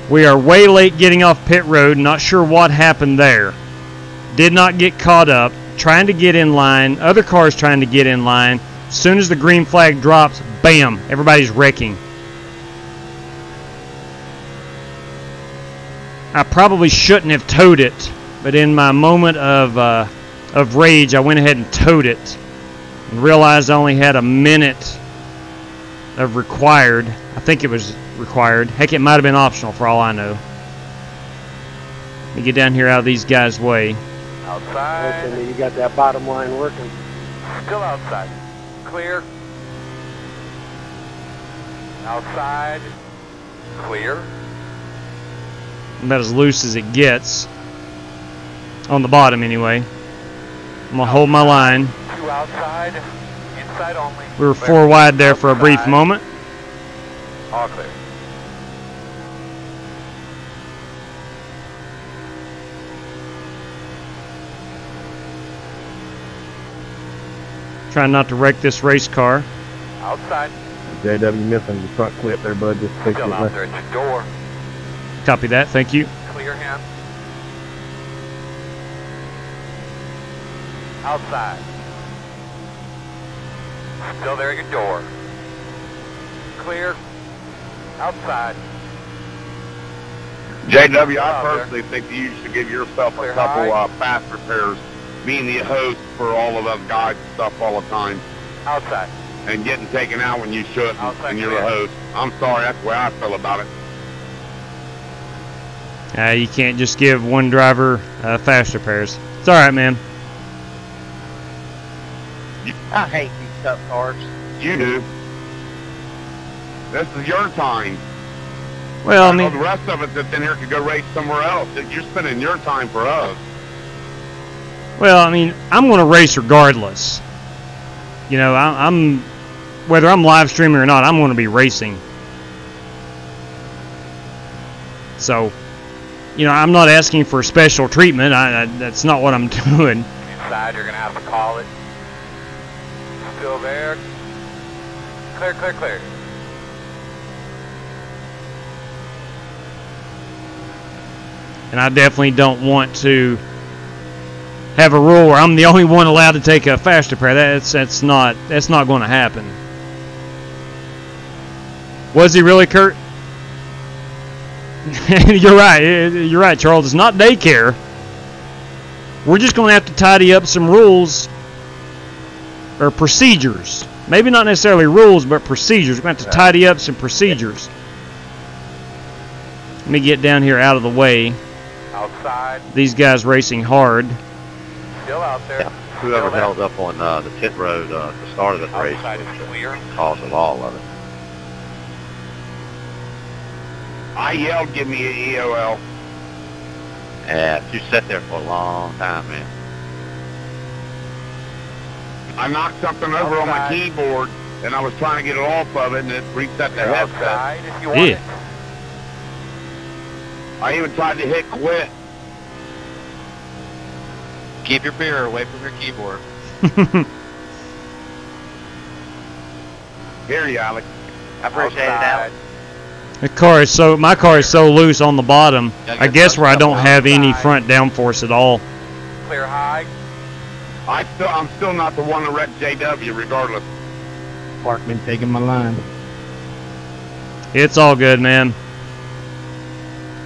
We are way late getting off pit road. Not sure what happened there. Did not get caught up. Trying to get in line. Other cars trying to get in line. As soon as the green flag drops, bam, everybody's wrecking. I probably shouldn't have towed it, but in my moment of rage, I went ahead and towed it and realized I only had a minute of required. I think it was required. Heck, it might have been optional for all I know. Let me get down here out of these guys' way. Outside. Okay, you got that bottom line working. Still outside. Clear. Outside. Clear. About as loose as it gets. On the bottom, anyway. I'm going to hold my line. 2 outside. Inside only. We were Clear. 4 wide there for a brief Outside. moment. All clear. Trying not to wreck this race car. Outside. JW missing your front clip there, bud. Just fix it. Still out there at your door. Copy that. Thank you. Clear him. Outside. Still there at your door. Clear. Outside. JW, I personally think you should give yourself a couple fast repairs, being the host for all of us guys and stuff all the time. Outside. And getting taken out when you shouldn't, Outside and you're clear. the host. I'm sorry, that's the way I feel about it. You can't just give one driver fast repairs. It's all right, man. I hate these cup cars. You do. This is your time. Well, I mean, the rest of it that's in here could go race somewhere else. You're spending your time for us. well, I mean, I'm going to race regardless. You know, I'm whether I'm live streaming or not, I'm going to be racing. So, you know, I'm not asking for special treatment. That's not what I'm doing. Inside, you're going to have to call it. Still there. Clear, clear, clear. And I definitely don't want to have a rule where I'm the only one allowed to take a fast repair. That's not going to happen. Was he really, Kurt? You're right, Charles. It's not daycare. We're just going to have to tidy up some rules or procedures. Maybe not necessarily rules, but procedures. We're going to have to tidy up some procedures. Let me get down here out of the way. Outside. These guys racing hard. Still out there. Yeah. Whoever held up on the pit road at the start of the race caused of all of it. I yelled, give me an EOL. Yeah, you sat there for a long time, man. I knocked something over on my keyboard, and I was trying to get it off of it, and it reset the headset. If you want it. I even tried to hit quit. Keep your beer away from your keyboard. Hear you, Alex. I appreciate it, Alex. My car is so loose on the bottom. I guess where I don't have any front downforce at all. Clear high. I'm still not the one to wreck JW, regardless. Parkman taking my line. It's all good, man.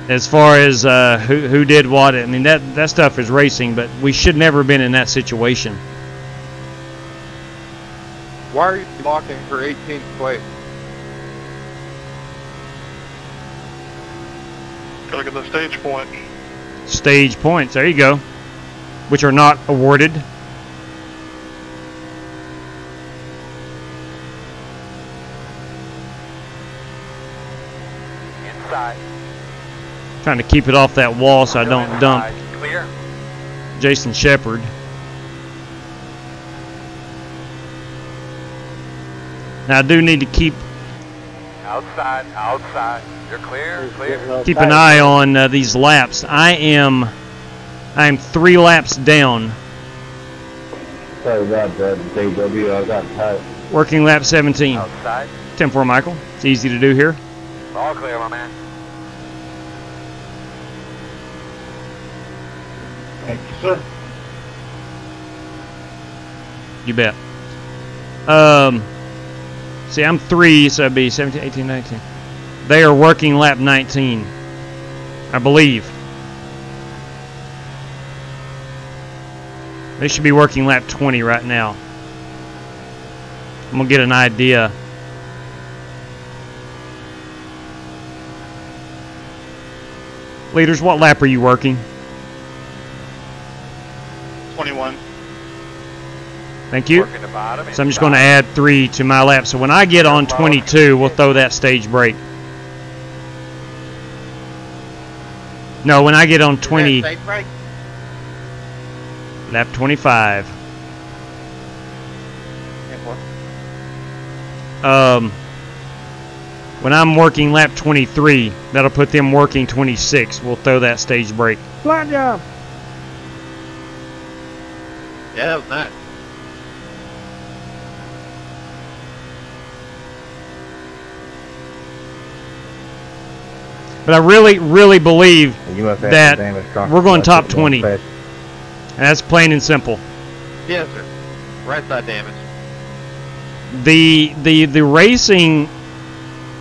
As far as who did what, I mean, that stuff is racing, but we should never have been in that situation. Why are you locking for 18th place? Gotta get the stage point. Stage points, there you go. Which are not awarded. Inside. Trying to keep it off that wall so I don't dump Clear. Jason Shepard. Now I do need to keep outside. You're clear, clear. keep an eye on these laps. I am 3 laps down. Sorry about that, JW. I got tight. Working lap 17. Outside. 10-4, Michael. It's easy to do here. All clear, my man. Thank you, sir. You bet. See, I'm 3, so it'd be 17, 18, 19. They are working lap 19, I believe. They should be working lap 20 right now. I'm going to get an idea. Leaders, what lap are you working? 21. Thank you. So I'm just going to add 3 to my lap. So when I get on 22, we'll throw that stage break. No, when I get on 20, lap 25. When I'm working lap 23, that'll put them working 26. We'll throw that stage break. Flat job. Yeah, that was nice. But I really, really believe You must have that some damaged car. we're going top That's 20. fast. And that's plain and simple. Yes, sir. Right side damage. The racing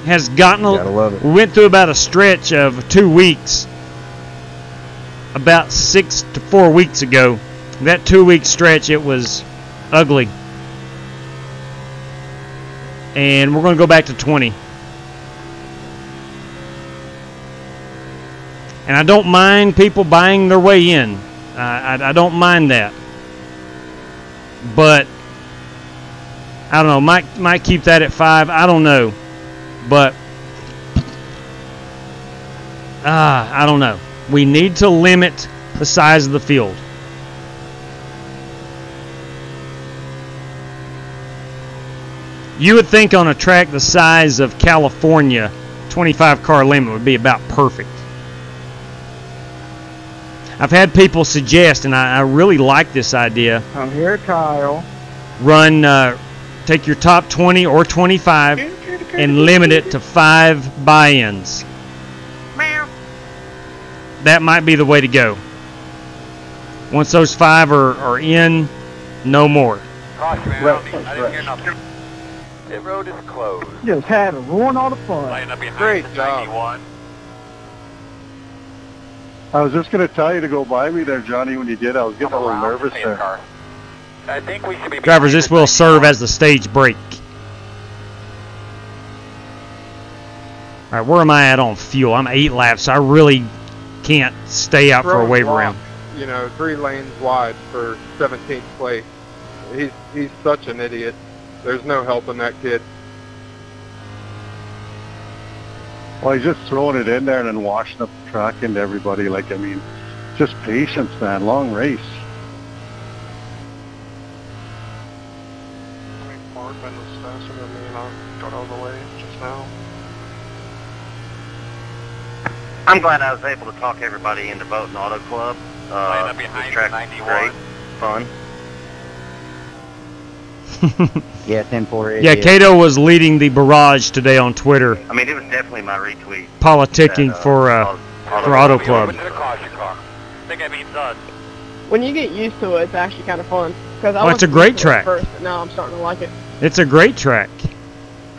has gotten Gotta love it. we went through about a stretch of 2 weeks about 6 to 4 weeks ago. That 2-week stretch, it was ugly. And we're going to go back to 20. And I don't mind people buying their way in. I don't mind that. But I don't know. Might keep that at 5. I don't know. But I don't know. We need to limit the size of the field. You would think on a track the size of California, 25-car limit would be about perfect. I've had people suggest, and I really like this idea. I'm here, Kyle. Run, take your top 20 or 25 and limit it to 5 buy-ins. That might be the way to go. Once those 5 are in, no more. Caution, man. I didn't hear nothing. Pit road is closed. Just had to ruin all the fun. Line up behind Great the job. 91. I was just going to tell you to go by me there, Johnny, when you did. I was getting a little nervous there. I think we should be Drivers, this will serve as the stage break. All right, where am I at on fuel? I'm 8 laps, so I really can't stay out for a wave around. You know, 3 lanes wide for 17th place. He's such an idiot. There's no helping that kid. Well, he's just throwing it in there and then washing up the track into everybody. Like, I mean, just patience, man. Long race. I think Markman was faster than me and I got out of the way just now. I'm glad I was able to talk everybody into voting Auto Club. Line up This behind track the is 91. great, fun. Yeah, 10-4. Yeah, Cato was leading the barrage today on Twitter, I mean, it was definitely my retweet. politicking That, for Auto Club. Open to the caution car. I think that means us. When you get used to it, it's actually kind of fun. Cause I Oh, it's a wasn't great used to it track. at first, but now I'm starting to like it. It's a great track.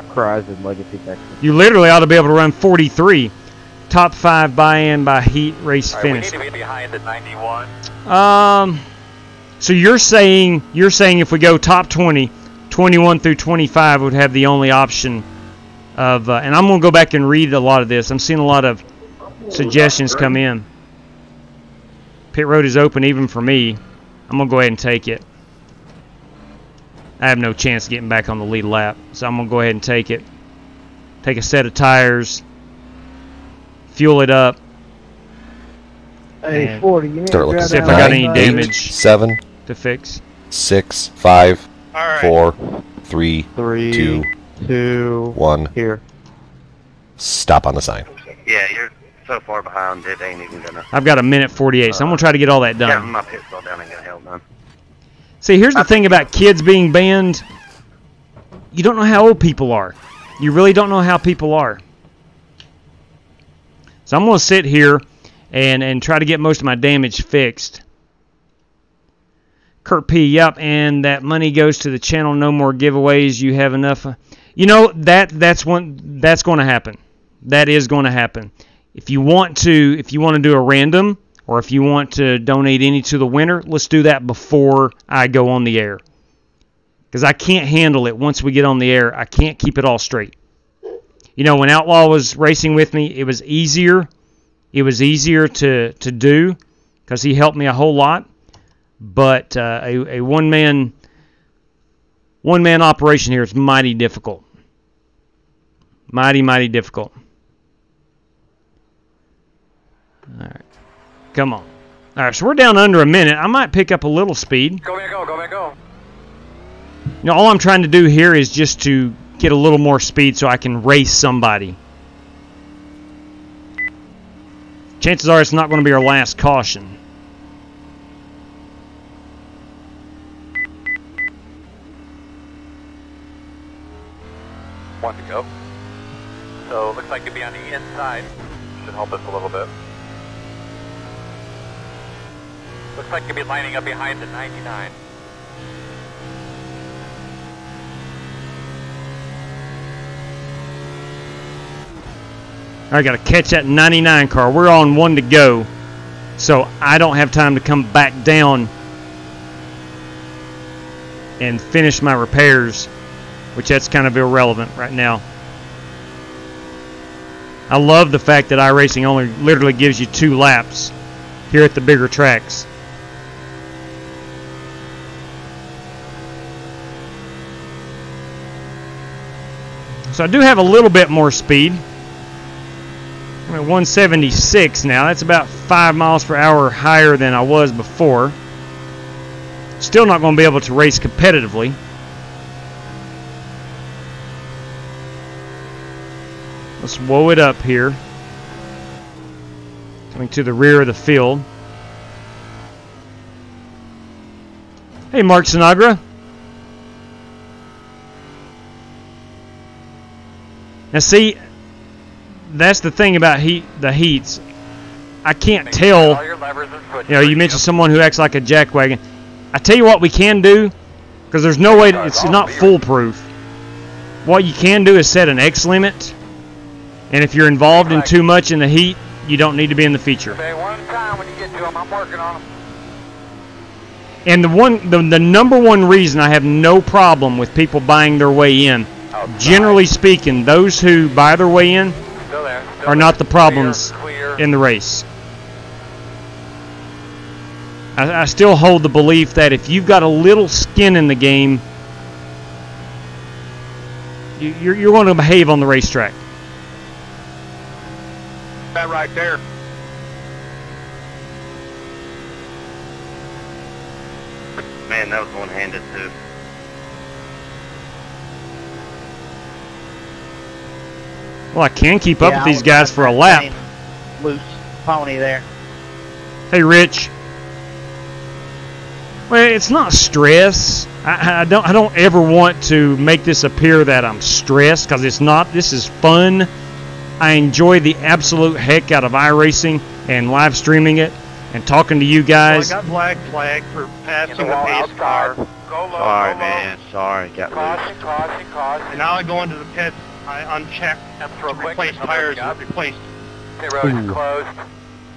Cries and legacy Texas. You literally ought to be able to run 43. Top 5 buy-in by heat race All right, we finish. need to be behind the 91. So you're saying if we go top 20, 21 through 25 would have the only option of, and I'm going to go back and read a lot of this. I'm seeing a lot of suggestions come in. Pit road is open even for me. I'm going to go ahead and take it. I have no chance of getting back on the lead lap, so I'm going to go ahead and take it. Take a set of tires, fuel it up. Hey, 40, you need Start to looking. grab See if that I got right any side. damage 7, to fix. 6, 5, Alright. 4, 3, 3, 2, 2, 1. Here. Stop on the sign. Yeah, you're so far behind, it ain't even gonna... I've got a minute 48, so I'm going to try to get all that done. Yeah, my pit stall down ain't gonna help none. See, here's the thing about kids being banned. You don't know how old people are. You really don't know how people are. So I'm going to sit here and try to get most of my damage fixed. Kurt P, yep, and that money goes to the channel. No more giveaways. You have enough. You know, that's going to happen. That is going to happen. If you want to do a random, or if you want to donate any to the winner, let's do that before I go on the air. Because I can't handle it once we get on the air. I can't keep it all straight. You know, when Outlaw was racing with me, it was easier. It was easier to do because he helped me a whole lot. But a one-man operation here is mighty difficult. Mighty difficult. All right. Come on. All right, so we're down under a minute. I might pick up a little speed. Go, man, go, go, man, go. You know, all I'm trying to do here is just to get a little more speed so I can race somebody. Chances are it's not going to be our last caution. One to go. So looks like you'll be on the inside. should help us a little bit. Looks like you'll be lining up behind the 99. I got to catch that 99 car. We're on 1 to go, so I don't have time to come back down and finish my repairs, which that's kind of irrelevant right now. I love the fact that iRacing only literally gives you 2 laps here at the bigger tracks. So I do have a little bit more speed. I'm at 176 now. That's about 5 miles per hour higher than I was before. Still not going to be able to race competitively. Let's woe it up here. Coming to the rear of the field. Hey, Mark Sinagra. Now see, that's the thing about the heats. I can't tell. You know, you mentioned someone who acts like a jackwagon. I tell you what we can do, because there's no way, it's not foolproof. What you can do is set an X limit, and if you're involved in too much in the heat, you don't need to be in the feature. Okay, one time when you get to them, I'm working on them. And the number one reason I have no problem with people buying their way in, generally speaking, those who buy their way in are not the problems in the race. I still hold the belief that if you've got a little skin in the game, you're going to behave on the racetrack. That right there. Man, that was one-handed too. Well, I can keep up with these guys for a lap. Loose pony there. Hey, Rich. Well, it's not stress. I don't ever want to make this appear that I'm stressed, because it's not. This is fun. I enjoy the absolute heck out of iRacing and live streaming it and talking to you guys. Well, I got flag for passing the pace car. Sorry, man. Sorry. Got loose. And now I go into the pits. I uncheck to replace tires and replaced. Okay, road is closed.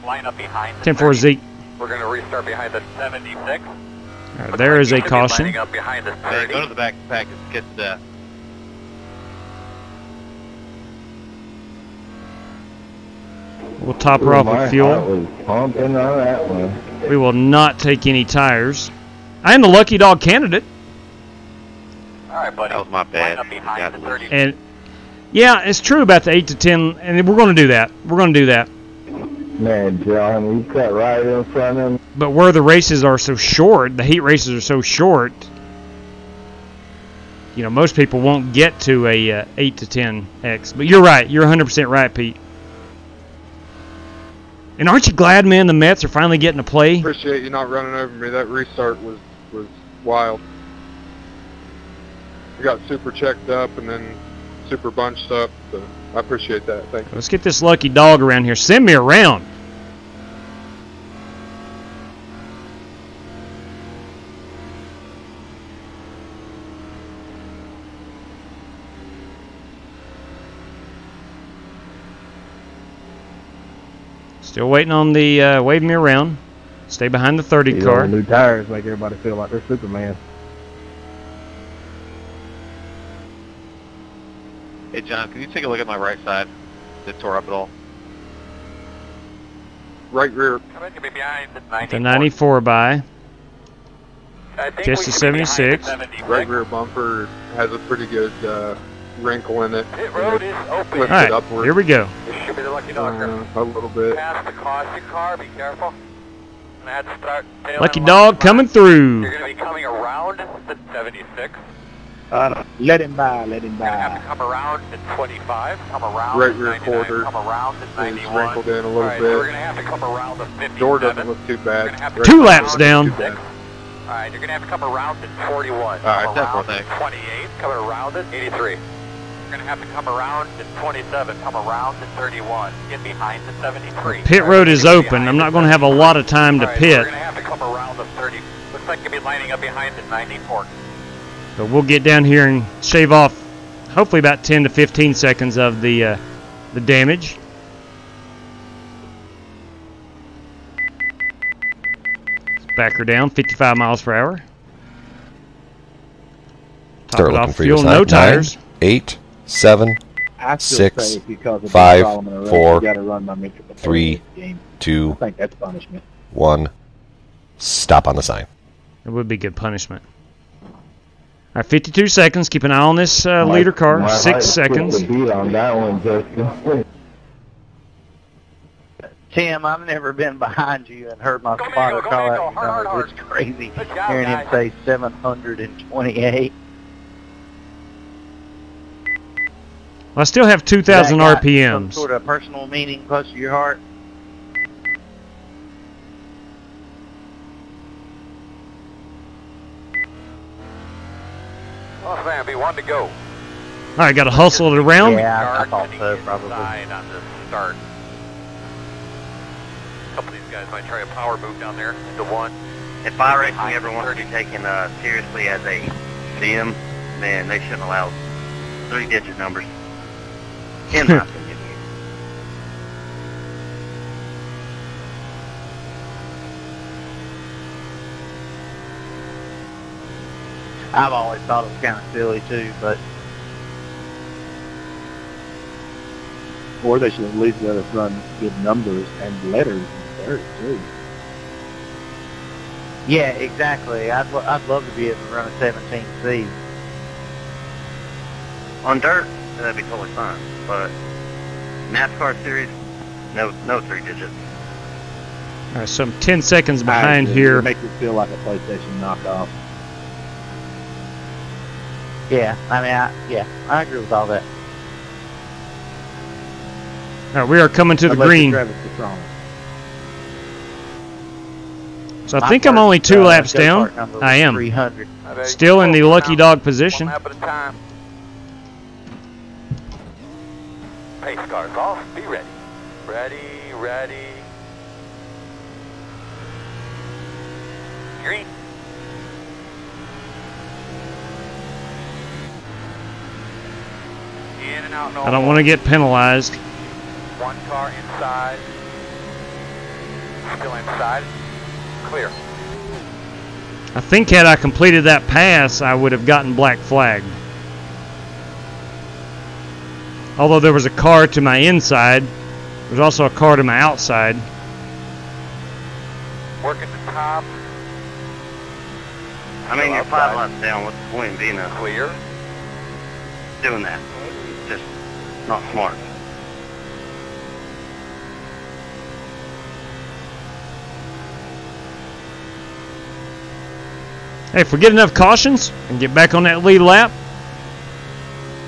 Line up behind the 10-4 Zeke. We're going to restart behind the 76. Right, there is a caution. Lining up behind the 30. Hey, go to the back of the pack and get to that. We'll top her off with fuel. Pumping on that one. We will not take any tires. I am the lucky dog candidate. All right, buddy. That was my bad. Line up behind the 30. And yeah, it's true about the 8 to 10, and we're going to do that. We're going to do that. Man, John, you cut right in front of him. But where the races are so short, the heat races are so short, you know, most people won't get to a 8 to 10X. But you're right. You're 100% right, Pete. And aren't you glad, man, the Mets are finally getting to play? Appreciate you not running over me. That restart was wild. We got super checked up and then super bunched up, so I appreciate that. Thank you. Let's get this lucky dog around here. Send me around. Still waiting on the wave me around. Stay behind the 30 car. New tires make everybody feel like they're Superman. Hey, John, can you take a look at my right side? Is it tore up at all? Right rear. Coming to be behind the 94. The 94 by. I think Just the 76. Right rear bumper has a pretty good wrinkle in it. Pit road is open. All right, upward. here we go. This should be the lucky dog. A little bit. Past the caution car, be careful. And I had to start tailing Lucky along dog the coming front. through. You're going to be coming around the 76. Let him by, let him You're going to have to by. come around the 25, come around Right the rear 99, quarter come around the is 91. wrinkled in a little All right, bit. so we're going to have to come around the 57. Door doesn't look too We're bad. gonna have to Right 2 rear laps not down. too bad. All right, you're going to have to come around the 41. All right, come that's around all, the thanks. 28, coming around it, 83. We're going to have to come around at 27, come around at 31, get behind the 73. Pit road is open. I'm not going to have a lot of time to We're pit. going to have to come around the 30. Looks like you'll be lining up behind the 94. So we'll get down here and shave off hopefully about 10 to 15 seconds of the damage. Let's back her down, 55 miles per hour. Top Start it looking off for your fuel, sign. no tires. 9, 8, 7, I still 6, say because of 5, Solomon Arrest, 4, you gotta run my metric 3, game. 2, I think that's punishment. 1. Stop on the sign. It would be good punishment. All right, 52 seconds. Keep an eye on this leader car. 6 seconds. On that one, Justin. Tim, I've never been behind you and heard my spotter call out your number. It's crazy hearing him say 728. I still have 2,000 That got RPMs. Some sort of personal meaning close to your heart. Oh, man, be one to go. All right, got to hustle it around. Yeah, I thought so, probably. On the start. A couple of these guys might try a power move down there into one. If iRacing ever wants to be taken seriously as a sim, man, they shouldn't allow 3-digit numbers. In my opinion. I've always thought it was kind of silly too, but Or they should at least let us run good numbers and letters in third too. yeah, exactly. I'd love to be able to run a 17C. On dirt, that'd be totally fine. But NASCAR series, no 3 digits. All right, so I'm 10 seconds behind It here. makes it feel like a PlayStation knockoff. Yeah, I mean, I agree with all that. All right, we are coming to the Unless green. you're Travis Pastrana. So I think I'm only 2 laps down. I am. 300. Still in the lucky dog position. 1 lap at a time. Pace cars off. Be ready. Ready. Green. In and out. No I don't want to get penalized. 1 car inside. Still inside. Clear. I think had I completed that pass, I would have gotten black flagged. Although there was a car to my inside, there's also a car to my outside. Working the top. I mean, you're 5 laps down. What's the point in being clear? Doing that? Just not smart. Hey, if we get enough cautions and get back on that lead lap,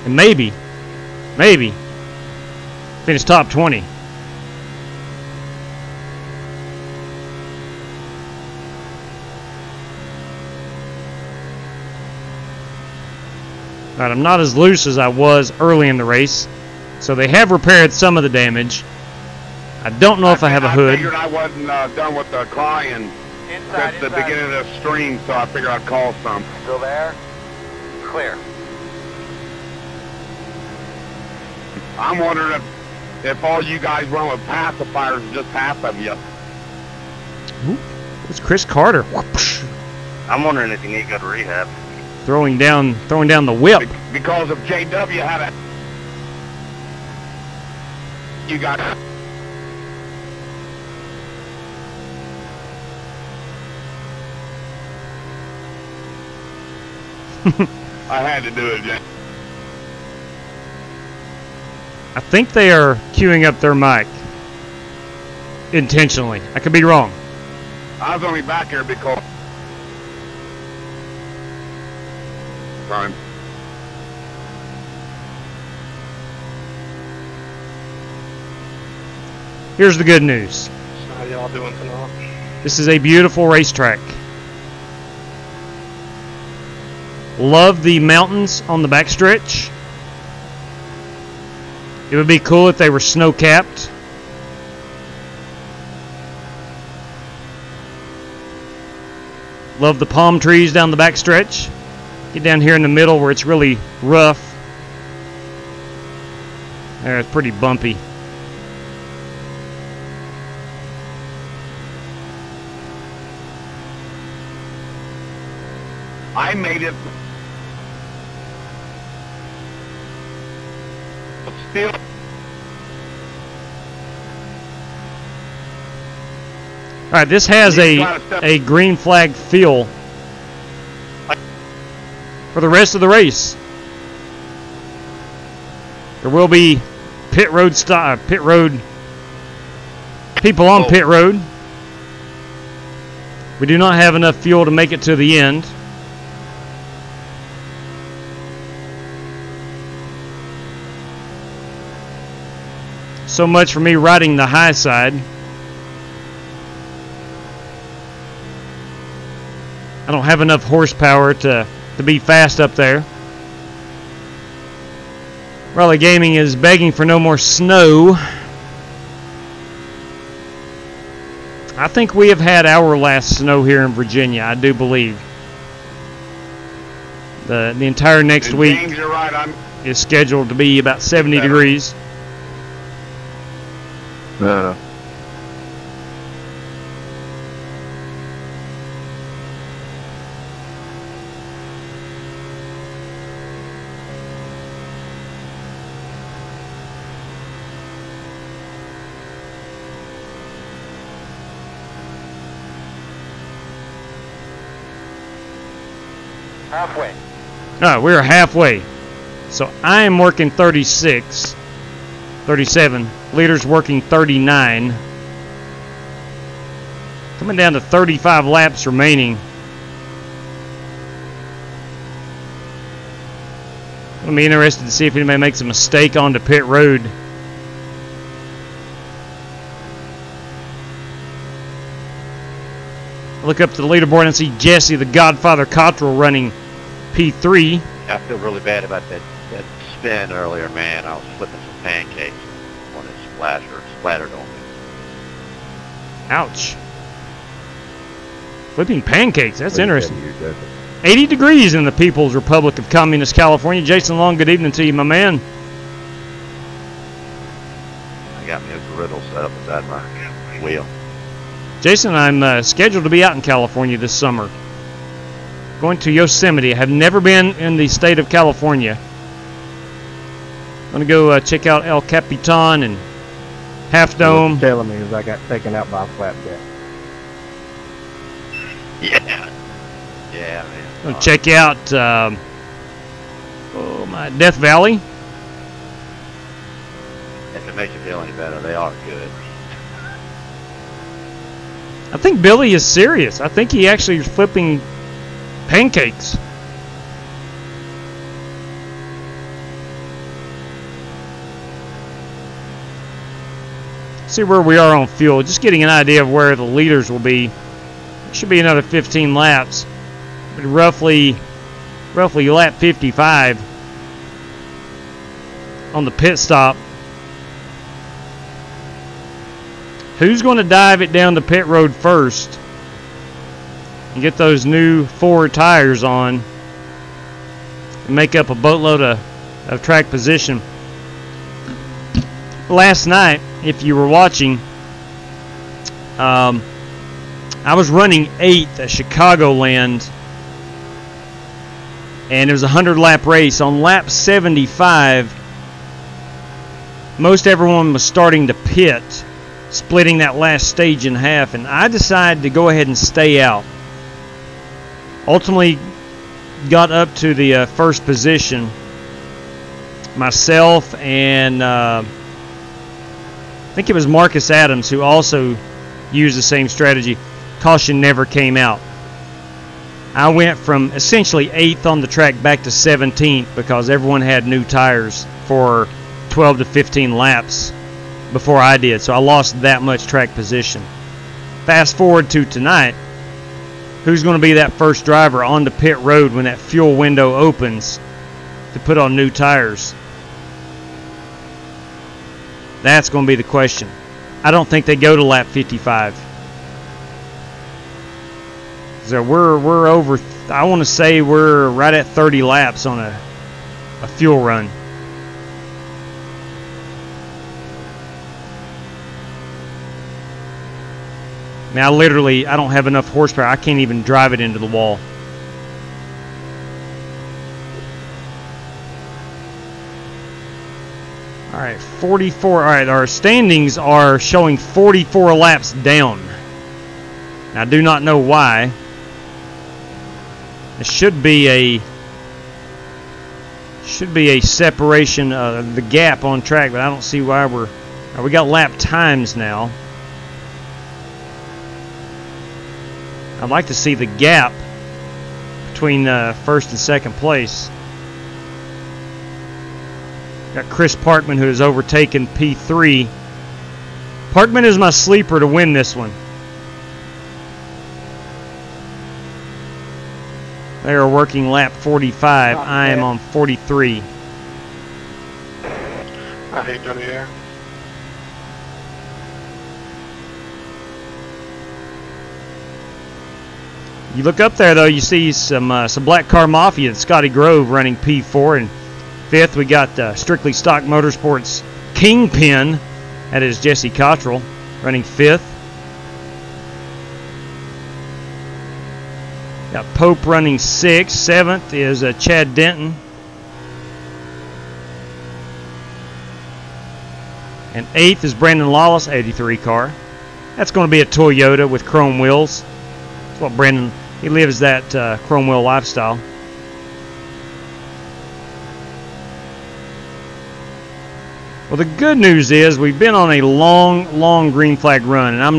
and maybe, finish top 20. All right, I'm not as loose as I was early in the race, so they have repaired some of the damage. I don't know if I have a hood. I figured I wasn't done with the crying since the beginning of the stream, so I figured I'd call some. Still there? Clear. I'm wondering if all you guys run with pacifiers, just half of you. Ooh, it's Chris Carter. I'm wondering if you need to go to rehab. Throwing down the whip. Because if JW had a... You got... I had to do it, Jay. I think they are queuing up their mic intentionally. I could be wrong. I was only back here because... Time. Here's the good news. So how y'all doing tonight? This is a beautiful racetrack. Love the mountains on the backstretch. It would be cool if they were snow-capped. Love the palm trees down the back stretch. Get down here in the middle where it's really rough. There, it's pretty bumpy. I made it. But still. All right, this has a green flag feel for the rest of the race. There will be pit road people on pit road. We do not have enough fuel to make it to the end. So much for me riding the high side. I don't have enough horsepower to be fast up there. Raleigh Gaming is begging for no more snow. I think we have had our last snow here in Virginia, I do believe. The entire next week is scheduled to be about 70 degrees. Halfway. No, we're halfway. So I am working 36, 37. Leader's working 39. Coming down to 35 laps remaining. I'm be interested to see if anybody makes a mistake onto pit road. Look up to the leaderboard and see Jesse, the Godfather Cottrell, running P3. I feel really bad about that spin earlier, man. I was flipping some pancakes when it splattered on me. Ouch. Flipping pancakes, that's interesting. 80 degrees in the People's Republic of Communist California. Jason Long, good evening to you, my man. I got me a griddle set up beside my wheel. Jason, I'm scheduled to be out in California this summer. Going to Yosemite. I have never been in the state of California. I'm going to go check out El Capitan and Half Dome. What you're telling me is I got taken out by a flapjack. Yeah. Yeah, man. I'm going to check out my Death Valley. If it makes you feel any better, they are good. I think Billy is serious. I think he actually is flipping pancakes. See where we are on fuel. Just getting an idea of where the leaders will be. It should be another 15 laps. But roughly lap 55 on the pit stop. Who's going to dive it down the pit road first and get those new forward tires on and make up a boatload of track position? Last night, if you were watching, I was running 8th at Chicagoland, and it was a 100-lap race. On lap 75, most everyone was starting to pit, splitting that last stage in half, and I decided to go ahead and stay out. Ultimately got up to the first position. Myself and I think it was Marcus Adams who also used the same strategy. Caution never came out. I went from essentially 8th on the track back to 17th because everyone had new tires for 12 to 15 laps before I did, so I lost that much track position. Fast forward to tonight, who's going to be that first driver on the pit road when that fuel window opens to put on new tires? That's going to be the question. I don't think they go to lap 55. So we're over. I want to say we're right at 30 laps on a fuel run. Now, literally, I don't have enough horsepower. I can't even drive it into the wall. All right, 44. All right, our standings are showing 44 laps down. Now, I do not know why. It should be a separation of the gap on track, but I don't see why we got lap times now. I'd like to see the gap between first and second place. Got Chris Parkman, who has overtaken P3. Parkman is my sleeper to win this one. They are working lap 45. I am on 43. I hate doing here. You look up there, though, you see some Black Car Mafia and Scotty Grove running P4. And fifth, we got Strictly Stock Motorsports Kingpin. That is Jesse Cottrell running fifth. Got Pope running sixth. Seventh is Chad Denton. And eighth is Brandon Lawless, 83 car. That's going to be a Toyota with chrome wheels. That's what Brandon, he lives that chrome wheel lifestyle. Well, the good news is we've been on a long green flag run, and I've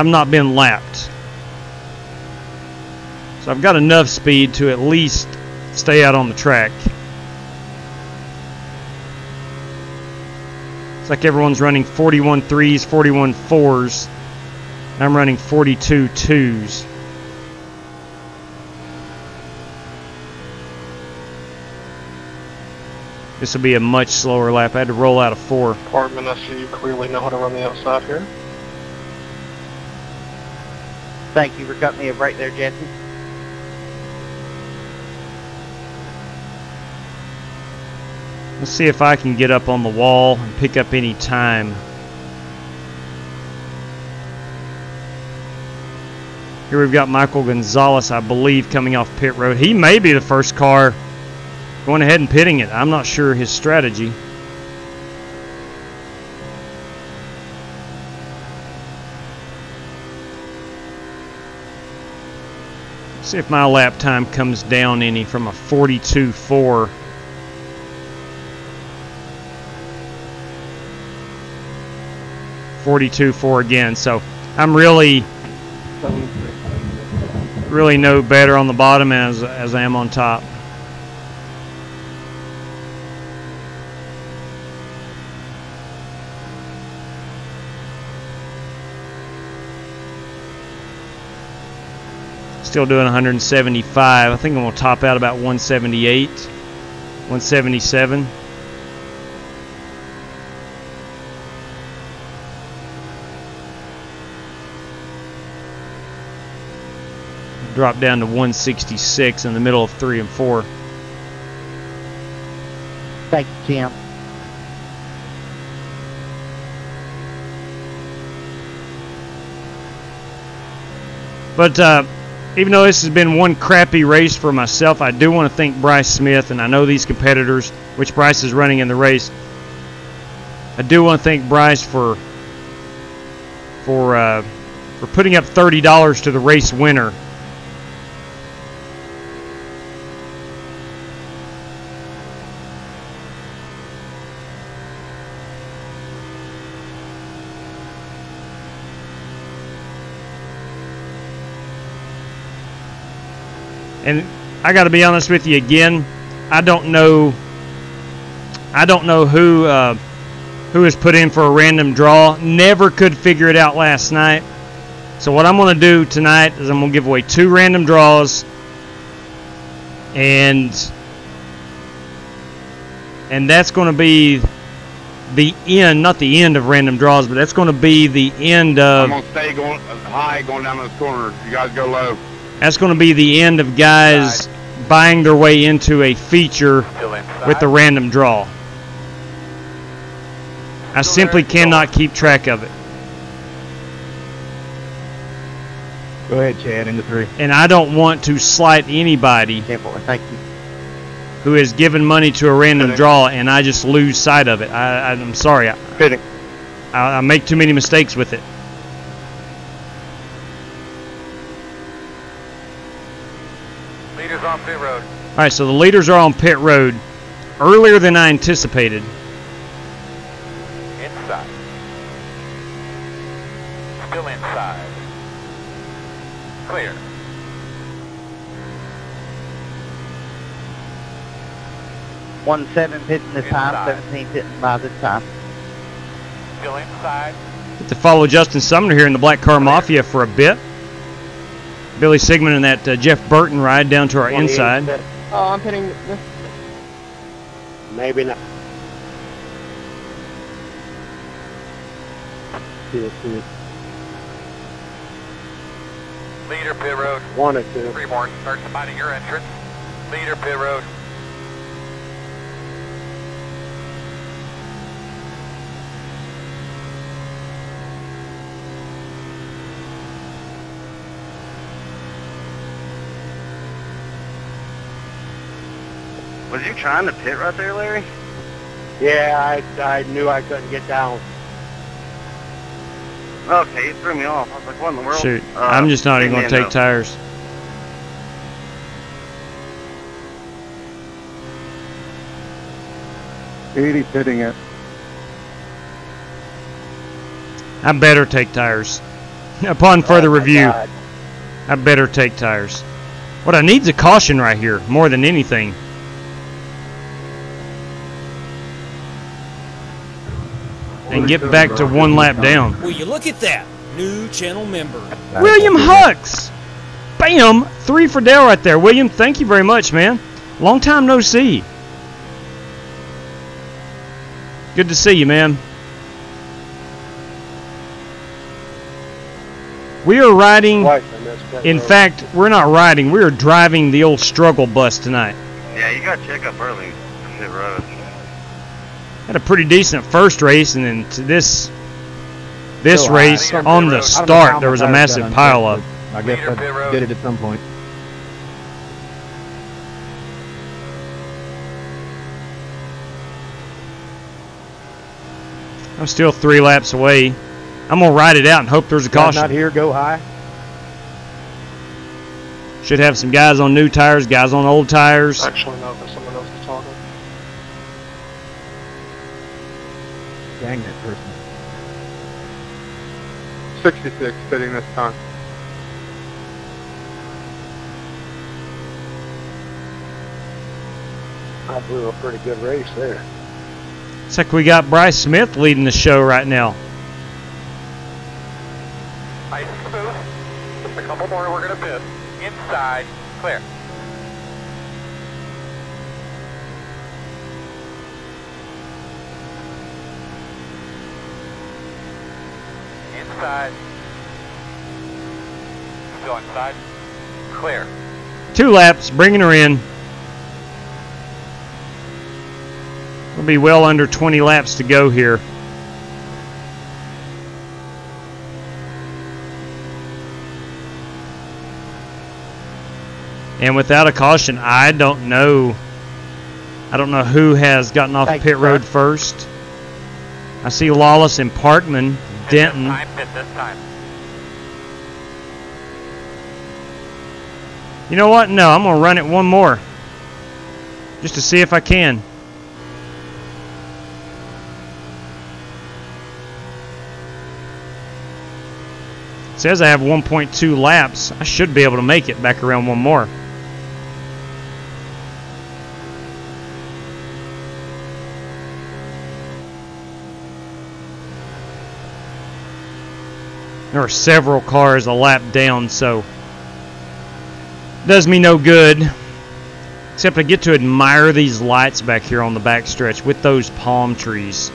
not been lapped. So I've got enough speed to at least stay out on the track. It's like everyone's running 41 3s, 41 4s. I'm running 42 2s. This will be a much slower lap. I had to roll out a 4. Parkman, I see you clearly know how to run the outside here. Thank you for cutting me right there, Jesse. Let's see if I can get up on the wall and pick up any time. Here we've got Michael Gonzalez, I believe, coming off pit road. He may be the first car going ahead and pitting it. I'm not sure his strategy. Let's see if my lap time comes down any from a 42.4. 42.4 again, so I'm really no better on the bottom as I am on top. Still doing 175. I think I'm going to top out about 178, 177. Drop down to 166 in the middle of 3 and 4. Thank you, Tim. But even though this has been one crappy race for myself, I do want to thank Bryce Smith, and I know these competitors, which Bryce is running in the race. I do want to thank Bryce for putting up $30 to the race winner. And I got to be honest with you again. I don't know who has put in for a random draw. Never could figure it out last night. So what I'm going to do tonight is I'm going to give away 2 random draws, and that's going to be the end, not the end of random draws, but that's going to be the end of... I'm going to stay going high going down those corners. You guys go low. That's going to be the end of guys buying their way into a feature with the random draw. I simply cannot keep track of it. Go ahead, Chad, into 3. And I don't want to slight anybody Thank you. who has given money to a random draw and I just lose sight of it. I'm sorry. I make too many mistakes with it. Leaders on pit road. All right, so the leaders are on pit road earlier than I anticipated. Inside. Still inside. Clear. One 7 pitting this time, 17 pitting by this time. Still inside. Get to follow Justin Sumner here in the Black Car Mafia for a bit. Billy Sigmund and that Jeff Burton ride down to our inside. Oh, I'm pitting this. Maybe not. See it. Leader pit road. 1 or 2. 3 more. Start finding your entrance. Leader pit road. Was you trying to pit right there, Larry? Yeah, I knew I couldn't get down. Okay, it threw me off. I was like, what in the world? Shoot, I'm just not even going to take tires. '80 pitting it. I better take tires. Upon further review, I better take tires. What I need is a caution right here, more than anything. And get back to 1 lap down. Will you look at that? New channel member. William Hux! Bam! 3 for Dale right there. William, thank you very much, man. Long time no see. Good to see you, man. We are riding. In fact, we're not riding. We are driving the old struggle bus tonight. Yeah, you got to check up early pit road. Had a pretty decent first race, and then to this race on the start there was a massive pileup. I guess I did it at some point. I'm still 3 laps away. I'm gonna ride it out and hope there's a caution. Not here, go high. Should have some guys on new tires, guys on old tires. Actually, no, but someone else is talking. Dang that person. 66 fitting this time. I blew a pretty good race there. Looks like we got Bryce Smith leading the show right now. Nice and smooth. Just a couple more, we're going to pit. Inside, clear. Inside. Still inside. Clear. 2 laps, bringing her in. We'll be well under 20 laps to go here. And without a caution, I don't know who has gotten off pit road first. I see Lawless and Parkman, Denton. This time. You know what? No, I'm going to run it 1 more. Just to see if I can. It says I have 1.2 laps. I should be able to make it back around 1 more. There are several cars a lap down, so does me no good. Except I get to admire these lights back here on the back stretch with those palm trees.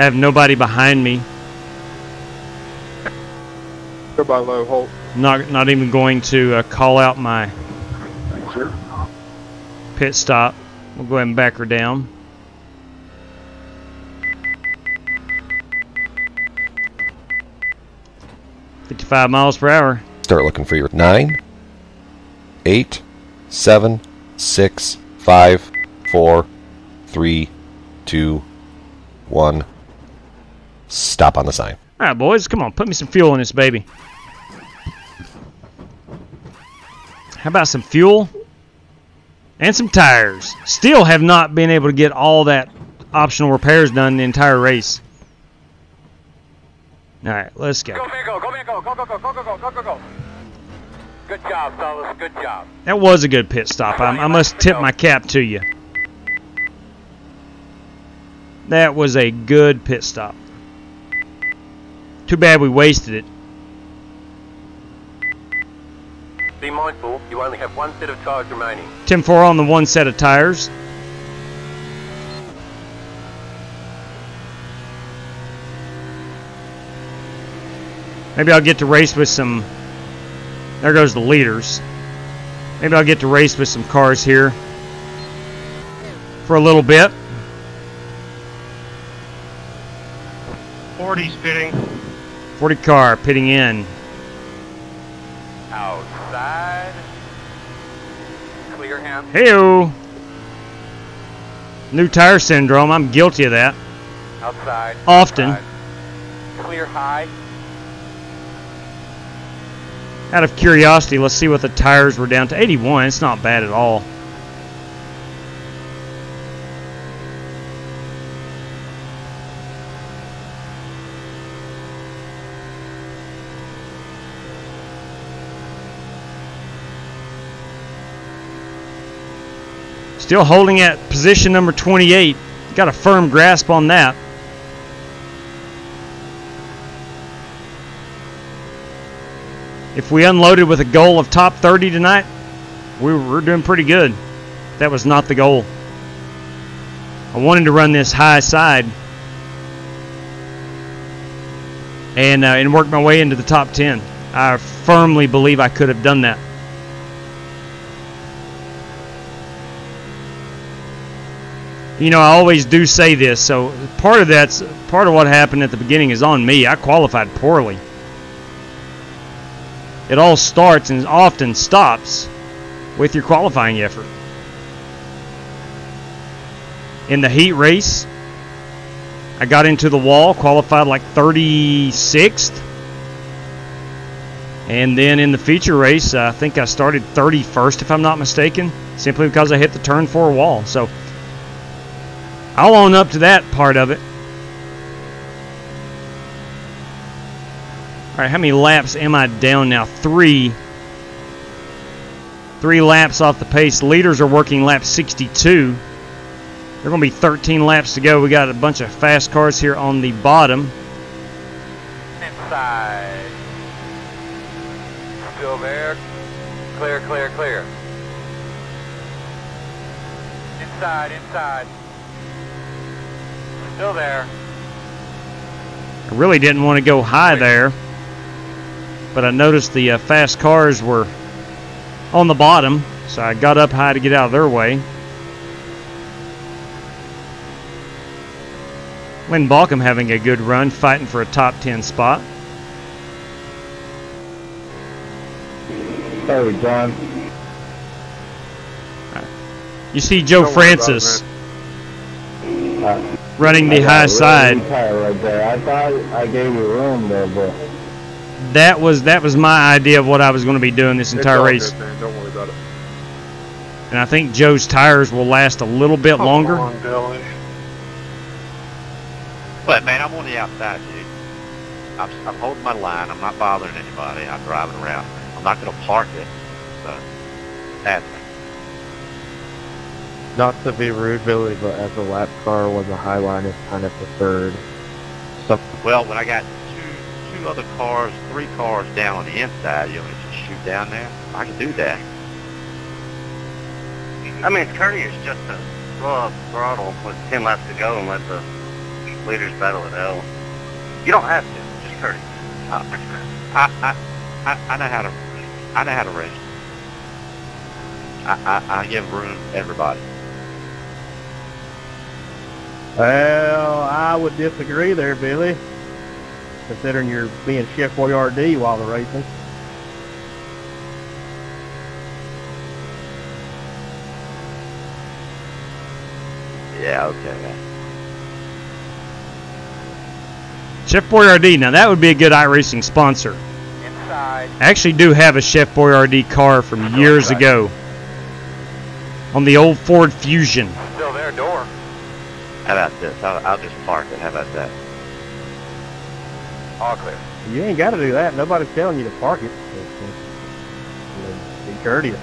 I have nobody behind me. Go by low, Holt. Not even going to call out my pit stop. We'll go ahead and back her down. $55 miles per hour. Start looking for your 9, 8, 7, 6, 5, 4, 3, 2, 1. Stop on the sign. All right, boys, come on, put me some fuel in this baby. How about some fuel and some tires? Still have not been able to get all that optional repairs done the entire race. All right, let's go. Go, Mingo, go, Mingo, go, go, go, go, go, go, go, go, go. Good job, fellas, good job. That was a good pit stop. I must tip my cap to you. That was a good pit stop. Too bad we wasted it. Be mindful, you only have one set of tires remaining. 10-4 on the one set of tires. Maybe I'll get to race with some... There goes the leaders. Maybe I'll get to race with some cars here for a little bit. 40's pitting. 40 car pitting in. Outside. Clear him. Hey-o. New tire syndrome. I'm guilty of that. Outside. Often. Outside. Clear high. Out of curiosity, let's see what the tires were down to. 81. It's not bad at all. Still holding at position number 28. Got a firm grasp on that. If we unloaded with a goal of top 30 tonight, we're doing pretty good. That was not the goal. I wanted to run this high side and work my way into the top 10. I firmly believe I could have done that. You know, I always do say this, so part of what happened at the beginning is on me. I qualified poorly. It all starts and often stops with your qualifying effort. In the heat race, I got into the wall, qualified like 36th. And then in the feature race, I think I started 31st, if I'm not mistaken, simply because I hit the turn 4 wall. So I'll own up to that part of it. All right, how many laps am I down now? 3. 3 laps off the pace. Leaders are working lap 62. There are going to be 13 laps to go. We got a bunch of fast cars here on the bottom. Inside. Still there. Clear, clear, clear. Inside, inside. Still there. I really didn't want to go high there, but I noticed the fast cars were on the bottom, so I got up high to get out of their way. Lynn Balcom having a good run, fighting for a top 10 spot. Sorry, John. You see Joe Francis running the high side. Right there. I thought I gave you room there, but that was my idea of what I was going to be doing this entire race. Good, man. Don't worry about it. And I think Joe's tires will last a little bit longer. Come on, Billy. But man, I'm on the outside, dude. I'm holding my line. I'm not bothering anybody. I'm driving around. I'm not going to park it. So that's Not to be rude, Billy, but as a lap car was a high line is kind of preferred. So, well, when I got two other cars, 3 cars down on the inside, you know, just shoot down there, I can do that. I mean, it's courteous just to throw up throttle with 10 laps to go and let the leaders battle at L. You don't have to. Just courteous. I know how to. I know how to race. I give room to everybody. Well, I would disagree there, Billy, considering you're being Chef Boyardee while they're racing. Yeah, okay. Chef Boyardee, now that would be a good iRacing sponsor. I actually do have a Chef Boyardee car from years ago on the old Ford Fusion. Still there, door. How about this? I'll just park it. How about that? All clear. You ain't got to do that. Nobody's telling you to park it. Be courteous.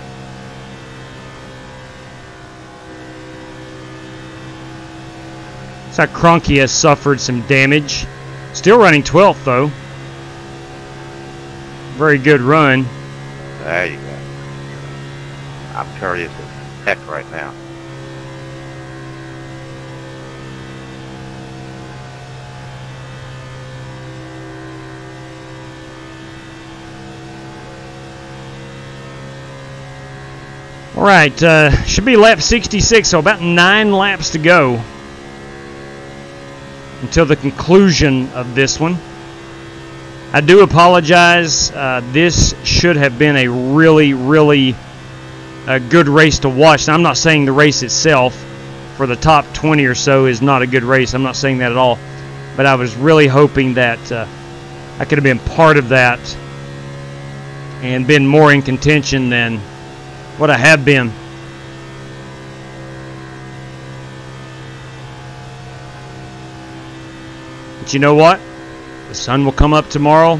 Looks like Cronky has suffered some damage. Still running 12th, though. Very good run. There you go. I'm courteous as heck right now. All right, should be lap 66, so about 9 laps to go until the conclusion of this one. I do apologize. This should have been a really, really good race to watch. Now, I'm not saying the race itself for the top 20 or so is not a good race. I'm not saying that at all. But I was really hoping that I could have been part of that and been more in contention than what I have been. But you know what? The sun will come up tomorrow,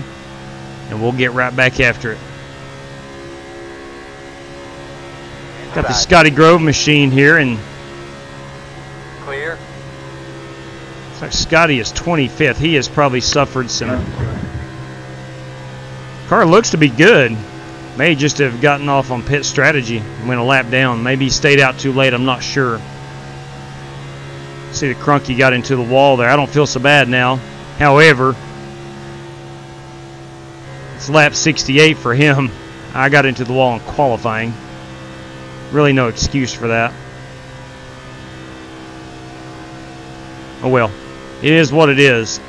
and we'll get right back after it. Got the Scotty Grove machine here, and clear. Looks like Scotty is 25th. He has probably suffered some. Car looks to be good. May just have gotten off on pit strategy and went a lap down. Maybe he stayed out too late. I'm not sure. See the Crunky got into the wall there. I don't feel so bad now. However, it's lap 68 for him. I got into the wall in qualifying. Really no excuse for that. Oh well. It is what it is.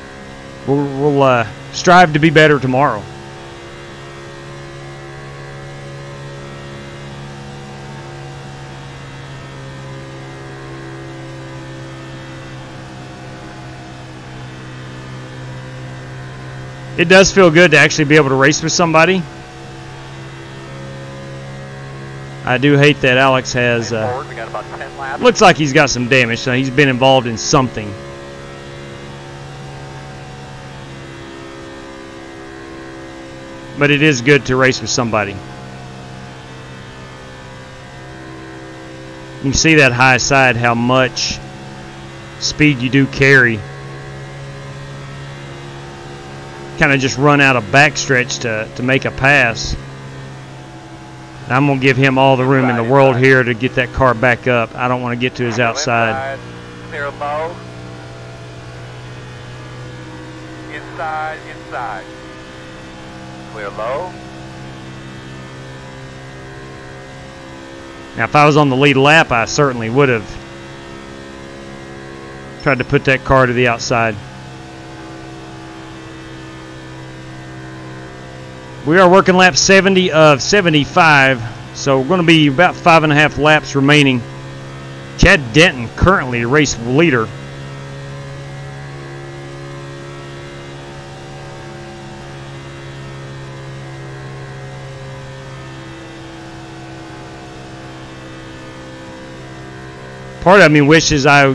We'll strive to be better tomorrow. It does feel good to actually be able to race with somebody. I do hate that Alex has looks like he's got some damage, so he's been involved in something. But it is good to race with somebody. You can see that high side, how much speed you do carry. Kind of just run out of backstretch to make a pass. I'm going to give him all the room in the world here to get that car back up. I don't want to get to his outside. Clear low. Inside, inside. Clear low. Now, if I was on the lead lap, I certainly would have tried to put that car to the outside. We are working lap 70 of 75, so we're going to be about 5.5 laps remaining. Chad Denton currently the race leader. Part of me wishes I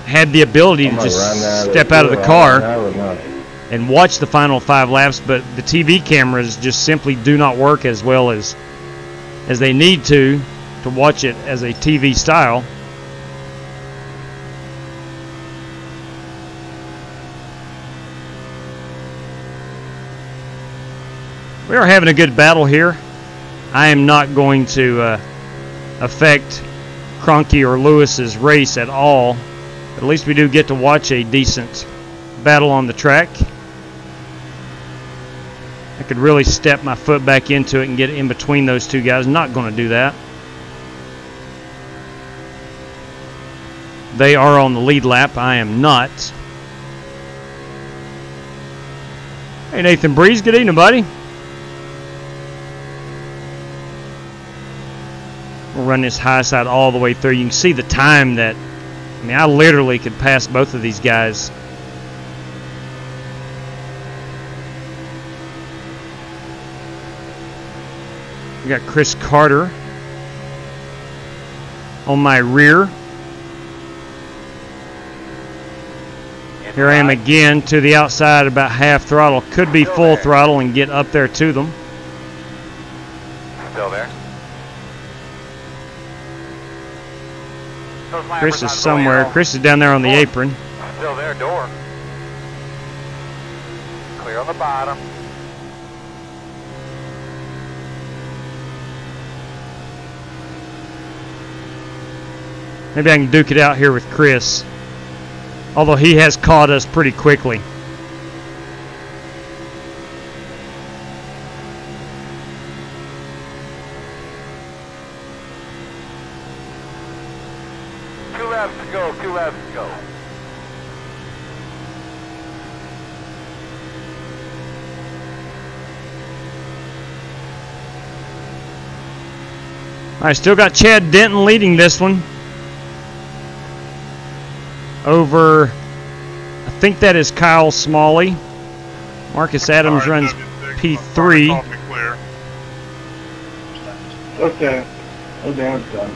had the ability to just step out of the car and watch the final 5 laps, but the TV cameras just simply do not work as well as they need to watch it as a TV style. We are having a good battle here. I am not going to affect Cronky or Lewis's race at all, but at least we do get to watch a decent battle on the track. I could really step my foot back into it and get in between those two guys. Not going to do that. They are on the lead lap. I am not. Hey, Nathan Breeze. Good evening, buddy. We'll run this high side all the way through. You can see the time that, I mean, I literally could pass both of these guys. We got Chris Carter on my rear. Here I am again to the outside, about half throttle. Could be full throttle and get up there to them. Still there. Chris is somewhere. Chris is down there on the apron. Still there, door. Clear on the bottom. Maybe I can duke it out here with Chris. Although he has caught us pretty quickly. Two laps to go, 2 laps to go. I still got Chad Denton leading this one. Over, I think that is Kyle Smalley. Marcus Adams runs P3. Okay. Oh, damn, it's done.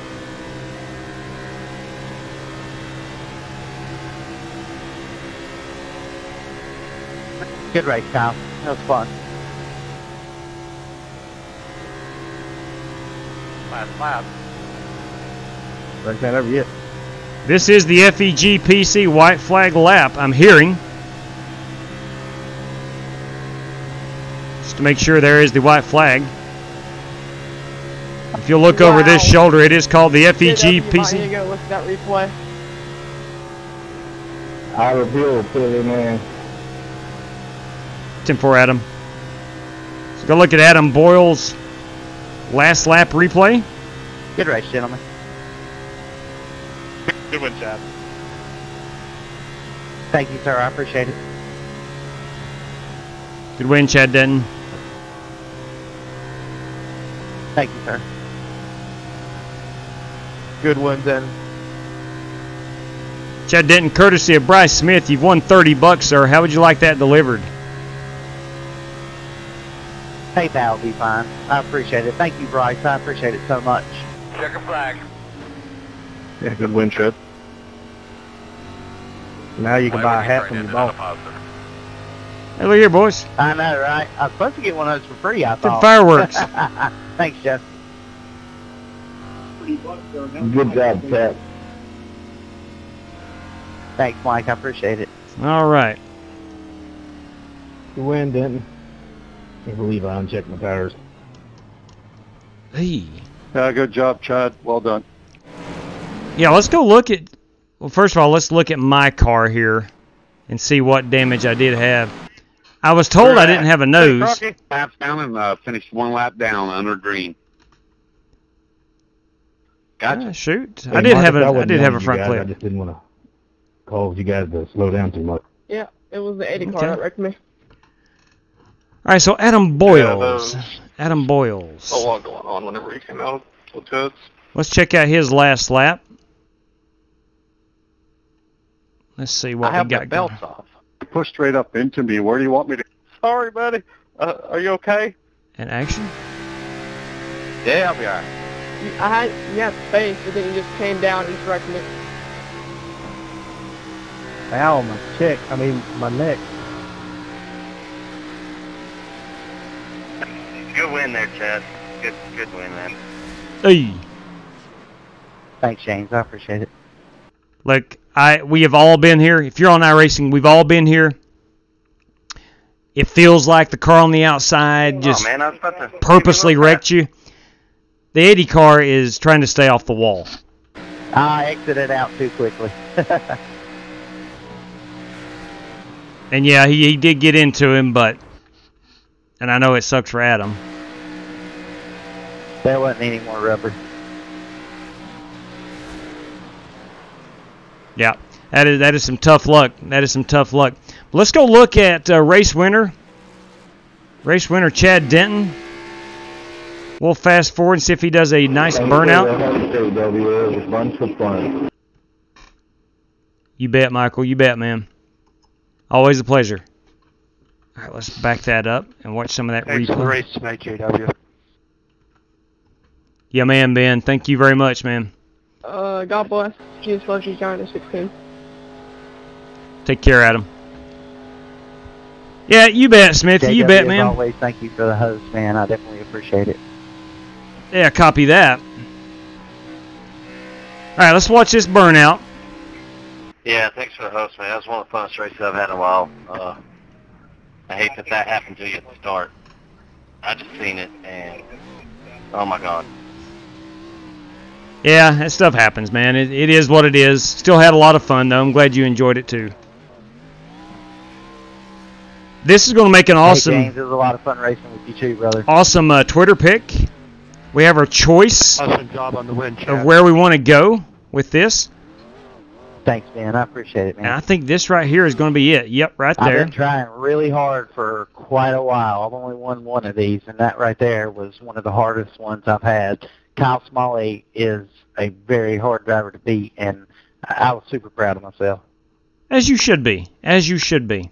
Good race, Kyle. That was fun. Last lap. Race ain't over yet. This is the FEG PC white flag lap, I'm hearing. Just to make sure there is the white flag. If you look over this shoulder, it is called the FEG PC. You go look at that replay. I reveal put it in there. 10-4 Adam. So go look at Adam Boyle's last lap replay. Good race, gentlemen. Good win, Chad. Thank you, sir. I appreciate it. Good win, Chad Denton. Thank you, sir. Good one, Denton. Chad Denton, courtesy of Bryce Smith. You've won $30, sir. How would you like that delivered? PayPal will be fine. I appreciate it. Thank you, Bryce. I appreciate it so much. Check a flag. Yeah, good win, Chad. Now you can buy a hat from your boss. Hey, look here, boys. I know, right? I was supposed to get one of those for free, I thought. Fireworks. Thanks, Jeff. Good job, Chad. Thanks, Mike. I appreciate it. All right. You win, Denton. Can't believe I unchecked my tires. Hey. Yeah, good job, Chad. Well done. Yeah, let's go look at... Well, first of all, let's look at my car here and see what damage I did have. I was told I didn't have a nose. Laps down and finished 1 lap down under green. Gotcha. Shoot. Hey, I did Marcus, have a you front guys. clip. I just didn't want to cause you guys to slow down too much. Yeah, it was the 80 car that wrecked me. All right, so Adam Boyles. Adam Boyles. A lot going on whenever he came out with cuts. Let's check out his last lap. Let's see what I have we got my belts going. off. Push straight up into me. Where do you want me to? Sorry, buddy. Are you okay? In action? Yeah, I'll be alright. You had space, but then you just came down and just wrecked me. Ow, my neck. Good win there, Chad. Good win, man. Hey. Thanks, James. I appreciate it. Look, we have all been here. If you're on iRacing, we've all been here. It feels like the car on the outside just I was about to purposely wrecked you. The 80 car is trying to stay off the wall. I exited out too quickly. And yeah, he did get into him, but, and I know it sucks for Adam. There wasn't any more rubber. Yeah, that is some tough luck. That is some tough luck. Let's go look at race winner. Race winner Chad Denton. We'll fast forward and see if he does a nice burnout. You bet, Michael. You bet, man. Always a pleasure. All right, let's back that up and watch some of that Thanks for the replay. race tonight, JW. Yeah, man, Ben. Thank you very much, man. God bless. Jesus loves you, John 16. Take care, Adam. Yeah, you bet, Smithy. You bet, man. As always, thank you for the host, man. I definitely appreciate it. Yeah, copy that. All right, let's watch this burnout. Yeah, thanks for the host, man. That was one of the funnest races I've had in a while. I hate that happened to you at the start. I just seen it, and oh my God. Yeah, that stuff happens, man. It is what it is. Still had a lot of fun, though. I'm glad you enjoyed it, too. This is going to make an awesome... Hey, James, it was a lot of fun racing with you, too, brother. Awesome Twitter pick. We have our choice Awesome job on the win, Chad. of where we want to go with this. Thanks, man. I appreciate it, man. And I think this right here is going to be it. Yep, right there. I've been trying really hard for quite a while. I've only won one of these, and that right there was one of the hardest ones I've had. Kyle Smalley is a very hard driver to beat, and I was super proud of myself. As you should be. As you should be.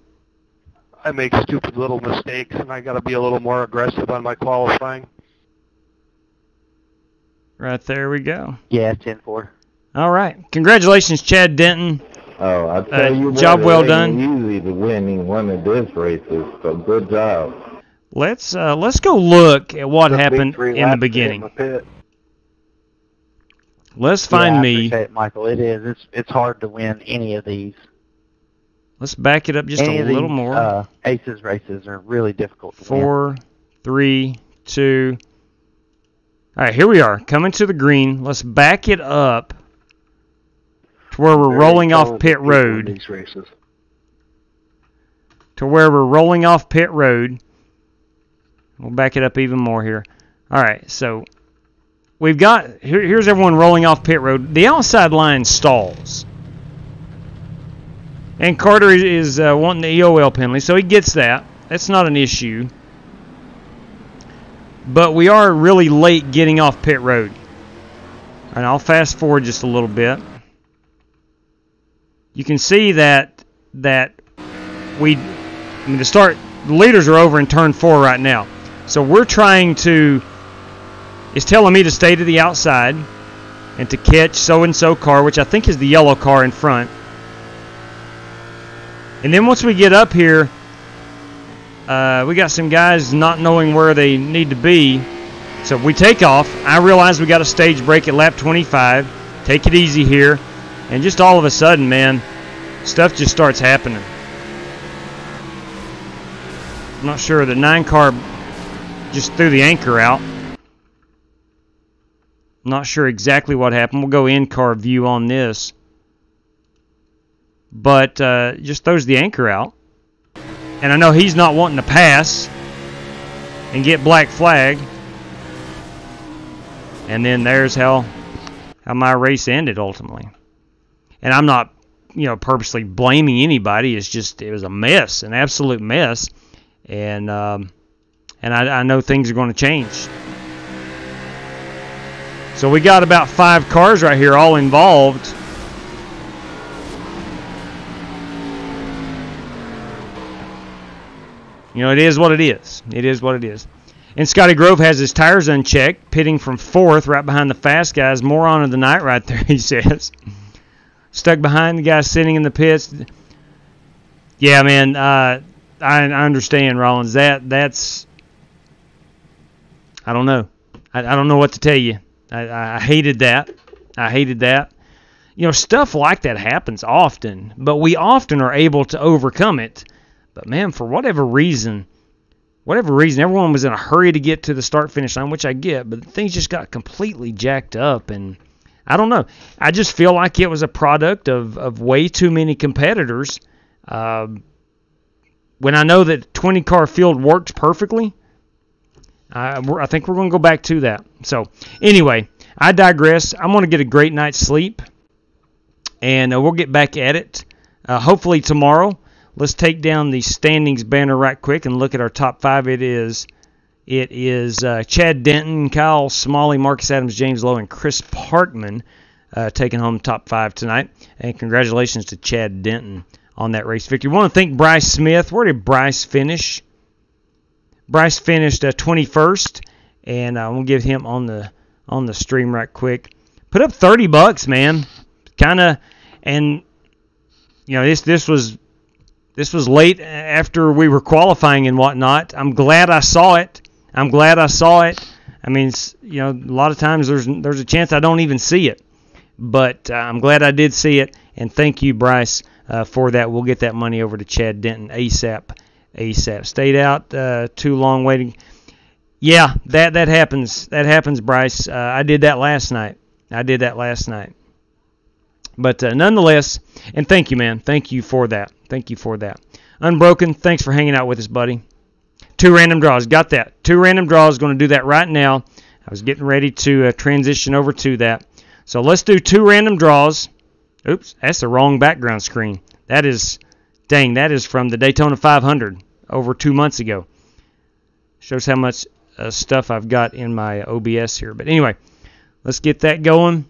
I make stupid little mistakes, and I got to be a little more aggressive on my qualifying. Right there we go. Yeah, 10-4. All right. Congratulations, Chad Denton. Oh, I tell you what, job well it done. ain't easy to win in one of these races, so good job. Let's go look at what happened in the beginning. Let's find I me. appreciate it, Michael. It is. It's hard to win any of these. Let's back it up just any a little more. Aces races are really difficult to win. 4, 3, 2. All right, here we are, coming to the green. Let's back it up to where we're rolling off pit road. These races. To where we're rolling off pit road. We'll back it up even more here. All right, so we've got, here's everyone rolling off pit road. The outside line stalls. And Carter is wanting the EOL penalty, so he gets that. That's not an issue. But we are really late getting off pit road. And I'll fast forward just a little bit. You can see that the leaders are over in turn 4 right now. So we're trying to, it's telling me to stay to the outside and to catch so-and-so car, which I think is the yellow car in front. And then once we get up here, we got some guys not knowing where they need to be. So we take off. I realize we got a stage break at lap 25. Take it easy here. And just all of a sudden, man, stuff just starts happening. I'm not sure. The 9 car just threw the anchor out. I'm not sure exactly what happened. We'll go in-car view on this. But just throws the anchor out. And I know he's not wanting to pass and get black flag. And then there's how my race ended ultimately. And I'm not, purposely blaming anybody. It's just, it was a mess, an absolute mess. And I know things are going to change. So we got about 5 cars right here all involved. It is what it is. It is what it is. And Scotty Grove has his tires unchecked, pitting from 4th right behind the fast guys. Moron of the night right there, he says. Stuck behind the guy sitting in the pits. Yeah, man, I understand, Rollins. That's... I don't know. I don't know what to tell you. I hated that. I hated that. Stuff like that happens often, but we often are able to overcome it. But, man, for whatever reason, everyone was in a hurry to get to the start-finish line, which I get, but things just got completely jacked up, and I don't know. I just feel like it was a product of way too many competitors when I know that 20-car field worked perfectly, I think we're going to go back to that. So, anyway, I digress. I'm going to get a great night's sleep, and we'll get back at it hopefully tomorrow. Let's take down the standings banner right quick and look at our top 5. It is Chad Denton, Kyle Smalley, Marcus Adams, James Lowe, and Chris Parkman taking home top 5 tonight. And congratulations to Chad Denton on that race victory. We want to thank Bryce Smith. Where did Bryce finish? Bryce finished 21st, and I'm gonna give him on the stream right quick. Put up $30, man. And you know this was late after we were qualifying and whatnot. I'm glad I saw it. I mean, you know, a lot of times there's a chance I don't even see it, but I'm glad I did see it. And thank you, Bryce, for that. We'll get that money over to Chad Denton ASAP. Stayed out too long waiting. Yeah, that happens. That happens, Bryce. I did that last night. But nonetheless, and thank you, man. Thank you for that. Unbroken, thanks for hanging out with us, buddy. 2 random draws. Got that. 2 random draws. Going to do that right now. I was getting ready to transition over to that. So let's do 2 random draws. Oops, that's the wrong background screen. That is from the Daytona 500 over 2 months ago. Shows how much stuff I've got in my OBS here. But anyway, let's get that going.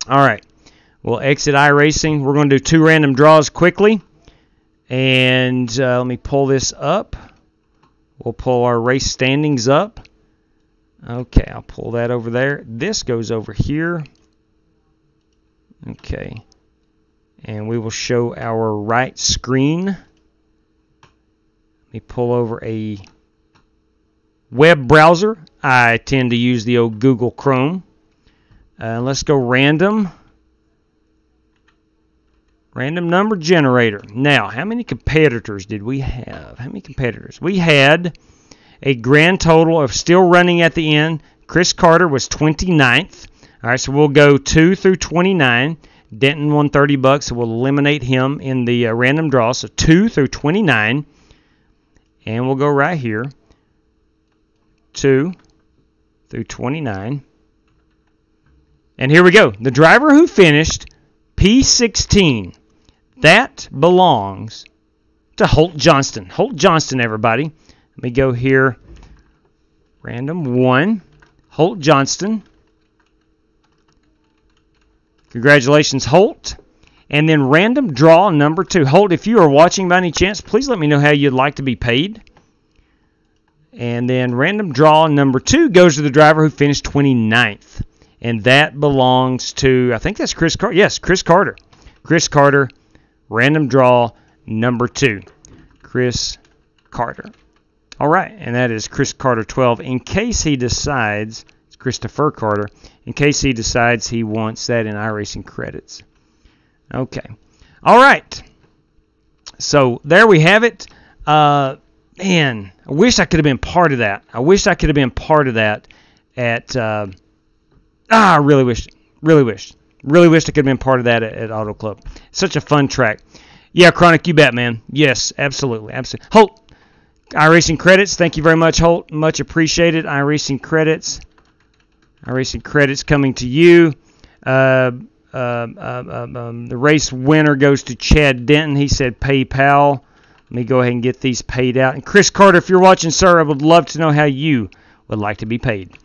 All right. We'll exit iRacing. We're going to do 2 random draws quickly. And let me pull this up. We'll pull our race standings up. Okay, I'll pull that over there. This goes over here. Okay. And we will show our right screen. Let me pull over a web browser. I tend to use the old Google Chrome. Let's go random. Random number generator. Now, how many competitors did we have? We had a grand total of still running at the end. Chris Carter was 29th. All right, so we'll go 2 through 29. Denton won $30, so we'll eliminate him in the random draw. So 2 through 29. And we'll go right here. 2 through 29. And here we go. The driver who finished P16. That belongs to Holt Johnston. Holt Johnston, everybody. Let me go here. Random 1. Holt Johnston. Congratulations, Holt. And then random draw number 2. Holt, if you are watching by any chance, please let me know how you'd like to be paid. And then random draw number 2 goes to the driver who finished 29th. And that belongs to, I think that's Chris Carter. Yes, Chris Carter. Chris Carter, random draw number 2. Chris Carter. All right, and that is Chris Carter 12. In case he decides, it's Christopher Carter, in case he decides he wants that in iRacing credits. Okay. All right. So there we have it. Man, I wish I could have been part of that. I really wished I could have been part of that at Auto Club. Such a fun track. Yeah, Chronic, you bet, man. Yes, absolutely. Holt, iRacing credits. Thank you very much, Holt. Much appreciated. iRacing credits coming to you. The race winner goes to Chad Denton. He said PayPal. Let me go ahead and get these paid out. And Chris Carter, if you're watching, sir, I would love to know how you would like to be paid.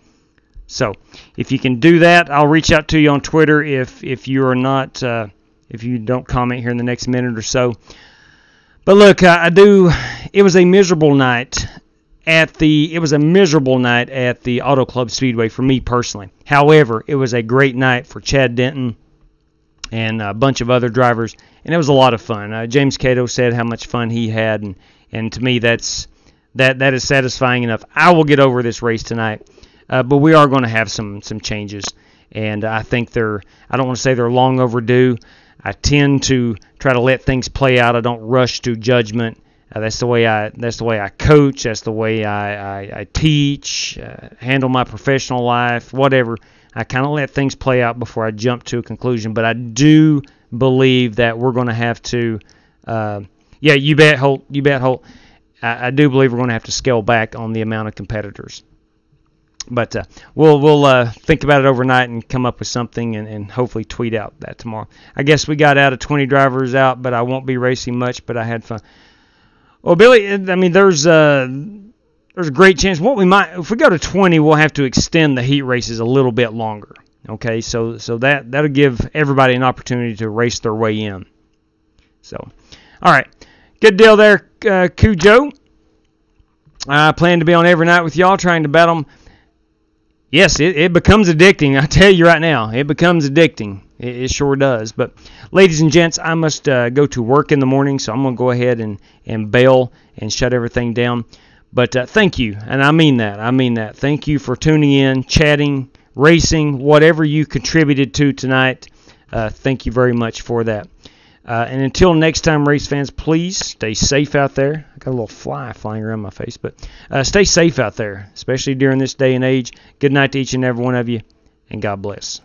So, if you can do that, I'll reach out to you on Twitter if you are not, if you don't comment here in the next minute or so. But look, it was a miserable night at the Auto Club Speedway for me personally. However, it was a great night for Chad Denton and a bunch of other drivers, and it was a lot of fun. James Cato said how much fun he had, and to me that is satisfying enough. I will get over this race tonight. But we are going to have some changes, and I think I don't want to say they're long overdue. I tend to try to let things play out. I don't rush to judgment. That's the way I coach. That's the way I teach, handle my professional life, whatever. I kind of let things play out before I jump to a conclusion. But I do believe that we're going to have to Yeah, you bet, Holt. You bet, Holt. I do believe we're going to have to scale back on the amount of competitors. But we'll think about it overnight and come up with something and hopefully tweet out that tomorrow. I guess we got out of 20 drivers out, but I won't be racing much, but I had fun. Well, Billy, I mean, there's a great chance. What we might, if we go to 20, we'll have to extend the heat races a little bit longer. Okay, so that'll give everybody an opportunity to race their way in. So, all right, good deal there, Cujo. I plan to be on every night with y'all trying to battle them. Yes, it becomes addicting. I tell you right now, it becomes addicting. It sure does. But, ladies and gents, I must go to work in the morning, so I'm going to go ahead and bail and shut everything down. But thank you, and I mean that. I mean that. Thank you for tuning in, chatting, racing, whatever you contributed to tonight. Thank you very much for that. And until next time, race fans, please stay safe out there. I got a little fly flying around my face, but stay safe out there, especially during this day and age. Good night to each and every one of you, and God bless.